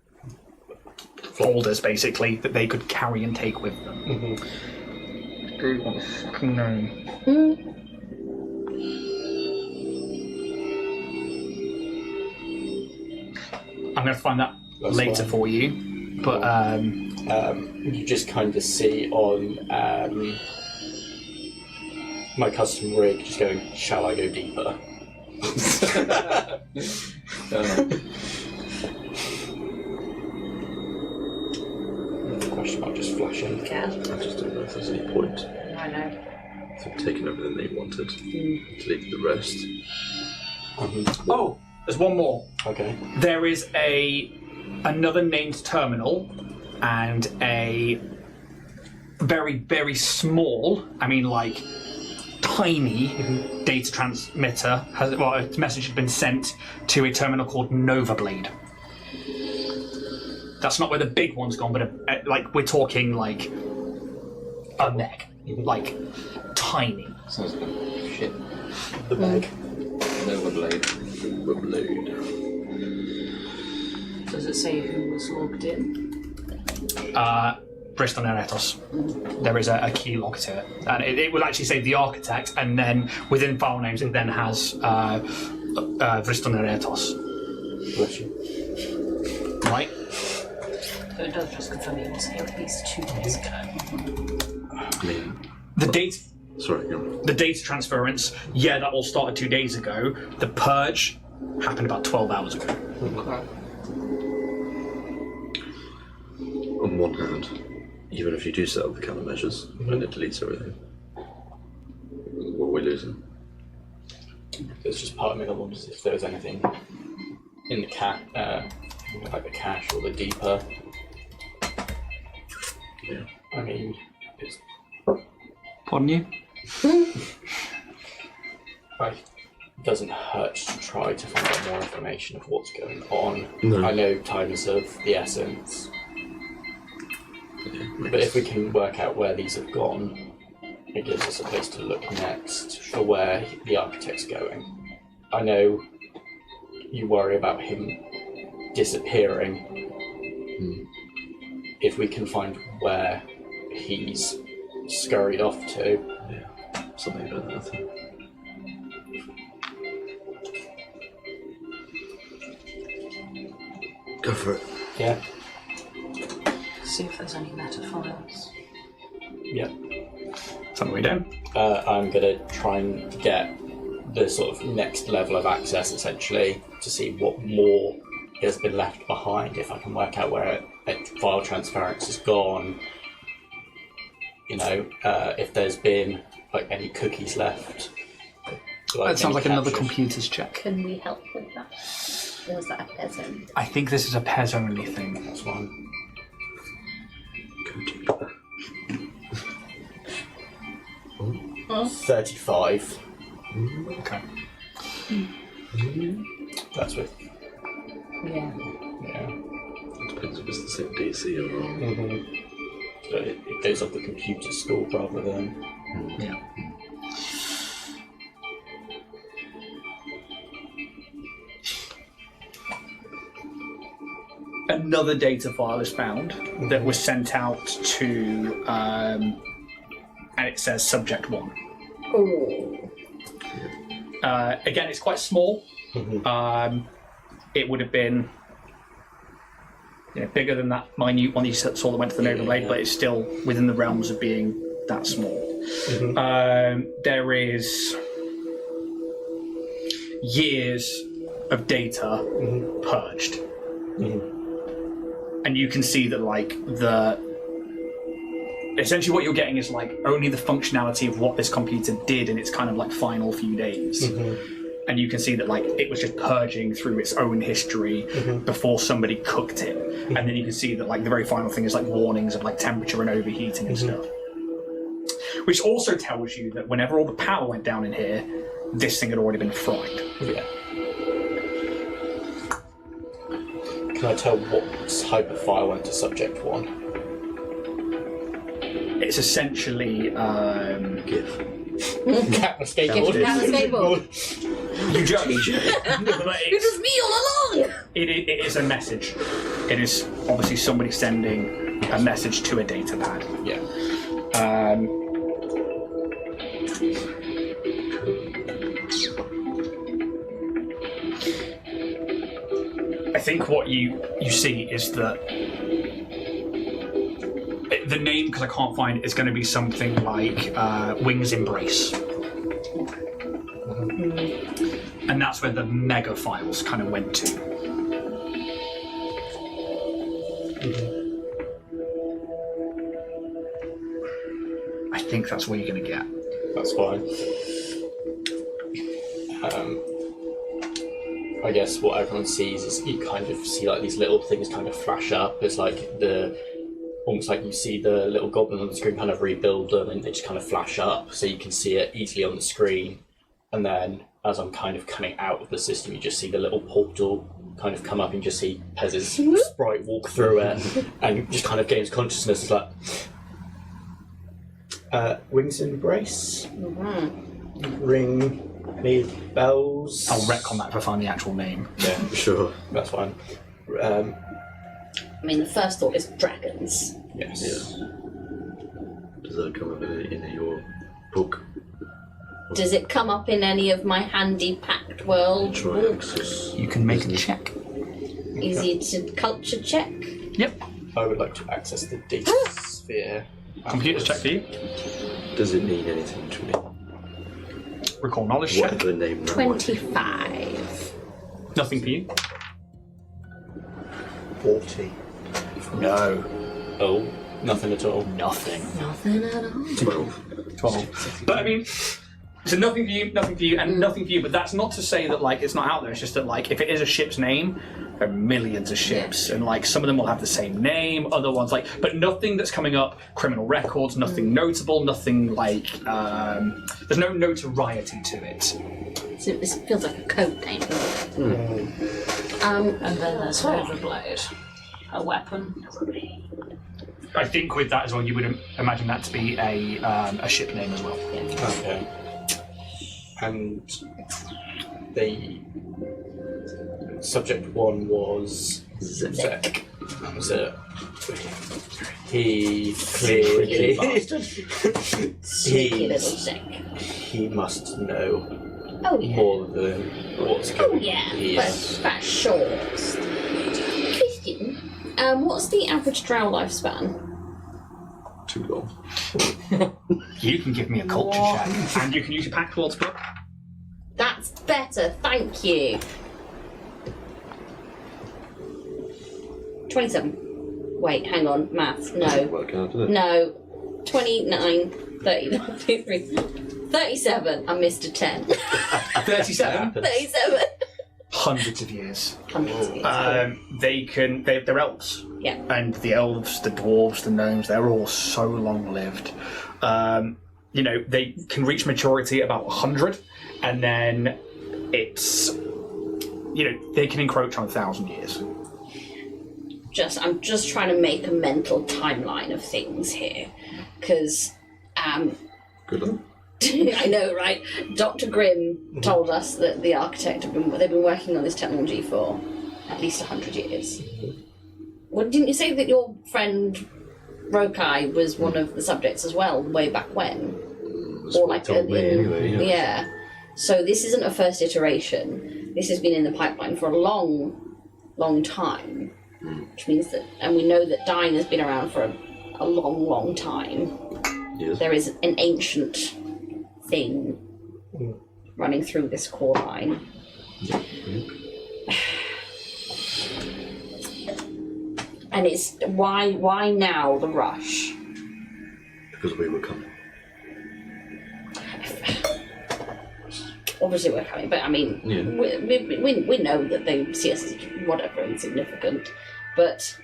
folders, basically, that they could carry and take with them. Dude, what the fucking name? I'm going to find that later for you, but you just kind of see on my custom rig just going, shall I go deeper? Question mark just flashing. Yeah. I just don't know if there's any point. I know. They've taken everything they wanted, deleted the rest. oh, there's one more. Okay. There is another named terminal and a very, very small, I mean like tiny data transmitter. A message has been sent to a terminal called Novablade. That's not where the big one's gone, but like we're talking like a meg, like tiny. Sounds like shit. The bag. Nova Blade. Does it say who was logged in? Bristol Neretos. There is a key log to it, and it will actually say the architect, and then within file names it then has Bristol Neretos. Bless you. Right. So it does just confirm it was here at least 2 days ago. I mean, The date. sorry, go on. The data transference, yeah, that all started 2 days ago. The purge happened about 12 hours ago. On one hand, even if you do set up the countermeasures and it deletes everything, what are we losing? There's just part of me that wonders if there's anything in the like the cache or the deeper. Yeah. I mean, it's Pardon you? it doesn't hurt to try to find out more information of what's going on. No. I know time is of the essence, but if we can work out where these have gone, it gives us a place to look next for where the architect's going. I know you worry about him disappearing. If we can find where he's scurried off to, Something about nothing. Go for it. yeah, See if there's any meta files. yeah. Something we do. I'm gonna try and get the sort of next level of access, essentially, to see what more has been left behind. If I can work out where file transference has gone, you know, if there's been like any cookies left. That sounds like another captures. computer's check. Can we help with that? Or is that a peasant? I think this is a PES only thing. That's one. Go deeper. 35. Okay. That's with. Yeah. Yeah. It depends if it's the same DC or not. So it goes off the computer score rather than. Yeah. Another data file is found that was sent out to, and it says subject 1. Oh. Again, it's quite small. It would have been bigger than that minute one you saw that went to the Nova Blade, but it's still within the realms of being that small. There is years of data purged. And you can see that, like, essentially what you're getting is, like, only the functionality of what this computer did in its kind of, like, final few days. And you can see that, like, it was just purging through its own history before somebody cooked it. And then you can see that, like, the very final thing is, like, warnings of, like, temperature and overheating and stuff. Which also tells you that whenever all the power went down in here, this thing had already been fried. Yeah. Can I tell what type of file went to subject 1? It's essentially GIF. Captain Gift from Captain Skateboard. you judge. But It was me all along! it is a message. It is obviously somebody sending a message to a data pad. Yeah. I think what you see is that the name, because I can't find it, is going to be something like Wings Embrace. And that's where the mega files kind of went to. I think that's where you're going to get. That's fine. I guess what everyone sees is you kind of see like these little things kind of flash up. It's like almost like you see the little goblin on the screen kind of rebuild them and they just kind of flash up so you can see it easily on the screen. And then as I'm kind of coming out of the system, you just see the little portal kind of come up and you just see Pez's sprite walk through it and just kind of gains consciousness. It's like, Wings Embrace? Ring any bells? I'll retcon that if I find the actual name. Yeah, Sure. that's fine. I mean, the first thought is dragons. Yes. Yeah. Does that come up in your book? Does it come up in any of my handy packed world Try books? access. You can make a check. Easy to culture check? Yep. I would like to access the data sphere. Computer's check for you. Does it mean anything to me? Recall knowledge check. Whatever name that might be. 25. Nothing for you. 40. No. Oh, nothing at all. Nothing. Nothing at all. 12. But I mean, so nothing for you, and nothing for you. But that's not to say that like it's not out there. It's just that like if it is a ship's name, there are millions of ships, and like some of them will have the same name. Other ones like, but nothing that's coming up. Criminal records, nothing notable, nothing like. There's no notoriety to it. So this feels like a code name. And then there's Overblade, a weapon. I think with that as well, you would imagine that to be a ship name as well. Okay. And the subject one was Zek. So he clearly Sneaky little Zek. he must know Oh yeah. more than what's Oh going yeah. on here. That's sure. Christian, what's the average drow lifespan? Too long. You can give me a culture check, and you can use your Pact Worlds book. That's better, thank you. 27. Wait, hang on, maths. No. Work out, does it? No. 29, 30, 33, 37. I missed a 10. 37. 37. Hundreds of years. Hundreds of years. They're elves. Yeah. And the elves, the dwarves, the gnomes, they're all so long-lived. You know, they can reach maturity about 100, and then it's, you know, they can encroach on 1,000 years. I'm just trying to make a mental timeline of things here, because Good luck. I know, right? Dr. Grimm told us that the architect they've been working on this technology for at least 100 years. Well, didn't you say that your friend Rokai was one of the subjects as well, way back when? That's what he told me anyway, yeah. Yeah. So this isn't a first iteration. This has been in the pipeline for a long, long time. Which means that, and we know that Dine has been around for a long, long time. Yes. There is an ancient thing running through this core line. And it's why now the rush? Because we were coming. Obviously we're coming, but I mean, Yeah. we know that they see us as whatever insignificant, but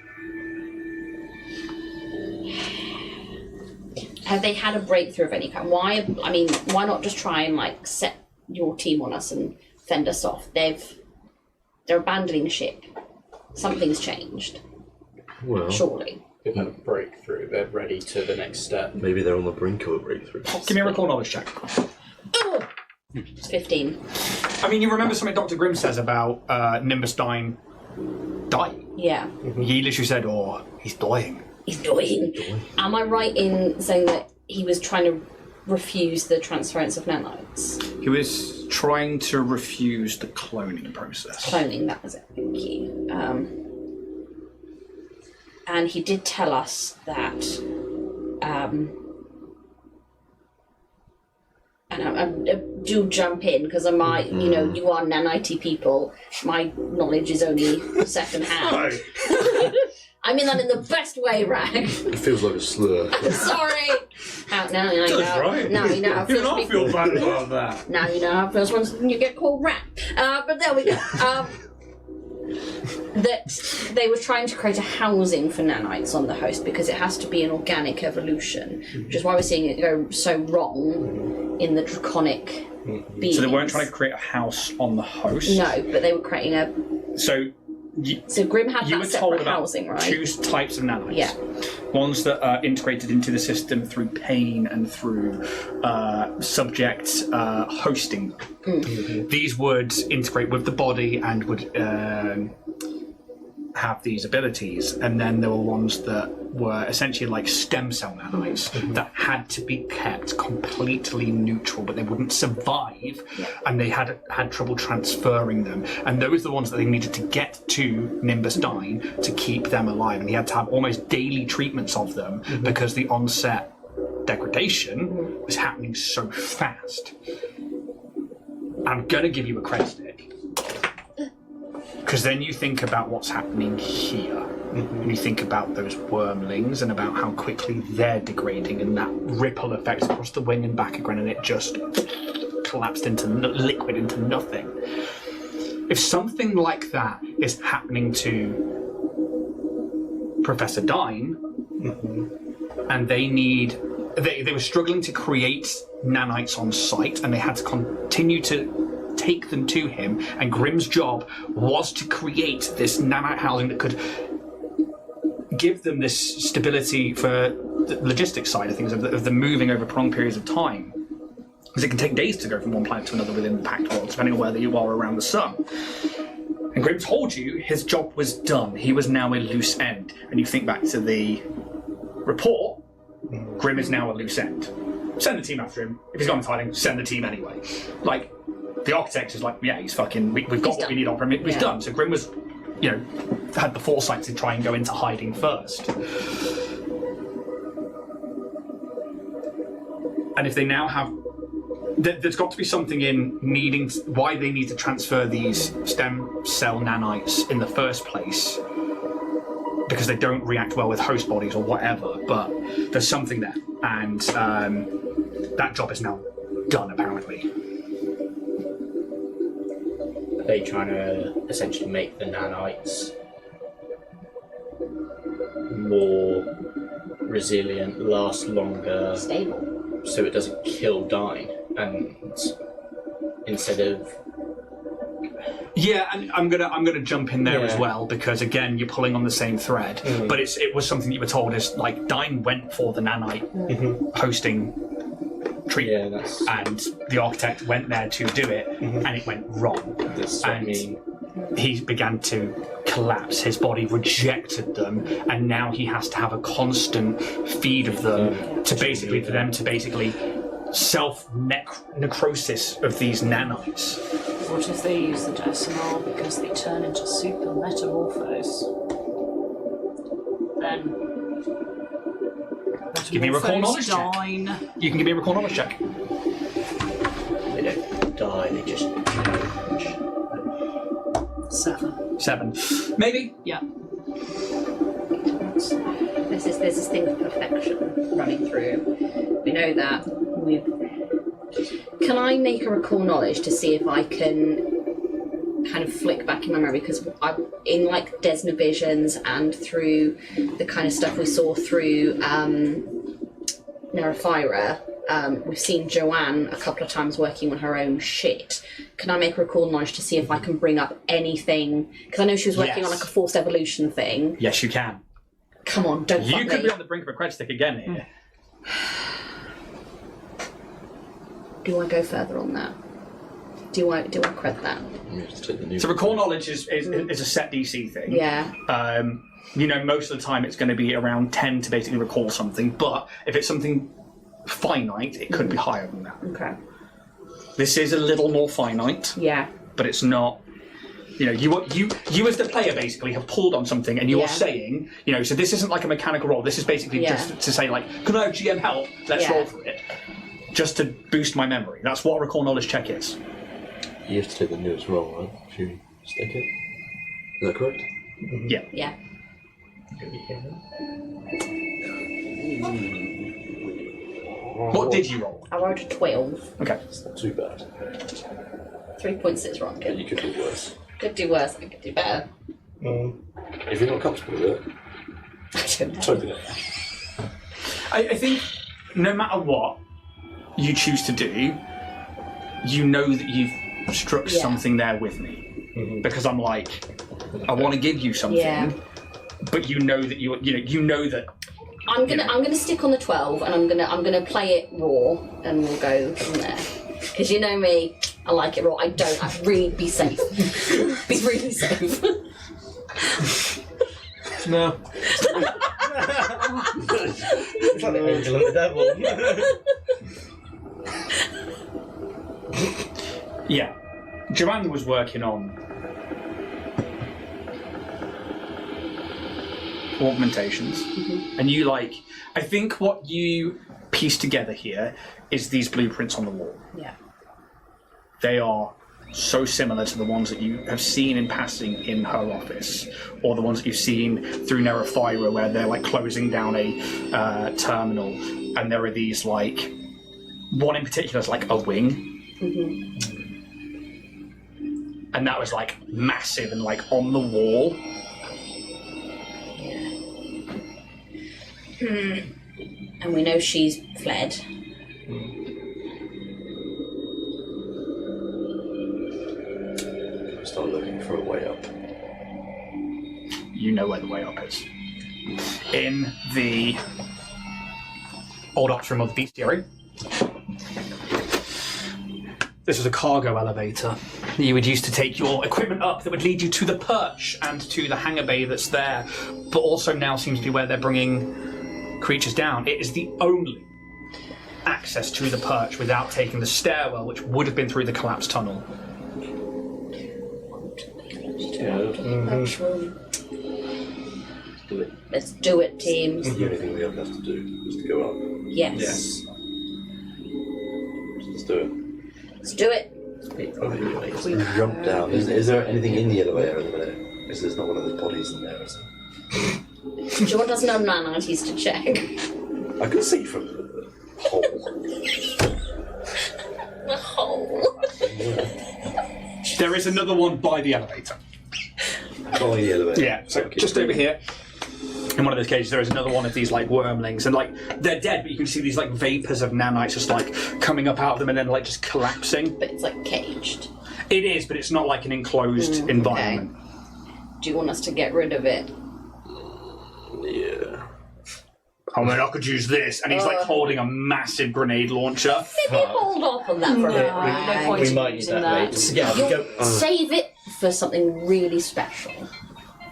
have they had a breakthrough of any kind? Why not just try and like set your team on us and fend us off? They're abandoning ship. Something's changed. Well, Surely. the kind of breakthrough. They're ready to the next step. Maybe they're on the brink of a breakthrough. Give me a recall knowledge check. It's 15. I mean, you remember something Dr. Grimm says about Nimbus dying? Yeah. He literally said, "Oh, he's dying." He's dying. Am I right in saying that he was trying to refuse the transference of nanites? He was trying to refuse the cloning process. Cloning, that was it. Thank you. And he did tell us that. And do jump in because I might, you are nanite people. My knowledge is only second hand. I mean that in the best way, Rag. It feels like a slur. Sorry. Now you know. Right. Now you know how it feels. I feel bad about that. Now you know how it feels when you get called rat. But there we go. That they were trying to create a housing for nanites on the host because it has to be an organic evolution, which is why we're seeing it go so wrong in the draconic beings. So they weren't trying to create a house on the host? No, but they were creating a... So Grimm had you that were separate told about housing, right? two types of nanites. Yeah. Ones that are integrated into the system through pain and through subject hosting. These would integrate with the body and would have these abilities. And then there were ones that were essentially like stem cell nanites that had to be kept completely neutral, but they wouldn't survive, and they had trouble transferring them. And those are the ones that they needed to get to Nimbus Dine to keep them alive. And he had to have almost daily treatments of them because the onset degradation was happening so fast. I'm gonna give you a credit stick. Because then you think about what's happening here. And you think about those wormlings and about how quickly they're degrading and that ripple effect across the wing and back again, and it just collapsed into liquid, into nothing. If something like that is happening to Professor Dine, and they were struggling to create nanites on site, and they had to continue to take them to him, and Grimm's job was to create this nanite housing that could give them this stability for the logistics side of things, of the moving over prolonged periods of time. Because it can take days to go from one planet to another within the Pact World, depending on whether you are around the sun. And Grimm told you his job was done. He was now a loose end. And you think back to the report, Grimm is now a loose end. Send the team after him. If he's gone into hiding, send the team anyway. Like, the architect is like, yeah, he's fucking, we've got what we need on him. It was done. So Grimm was, had the foresight to try and go into hiding first. And if they now have, there's got to be something in why they need to transfer these stem cell nanites in the first place, because they don't react well with host bodies or whatever, but there's something there. And that job is now done, apparently. Are they trying to essentially make the nanites more resilient, last longer, stable, so it doesn't kill Dine, and instead of... Yeah, and I'm gonna jump in there as well, because again you're pulling on the same thread. But it was something you were told is like Dine went for the nanite hosting treatment, and the architect went there to do it, and it went wrong. He began to collapse. His body rejected them, and now he has to have a constant feed of them for them to basically self-necrosis of these nanites. What if they use the decimal because they turn into super metamorphose? Then... Give me a recall knowledge check. You can give me a recall knowledge check. They don't die, they just... 7. Maybe? Yeah. There's this thing of perfection running through. We know that. Can I make a recall knowledge to see if I can kind of flick back in my memory? Because in like Desna visions and through the kind of stuff we saw through Nerafira, we've seen Joanne a couple of times working on her own shit. Can I make a recall knowledge to see if I can bring up anything? Because I know she was working on like a forced evolution thing. Yes, you can. Come on, don't You fuck could me. be on the brink of a cred stick again here. Do I go further on that? Do I cred that? You have to take the new So recall knowledge is a set DC thing. Yeah. Most of the time it's going to be around 10 to basically recall something, but if it's something finite, it could be higher than that. Okay. This is a little more finite, Yeah. but it's not. You as the player basically have pulled on something, and you're Yeah. saying, so this isn't like a mechanical roll. This is basically Yeah. just to say, like, can I have GM help? Let's Yeah. roll for it, just to boost my memory. That's what a recall knowledge check is. You have to take the newest roll, right? If you stick it. Is that correct? Yeah. Yeah. What did you roll? I rolled a 12. Okay. It's not too bad. 3.6 wrong. But you could do worse. Could do worse. I could do better. If you're not comfortable with it, I don't know. totally. I think no matter what you choose to do, you know that you've struck Yeah. something there with me. Because I'm like, I want to give you something, Yeah. but you know that you know that. I'm gonna stick on the 12, and I'm gonna play it raw, and we'll go from there. Because you know me, I like it raw. I really be safe. Be really safe. No. It's like the angel and the devil. Yeah, Joanne was working on augmentations, and you I think what you piece together here is these blueprints on the wall. Yeah. They are so similar to the ones that you have seen in passing in her office, or the ones that you've seen through Nerophyra, where they're closing down a terminal, and there are these one in particular is a wing. And that was massive and on the wall. And we know she's fled. Start looking for a way up. You know where the way up is. In the old ops room of the bestiary. This was a cargo elevator that you would use to take your equipment up that would lead you to the perch and to the hangar bay that's there, but also now seems to be where they're bringing creatures down. It is the only access to the perch without taking the stairwell, which would have been through the collapsed tunnel. Perch room. Do it. Let's do it, teams. The only thing we have left to do is to go up. Yes. So let's do it. Let's do it. We jump down. Is there anything in the elevator at the minute? Because there's not one of the bodies in there, is there? Do you want us non-nanities to check? I can see from the hole. The hole. There is another one by the elevator. By the elevator. Yeah, so just over here, in one of those cages, there is another one of these wormlings, and they're dead, but you can see these vapors of nanites just coming up out of them and then just collapsing. But it's caged. It is, but it's not an enclosed environment. Do you want us to get rid of it? Yeah. I mean, I could use this, and he's holding a massive grenade launcher. Maybe hold off on that for a No, bit. no point We in might use using that later. Yeah, we go. Save it for something really special.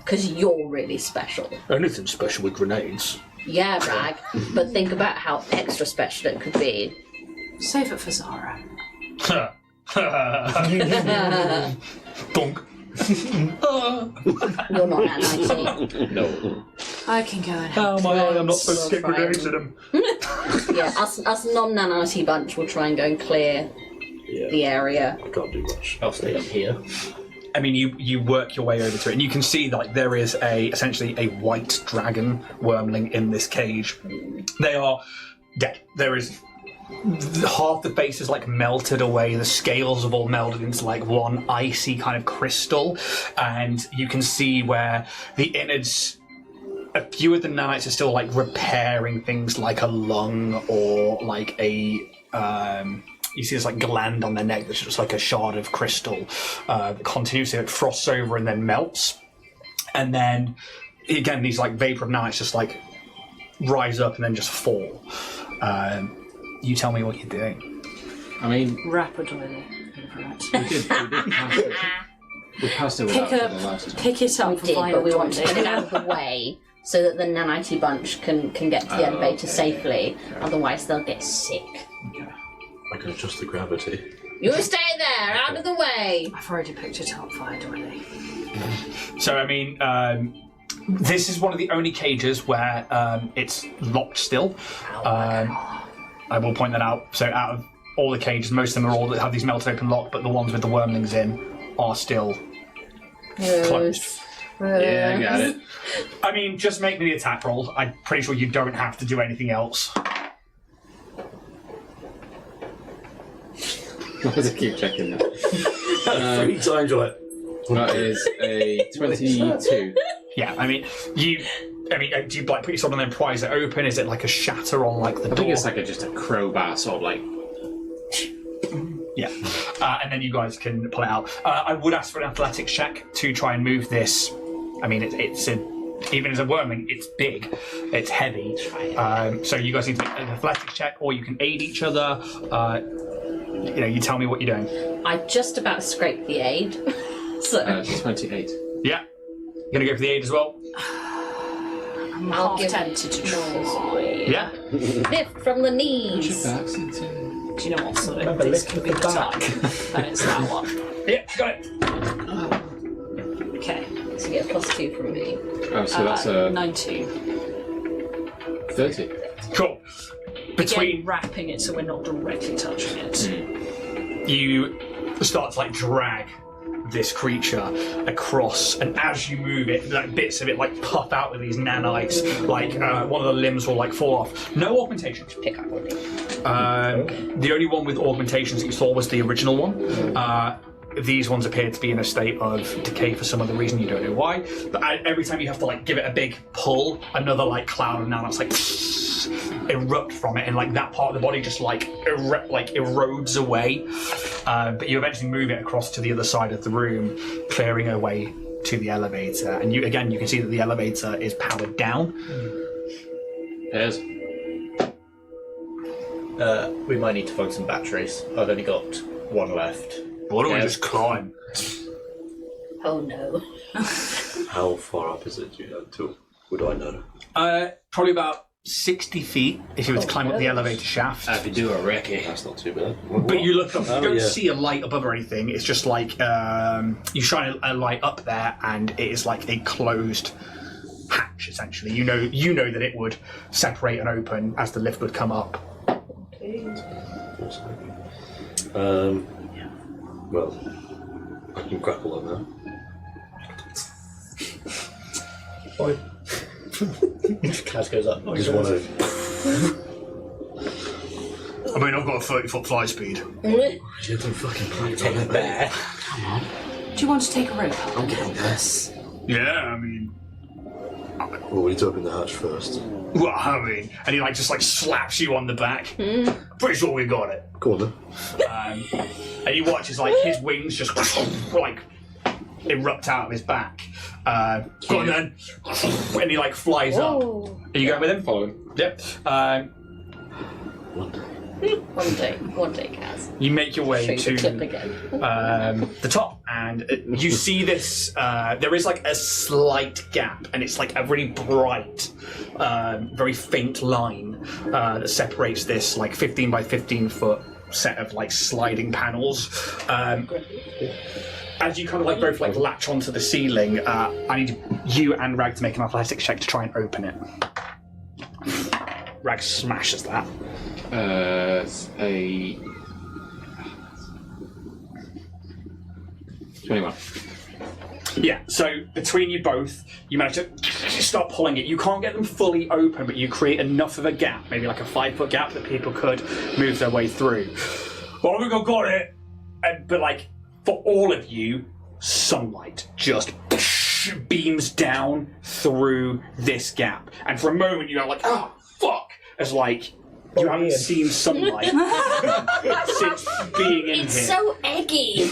Because you're really special. Anything special with grenades? Yeah, Rag. But think about how extra special it could be. Save it for Zara. Bonk. You're not at 19. No. I can go and How help. am I? I'm not supposed to get Right. grenades in them. Yeah, us non-nanite bunch will try and go and clear the Yeah. area. I can't do much. I'll stay up here. I mean, you work your way over to it, and you can see that there is essentially a white dragon wormling in this cage. They are dead. There is half the face is melted away. The scales have all melded into one icy kind of crystal, and you can see where the innards. A few of the nanites are still repairing things like a lung or a. You see this gland on their neck that's just a shard of crystal. Continuously it frosts over and then melts. And then again, these like vapor of nights just like rise up and then just fall. You tell me what you're doing. I mean, Rapidly. we did pass it. We passed it without the last time. Pick it up. We did, but we want to get it out of the way so that the nanite bunch can get to the elevator safely. Otherwise, they'll get sick. I can adjust the gravity. You stay there, out of the way. I've already picked it up, Fire Dwelly. So, I mean, this is one of the only cages where it's locked still. I will point that out. So, out of all the cages, most of them are all that have these melt open lock, but the ones with the wormlings in are still closed. Yeah, I got it. I mean, just make me the attack roll. I'm pretty sure you don't have to do anything else. I'll just keep checking that. 3 times you're like... That is a 22. Yeah, I mean, do you like put your sword on and then prise it open? Is it like a shatter on like the door? I think it's like just a crowbar, sort of like. Yeah, and then you guys can pull it out. I would ask for an athletics check to try and move this. I mean, even as a wormling, it's big, it's heavy. So you guys need to make an athletics check, or you can aid each other. You tell me what you're doing. I just about scraped the aid. So 28. Yeah, you're gonna go for the aid as well. I'm I'll half give tempted to try. Yeah. lift from the knees. Do you know what? So this could be the attack. Then it's that one. Yeah, got it. Okay. So you get +2 from me. Oh, so that's a 19. 30. Cool. Again, wrapping it so we're not directly touching it. You start to like drag this creature across, and as you move it, like bits of it like puff out with these nanites, like one of the limbs will like fall off. No augmentations. Pick up one. The only one with augmentations that you saw was the original one. These ones appear to be in a state of decay for some other reason, you don't know why. But every time you have to like give it a big pull, another like cloud of nanites like erupt from it, and like that part of the body just like erodes away. But you eventually move it across to the other side of the room, clearing a way to the elevator. And you can see that the elevator is powered down. Yes. We might need to find some batteries. I've only got 1 left. Why don't we just climb? Oh no. How far up is it? Would I know? Probably about 60 feet if you were to climb up the elevator shaft. If you do a recce. That's not too bad. But you look up, you don't yeah. see a light above or anything. It's just like you shine a light up there, and it is like a closed hatch. Essentially, you know that it would separate and open as the lift would come up. Well, I can grapple on that. Fine. Kaz goes up. I just want to. I mean, I've got a 30-foot fly speed. You don't fucking play on There. Do you want to take a rope? I'm getting this. Yeah, I mean, Well, we need to open the hatch first. well, I mean, and he like just like slaps you on the back. Pretty sure we got it. Go on then. And you watch as like his wings just like erupt out of his back. Go on then, and he like flies up. Are you going with him? Follow him. Yep. One day, Kaz. You make your way Show you the clip to again. the top, and you see this. There is like a slight gap, and it's like a really bright, very faint line that separates this like 15 by 15 foot set of like sliding panels. As you kind of like both like latch onto the ceiling, I need you and Rag to make an athletics check to try and open it. Rag smashes that. It's a 21. Yeah, so between you both, you manage to start pulling it. You can't get them fully open, but you create enough of a gap, maybe like a 5-foot gap, that people could move their way through. Well, I think I've got it. But like, for all of you, sunlight just beams down through this gap. And for a moment, you're like, oh, fuck! As like, you haven't seen sunlight since being in It's here. so eggy.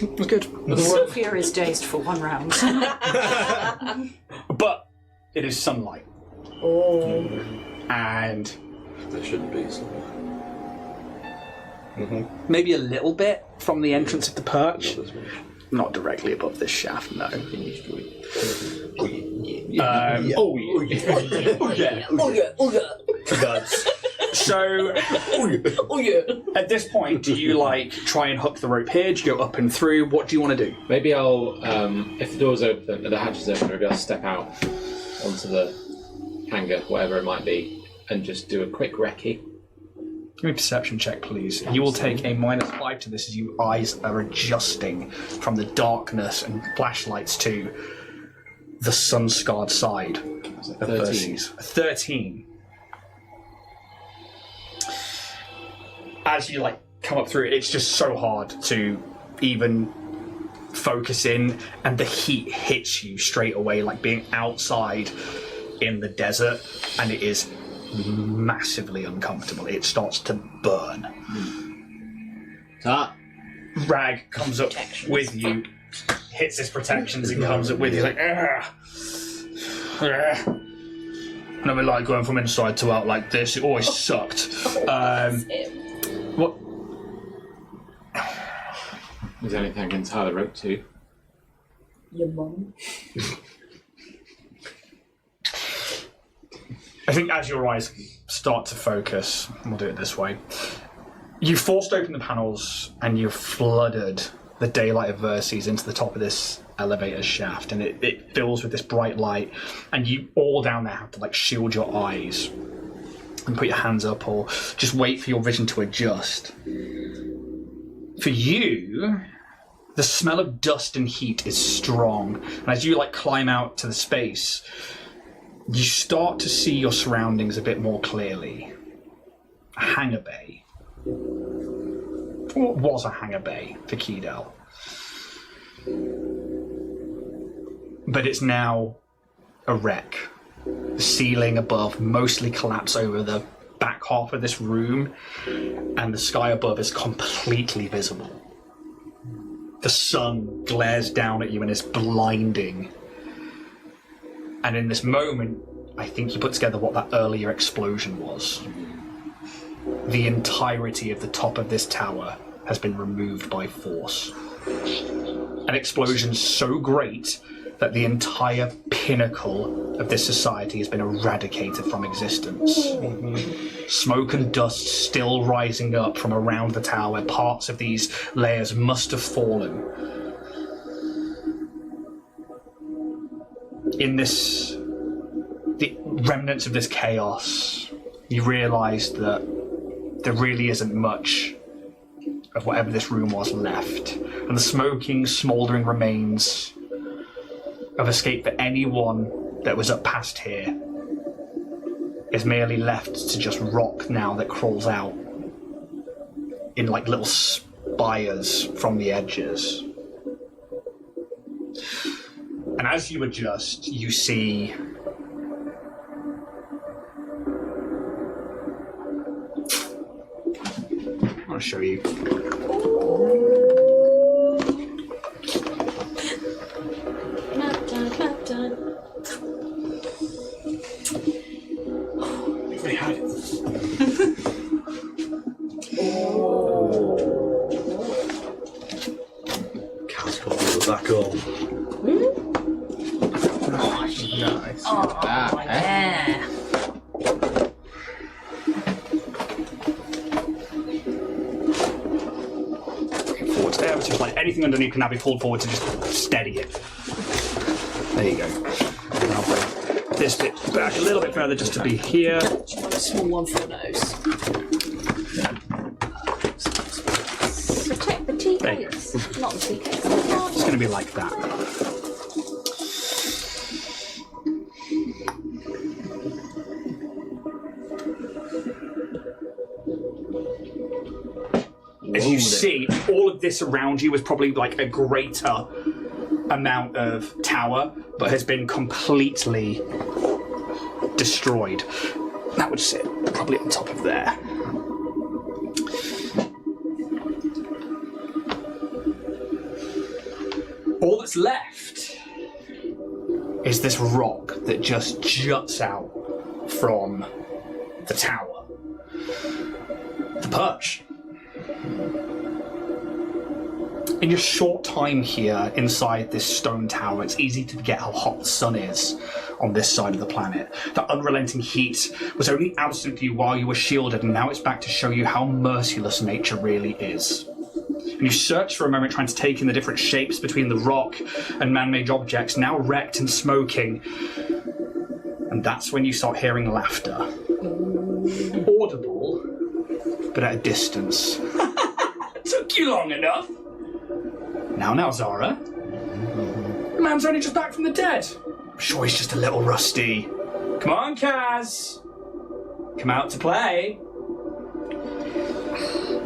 Good. Sophia is dazed for 1 round. But it is sunlight. Oh. And There shouldn't be some. maybe a little bit from the entrance of the perch. Not as much. Not directly above this shaft, no. Oh yeah. Guts. So, at this point, do you try and hook the rope here? Do you go up and through? What do you want to do? Maybe I'll, if the door's open, the hatch is open, maybe I'll step out onto the hangar, whatever it might be, and just do a quick recce. Give me a perception check, please. You will take a -5 to this as your eyes are adjusting from the darkness and flashlights to the sun-scarred side of 13. Percy's. 13. As you come up through it, it's just so hard to even focus in, and the heat hits you straight away, like being outside in the desert, and it is massively uncomfortable. It starts to burn. Rag comes up with you, hits his protections, and comes up with you like, "Ugh. Ugh." Never like going from inside to out like this. It always sucked. What? There's anything I can tie the rope to. Your mum. I think as your eyes start to focus, we'll do it this way. You forced open the panels and you flooded the daylight of Verces into the top of this elevator shaft, and it fills with this bright light, and you all down there have to shield your eyes and put your hands up or just wait for your vision to adjust. For you, the smell of dust and heat is strong, and as you climb out to the space, you start to see your surroundings a bit more clearly. A hangar bay. Or was a hangar bay for Keydell. But it's now a wreck. The ceiling above mostly collapsed over the back half of this room, and the sky above is completely visible. The sun glares down at you and is blinding. And in this moment, I think you put together what that earlier explosion was. The entirety of the top of this tower has been removed by force. An explosion so great that the entire pinnacle of this society has been eradicated from existence. Smoke and dust still rising up from around the tower. Parts of these layers must have fallen. In the remnants of this chaos, you realise that there really isn't much of whatever this room was left. And the smoking, smouldering remains of escape for anyone that was up past here is merely left to just rock now that crawls out in little spires from the edges. And as you adjust, you see I'll show you. Clap done. If we had it. Cat's got the back on. Nice. Yeah. Forward there, which is anything underneath can now be pulled forward to just steady it. There you go. And I'll bring this bit back a little bit further just to be here. A small one for those. Protect the tea There you go. cakes. Not the tea cakes. It's going to be like that. As you see, all of this around you is probably a greater amount of tower, but has been completely destroyed. That would sit probably on top of there. that's left is this rock that just juts out from the tower. The perch. In your short time here inside this stone tower, it's easy to forget how hot the sun is on this side of the planet. That unrelenting heat was only absent for you while you were shielded, and now it's back to show you how merciless nature really is. And you search for a moment, trying to take in the different shapes between the rock and man-made objects, now wrecked and smoking. And that's when you start hearing laughter. Audible, but at a distance. Took you long enough. Now, Zara. The man's only just back from the dead. I'm sure he's just a little rusty. Come on, Kaz. Come out to play.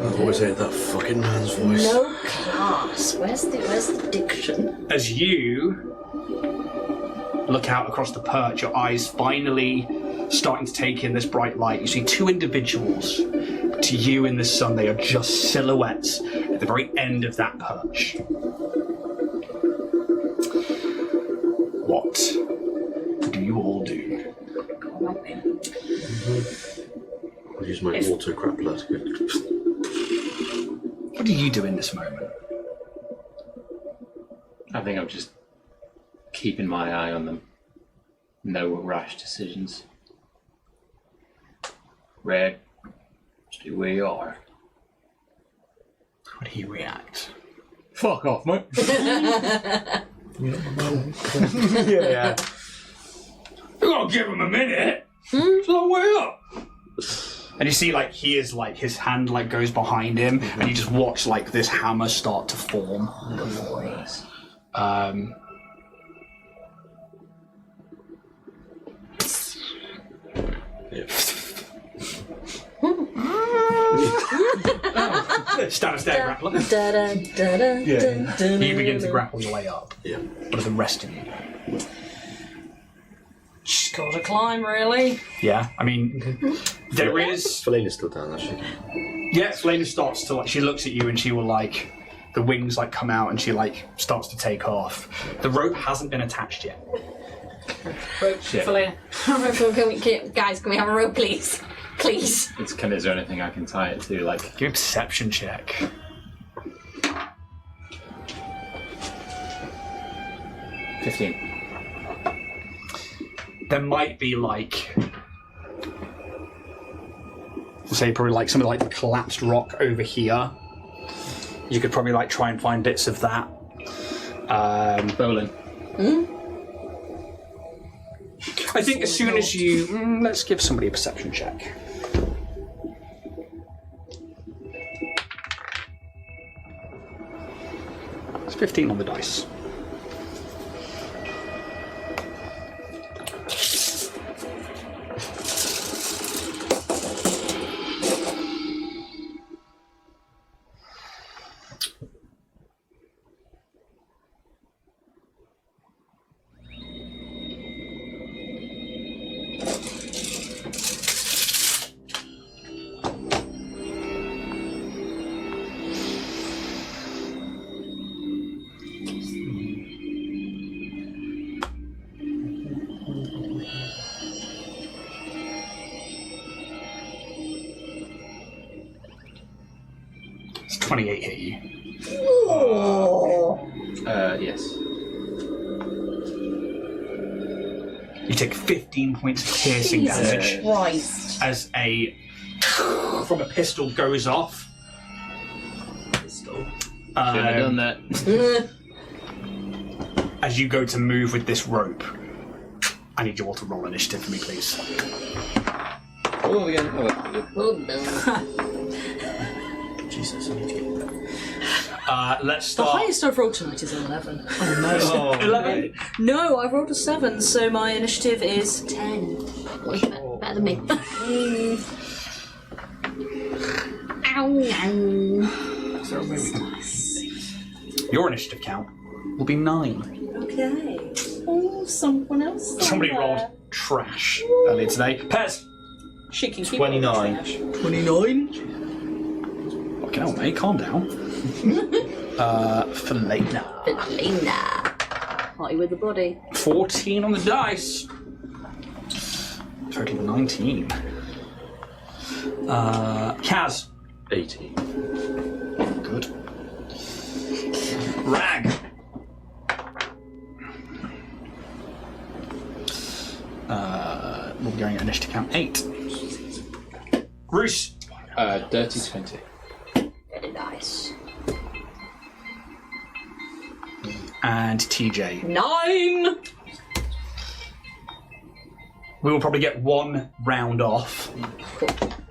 I've always hated that fucking man's voice. No class. Where's the diction? As you look out across the perch, your eyes finally starting to take in this bright light. You see two individuals. To you in the sun, they are just silhouettes at the very end of that perch. What do you all do? I'll use my auto grappler to go. What do you do in this moment? I think I'm just keeping my eye on them. No rash decisions. Red, stay where you are. How would he react? Fuck off, mate. Yeah. You gotta give him a minute. It's a long way up. And you see, like, he is like his hand like goes behind him, and you just watch like this hammer start to form. Stand there, grappler. You begin to grapple your way up. Yeah. What are the rest of you? Just gotta climb, really. Yeah, I mean, there is. Felena's still down there, she. Yeah, Selena starts to like. She looks at you and she will like. The wings like come out and she like starts to take off. The rope hasn't been attached yet. Rope, Felina. Guys, can we have a rope, please? Please. Is there anything I can tie it to? Like, Give me a perception check. 15. There might be like, say probably like some of like the collapsed rock over here. You could probably like try and find bits of that. Bowling. I think as soon as you let's give somebody a perception check. It's 15 on the dice. It's 28 hit you. Yes. You take 15 points of piercing damage Christ. as a from a pistol goes off. Shouldn't have done that. As you go to move with this rope, I need you all to roll initiative for me, please. Oh, again. Oh, Well done. Jesus, I need to get. Let's The start. highest I've rolled tonight is an 11. Oh no. 11. No, I've rolled a 7, so my initiative is 10. Better than me. Ow, ow. Your initiative count will be 9. Okay. Oh, someone else. Somebody rolled trash earlier today. Pez. She can keep 29. 29? Fucking hell, mate, calm down. Felina. Felina. Party with the body. 14 on the dice. Total 19. Kaz. 18. Good. Rag. We'll be going at initiative count 8. Bruce. Dirty 20. Very nice. And TJ. 9! We will probably get one round off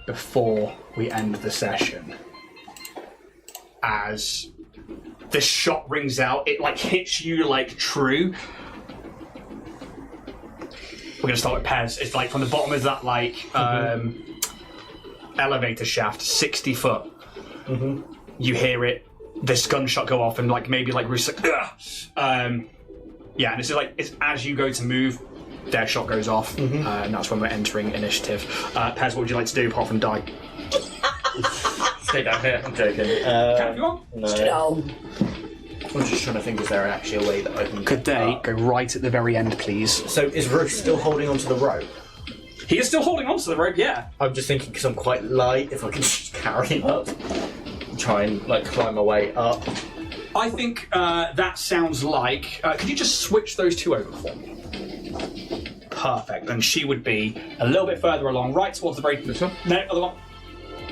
before we end the session. As this shot rings out, it like hits you like true. We're gonna start with Pez. It's like from the bottom of that like elevator shaft, 60 foot. You hear it, this gunshot go off, and like maybe like Bruce like, yeah, and this is like it's as you go to move, their shot goes off, and that's when we're entering initiative. Pez, what would you like to do apart from die? Stay down here. I'm joking. Can if you want. No. I'm just trying to think, is there actually a way that I can... Could they go right at the very end, please? So is Ruth still holding onto the rope? He is still holding on to the rope, yeah. I'm just thinking, because I'm quite light, if I can just carry him up. Try and, like, climb my way up. I think that sounds like... could you just switch those two over for me? Perfect. And she would be a little bit further along, right towards the very... This one? No, other one.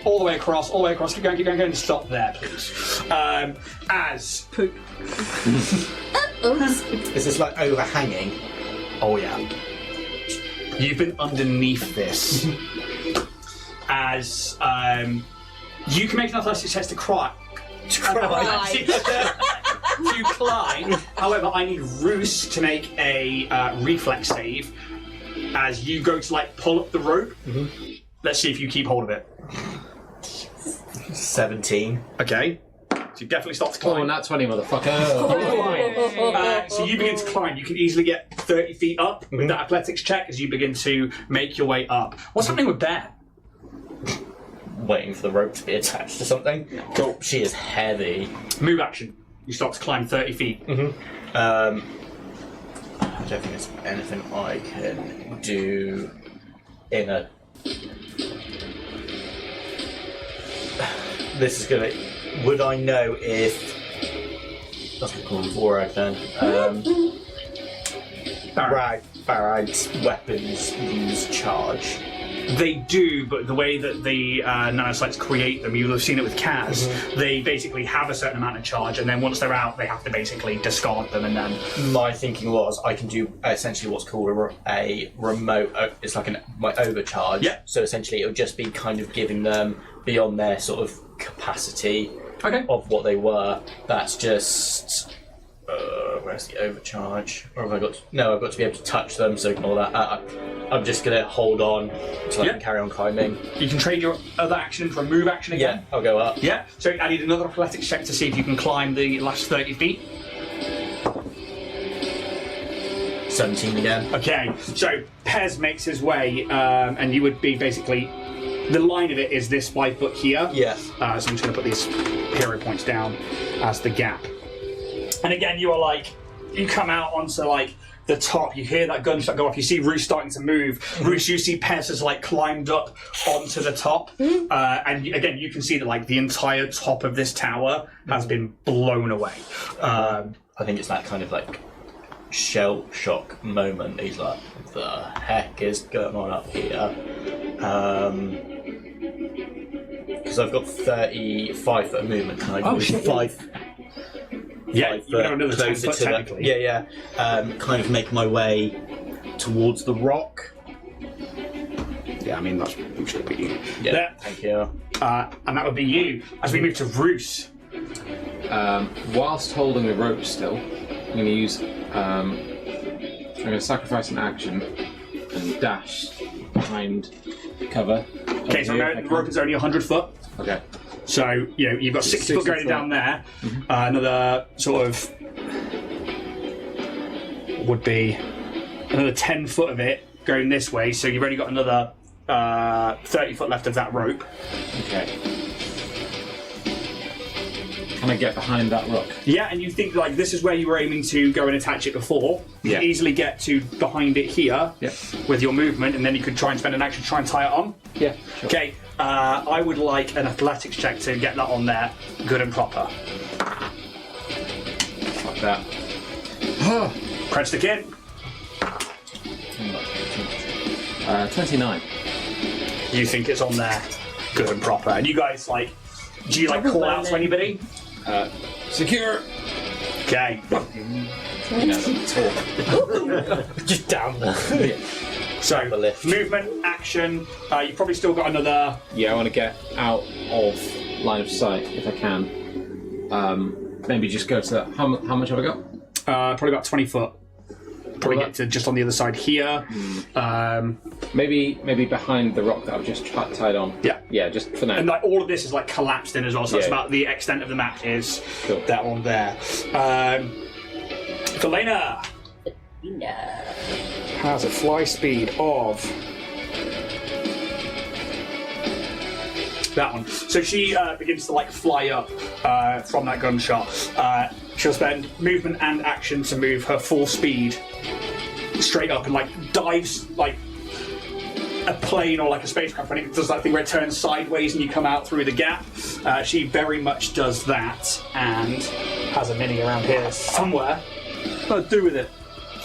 All the way across, keep going, and stop there, please. As... Poop. Oops. Is this, like, overhanging? Oh, yeah. You've been underneath this. As you can make an athletics test to climb. To climb. However, I need Roos to make a reflex save as you go to like pull up the rope. Let's see if you keep hold of it. 17. Okay. So you definitely start to climb. Oh, not 20, motherfucker. So you begin to climb. You can easily get 30 feet up with that athletics check as you begin to make your way up. What's happening with Bear? Waiting for the rope to be attached to something. Cool. She is heavy. Move action. You start to climb 30 feet. I don't think there's anything I can do in a... This is gonna... Would I know if... That's what call him Vorag then. Farag's weapons use charge. They do, but the way that the nanoslites create them, you'll have seen it with Kaz, they basically have a certain amount of charge, and then once they're out, they have to basically discard them, and then... My thinking was I can do essentially what's called a remote... It's like my overcharge. Yeah. So essentially it would just be kind of giving them beyond their sort of capacity of what they were. That's just... where's the overcharge? Or have I got... No, I've got to be able to touch them, so ignore that. I'm just going to hold on so I can carry on climbing. You can trade your other action for a move action again. Yeah, I'll go up. Yeah, so I need another athletics check to see if you can climb the last 30 feet. 17 again. Okay, so Pez makes his way, and you would be basically... The line of it is this 5 foot here. Yeah. So I'm just going to put these hero points down as the gap. And again, you are like... You come out onto like... the top, you hear that gunshot go off, you see Roos starting to move. Roos, you see Pez has like climbed up onto the top, and again you can see that like the entire top of this tower has been blown away. I think it's that kind of like shell shock moment. He's like, what the heck is going on up here? Because I've got 35 foot of movement, can I move 5? Yeah, you can have another 10 foot technically. Kind of make my way towards the rock. Yeah, I mean that's which would be you. Yeah, there. thank you. And that would be you. As we move to Roos. Whilst holding the rope still, I'm going to use... I'm going to sacrifice an action and dash behind cover. Okay, so the rope is only 100 foot. Okay. So, you know, you've got 60 foot going down there. Another sort of... would be another 10 foot of it going this way. So you've only got another 30 foot left of that rope. Okay. Can I get behind that rock? Yeah, and you think like this is where you were aiming to go and attach it before. You Yeah. can easily get to behind it here Yeah. with your movement, and then you could try and spend an action to try and tie it on. Yeah. Sure. Okay, I would like an athletics check to get that on there, good and proper. Like that. Cred stick in. 29. You think it's on there, good and proper. And you guys like, do you like call out to anybody? Secure. Okay. You know, talk. Just down there. So the lift. movement, action. You've probably still got another. Yeah, I want to get out of line of sight if I can. Maybe just go to how much have I got? Probably about 20 foot. Probably get to just on the other side here. Maybe behind the rock that I've just tied on. Yeah. Yeah, just for now. And like all of this is like collapsed in as well, so that's Yeah. about the extent of the map is Cool. that one there. Felena has a fly speed of that one. So she begins to like fly up from that gunshot. She'll spend movement and action to move her full speed straight up and like dives like a plane or like a spacecraft. I think it does that thing where it turns sideways and you come out through the gap. She very much does that and has a mini around here somewhere. What do with it?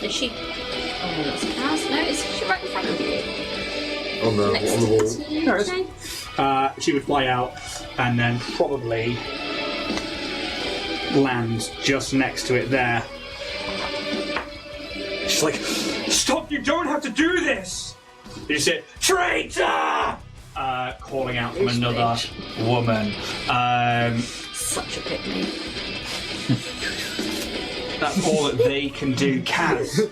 Is she? Oh, that's Kaz. No, is she right in front of you? On the Next wall. to you, There it is. okay. She would fly out and then probably land just next to it there. She's like, "Stop! You don't have to do this!" You say, "Traitor!" Calling out from This another woman. Such a pick-me. That's all that they can do. Kaz.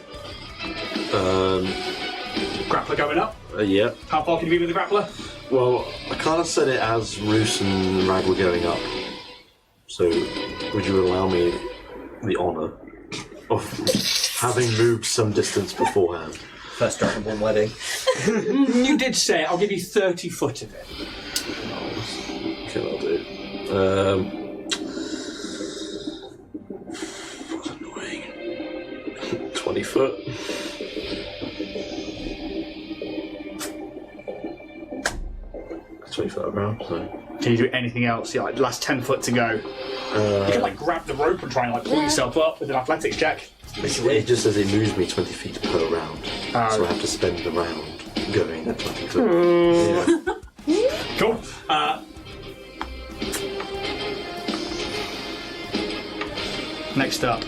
Grappler going up. Yeah. How far can you be with the grappler? Well, I kind of said it as Roos and Rag were going up. So, would you allow me the honour of having moved some distance beforehand? First Dragonborn wedding. You did say it. I'll give you 30 foot of it. Okay, that'll do. That's annoying. 20 foot. 20 foot around, so. Can you do anything else? Yeah, like last 10 foot to go. You can like grab the rope and try and like pull yourself up with an athletics check. It just says it moves me 20 feet per round. So I have to spend the round going at 20 foot. Yeah. Cool. Next up.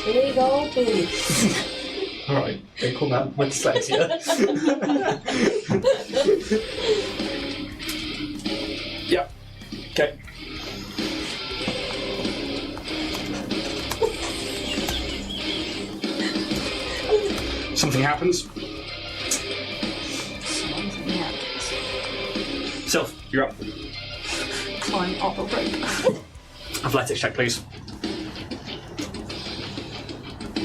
Here we go, baby. Alright, they call that my dyslexia. Yep. Okay. Something happens. Yeah. Sylph, you're up. Climb up a rope. Athletics check, please.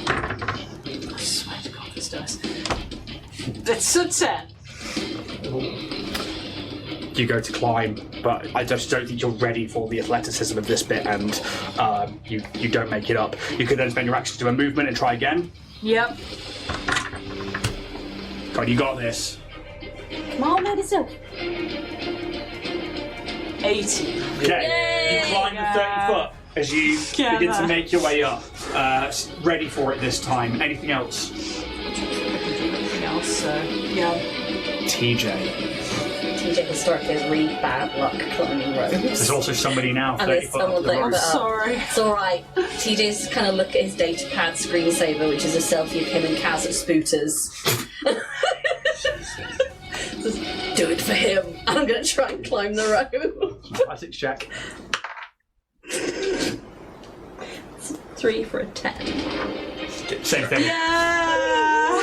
I swear to God, this dice. It's a 10. You go to climb, but I just don't think you're ready for the athleticism of this bit, and you don't make it up. You could then spend your action to do a movement and try again. Yep. God, you got this. Come on, baby, Silk. 80. Okay, you climb the 30 foot as you begin to make your way up. Ready for it this time. Anything else? Anything else, so yeah. TJ. TJ historically has really bad luck climbing ropes. There's also somebody now And 30 there's foot up someone the like rope. that. Sorry. It's alright. TJ's kind of look at his data pad screensaver, which is a selfie of him and Kaz at Spooters. Just do it for him. I'm going to try and climb the rope. Athletics check. 3 for a 10. Same thing. Yeah.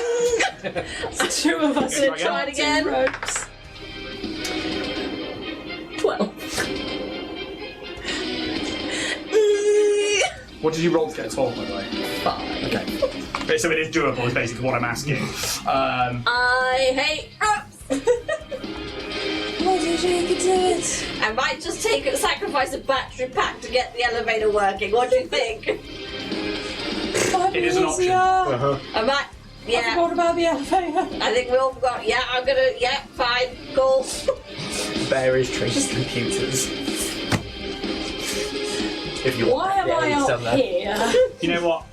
It's two of us. Try Try it again. Ropes. 12. What did you roll to get a 12, by the way? 5. Okay. But so it is doable, is basically what I'm asking. I hate ropes. Why did you do it? I might just sacrifice a battery pack to get the elevator working. What do you think? It is an option. I might. Yeah. What about the elevator? I think we all forgot. Yeah, I'm gonna. Yeah, fine, cool. Various trace computers. If you Why am I up here? You know what?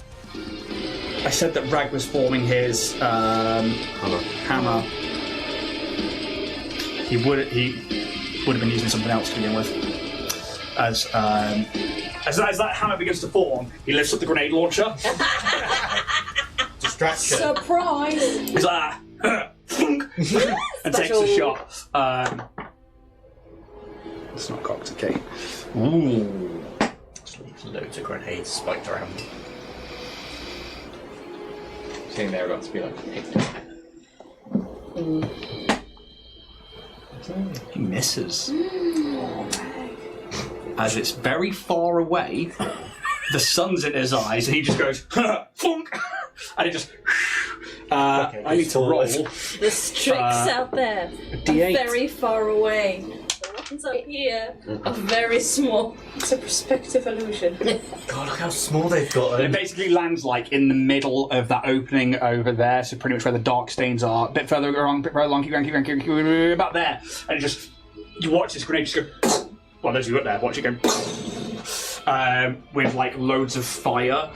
I said that Rag was forming his hammer. He would have been using something else to begin with. As that hammer begins to form, he lifts up the grenade launcher. Distraction. Surprise! He's like, thunk, and takes a shot. It's not cocked, okay. Ooh. Just leaves loads of grenades spiked around. Seeing they're about to be like picked up. He misses. As it's very far away, the sun's in his eyes, and he just goes, funk, and it just. I need to roll. The streaks out there D8. are very far away. The ones up here are very small. It's a perspective illusion. God, look how small they've got. It basically lands like in the middle of that opening over there, so pretty much where the dark stains are. A bit further along, keep going, about there. And it just, you watch this grenade just go, well, those of you up there, watch it go, with like loads of fire,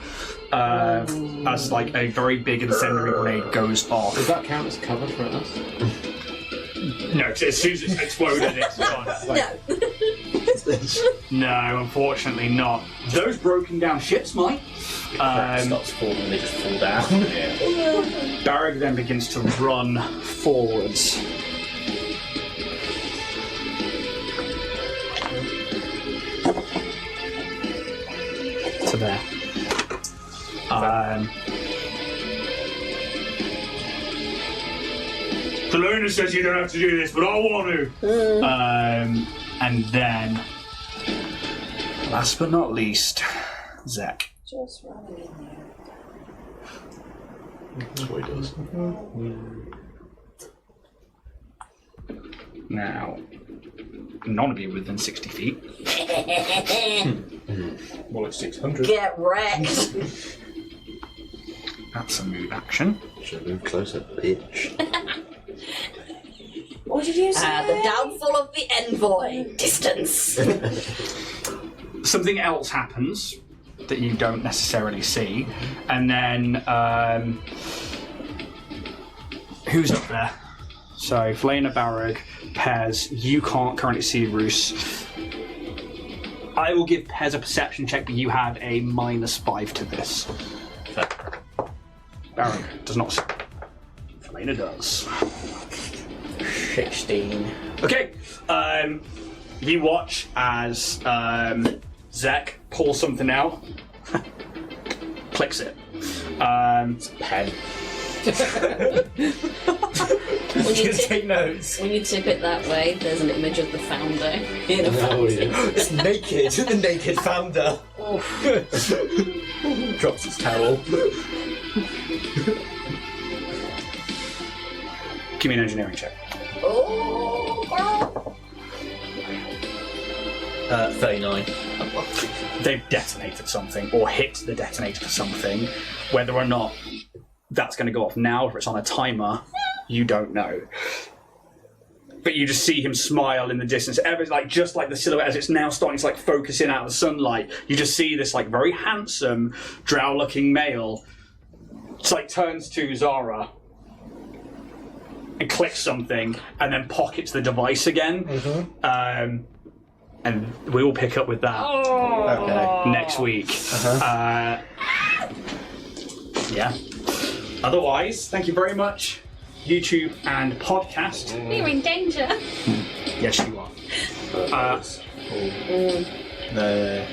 as like a very big incendiary grenade goes off. Does that count as cover for us? No, 'cause as soon as it's exploded, it's gone. No, unfortunately not. Those broken down ships might. Stops falling, they just fall down. Barrag then begins to run forwards. To there. Deluna says you don't have to do this, but I want to. And then, last but not least, Zach. Just running in there. That's what he does. Now, none of you within 60 feet. More like 600. Get wrecked. That's a move action. Should have moved closer, bitch. What did you say? The downfall of the envoy. Distance. Something else happens that you don't necessarily see, and then who's up there? So Flana, Barrag, Pez. You can't currently see Roos. I will give Pez a perception check, but you have a -5 to this. Barrag does not. Flana does. 16. Okay, you watch as Zek pulls something out, clicks it. It's a pen. Take notes. When you tip it that way, there's an image of the founder in a fountain. It's naked. The naked founder. Drops his towel. Give me an engineering check. Oh, 39. They've detonated something, or hit the detonator for something. Whether or not that's going to go off now, or it's on a timer, you don't know. But you just see him smile in the distance, just like the silhouette as it's now starting to like focus in out of the sunlight. You just see this like very handsome, drow-looking male. It's like turns to Zara and clicks something, and then pockets the device again. And we will pick up with that next week. Yeah. Otherwise, thank you very much, YouTube and podcast. we're in danger. Yes, you are. No.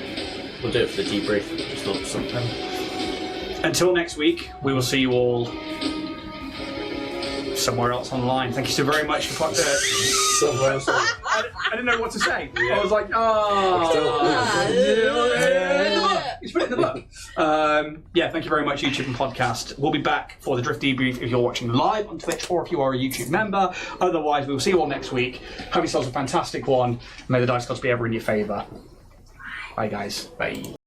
We'll do it for the debrief. Just thought of something. Until next week, we will see you all somewhere else online. Thank you so very much for Somewhere else. I didn't know what to say. I was like, He's put it in the book. Thank you very much, YouTube and podcast. We'll be back for the Drift Debrief if you're watching live on Twitch or if you are a YouTube member. Otherwise, we'll see you all next week. Have yourselves a fantastic one. May the dice gods be ever in your favour. Bye, guys. Bye.